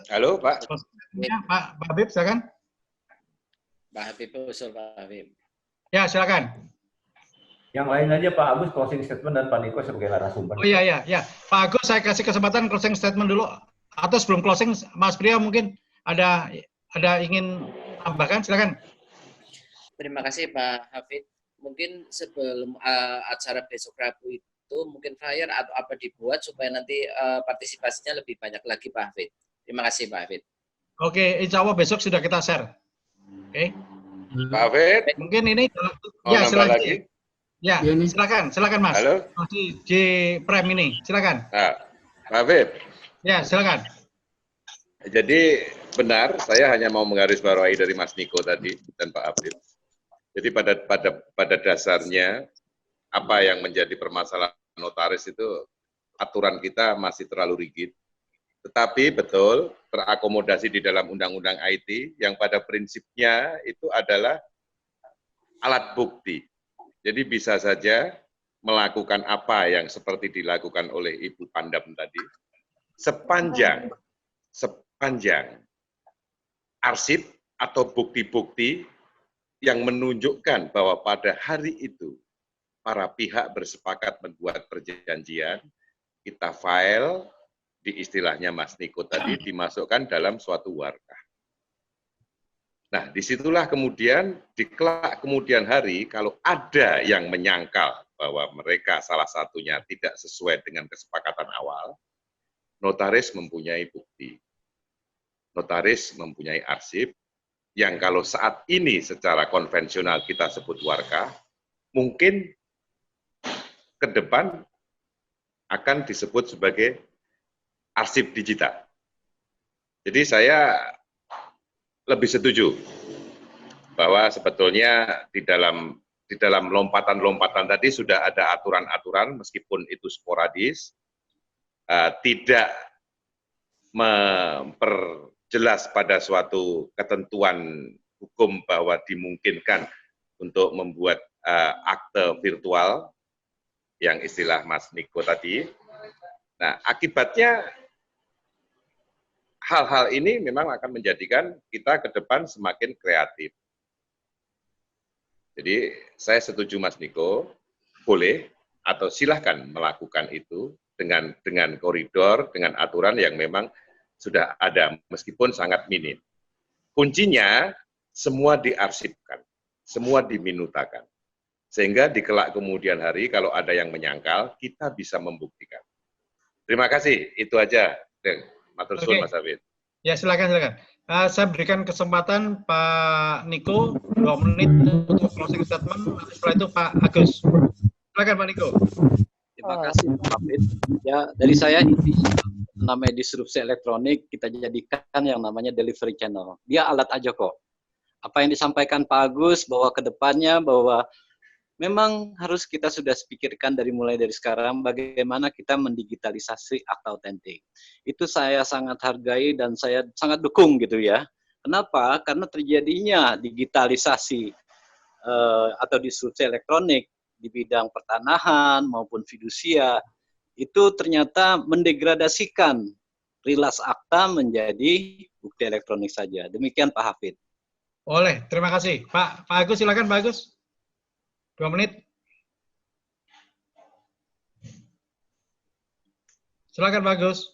Halo Pak. Pak Habib, silakan. Pak Habib, usul Pak Habib. Ya, silakan. Yang lain aja Pak Agus closing statement dan Pak Niko sebagai narasumber. Oh iya. Pak Agus, saya kasih kesempatan closing statement dulu. Atau sebelum closing, Mas Priya mungkin ada ingin tambahkan, silakan. Terima kasih Pak Hafid. Mungkin sebelum acara besok Rabu itu mungkin flyer atau apa dibuat supaya nanti partisipasinya lebih banyak lagi Pak Hafid. Terima kasih Pak Hafid. Oke, insya Allah besok sudah kita share. Oke. Pak Hafid. Mungkin ini ya silakan. Ya, silakan Mas. Halo. Masih di Prime ini, silakan. Nah, Pak Hafid. Ya, silakan. Jadi benar, saya hanya mau menggarisbawahi dari Mas Niko tadi dan Pak Hafid. Jadi pada dasarnya apa yang menjadi permasalahan notaris itu aturan kita masih terlalu rigid. Tetapi betul terakomodasi di dalam undang-undang IT yang pada prinsipnya itu adalah alat bukti. Jadi bisa saja melakukan apa yang seperti dilakukan oleh Ibu Pandam tadi sepanjang arsip atau bukti-bukti yang menunjukkan bahwa pada hari itu para pihak bersepakat membuat perjanjian, kita file di istilahnya Mas Niko tadi dimasukkan dalam suatu warkah. Nah, disitulah kemudian di kelak kemudian hari kalau ada yang menyangkal bahwa mereka salah satunya tidak sesuai dengan kesepakatan awal, notaris mempunyai bukti. Notaris mempunyai arsip, yang kalau saat ini secara konvensional kita sebut warkah, mungkin ke depan akan disebut sebagai arsip digital. Jadi saya lebih setuju bahwa sebetulnya di dalam lompatan-lompatan tadi sudah ada aturan-aturan meskipun itu sporadis, tidak memperjelas pada suatu ketentuan hukum bahwa dimungkinkan untuk membuat akte virtual yang istilah Mas Niko tadi. Nah, akibatnya hal-hal ini memang akan menjadikan kita ke depan semakin kreatif. Jadi saya setuju Mas Niko, boleh atau silahkan melakukan itu dengan koridor, dengan aturan yang memang sudah ada, meskipun sangat minim. Kuncinya semua diarsipkan. semua diminutakan. Sehingga di kelak kemudian hari, kalau ada yang menyangkal, kita bisa membuktikan. Terima kasih, itu aja. Matur suwun, Mas Hafid. Ya, silakan. Saya berikan kesempatan Pak Niko 2 menit untuk closing statement. Setelah itu Pak Agus. Silakan Pak Niko. Terima kasih Pak Hafid. Ya, dari saya intinya namanya disrupsi elektronik kita jadikan yang namanya delivery channel. Dia alat aja kok. Apa yang disampaikan Pak Agus bahwa ke depannya bahwa memang harus kita sudah pikirkan mulai dari sekarang bagaimana kita mendigitalisasi akta otentik. Itu saya sangat hargai dan saya sangat dukung gitu ya. Kenapa? Karena terjadinya digitalisasi atau disrupsi elektronik di bidang pertanahan maupun fidusia itu ternyata mendegradasikan rilas akta menjadi bukti elektronik saja. Demikian Pak Hafid. Boleh, terima kasih. Pak Agus, silakan Pak Agus. 2 menit. Silakan Pak Agus.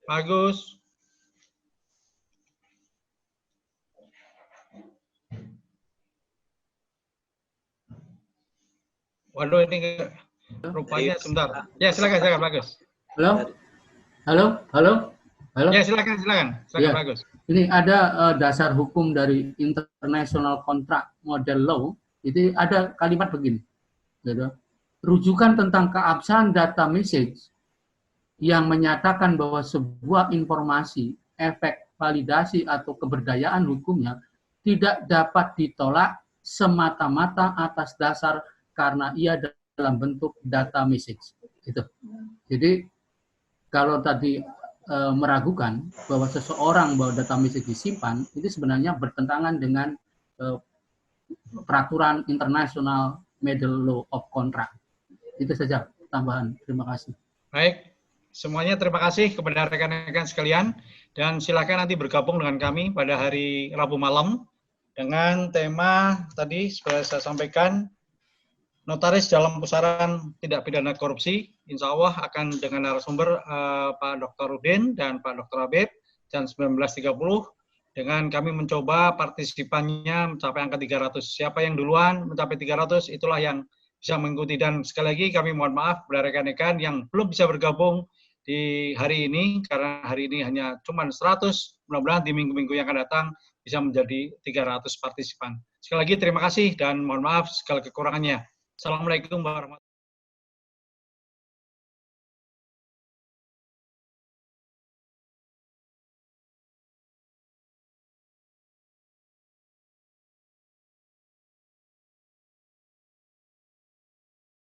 Pak Agus. Waduh, ini rupanya sebentar. Ya, silakan Pak Agus. Halo. Ya, silakan ya. Pak Agus. Ini ada dasar hukum dari International Contract Model Law. Itu ada kalimat begini. Gitu. Rujukan tentang keabsahan data message yang menyatakan bahwa sebuah informasi, efek validasi atau keberdayaan hukumnya tidak dapat ditolak semata-mata atas dasar karena ia dalam bentuk data message. Gitu. Jadi kalau tadi meragukan bahwa seseorang bahwa data message disimpan, itu sebenarnya bertentangan dengan peraturan International Model Law of Contract. Itu saja tambahan. Terima kasih. Baik, semuanya terima kasih kepada rekan-rekan sekalian dan silakan nanti bergabung dengan kami pada hari Rabu malam dengan tema tadi seperti saya sampaikan, notaris dalam pusaran tindak pidana korupsi. Insya Allah akan dengan narasumber Pak Dr. Udin dan Pak Dr. Habib jam 19.30 dengan kami mencoba partisipannya mencapai angka 300. Siapa yang duluan mencapai 300 itulah yang bisa mengikuti. Dan sekali lagi kami mohon maaf kepada rekan-rekan yang belum bisa bergabung di hari ini karena hari ini hanya cuma 100. Mudah-mudahan di minggu-minggu yang akan datang bisa menjadi 300 partisipan. Sekali lagi terima kasih dan mohon maaf segala kekurangannya. Assalamualaikum warahmatullahi wabarakatuh.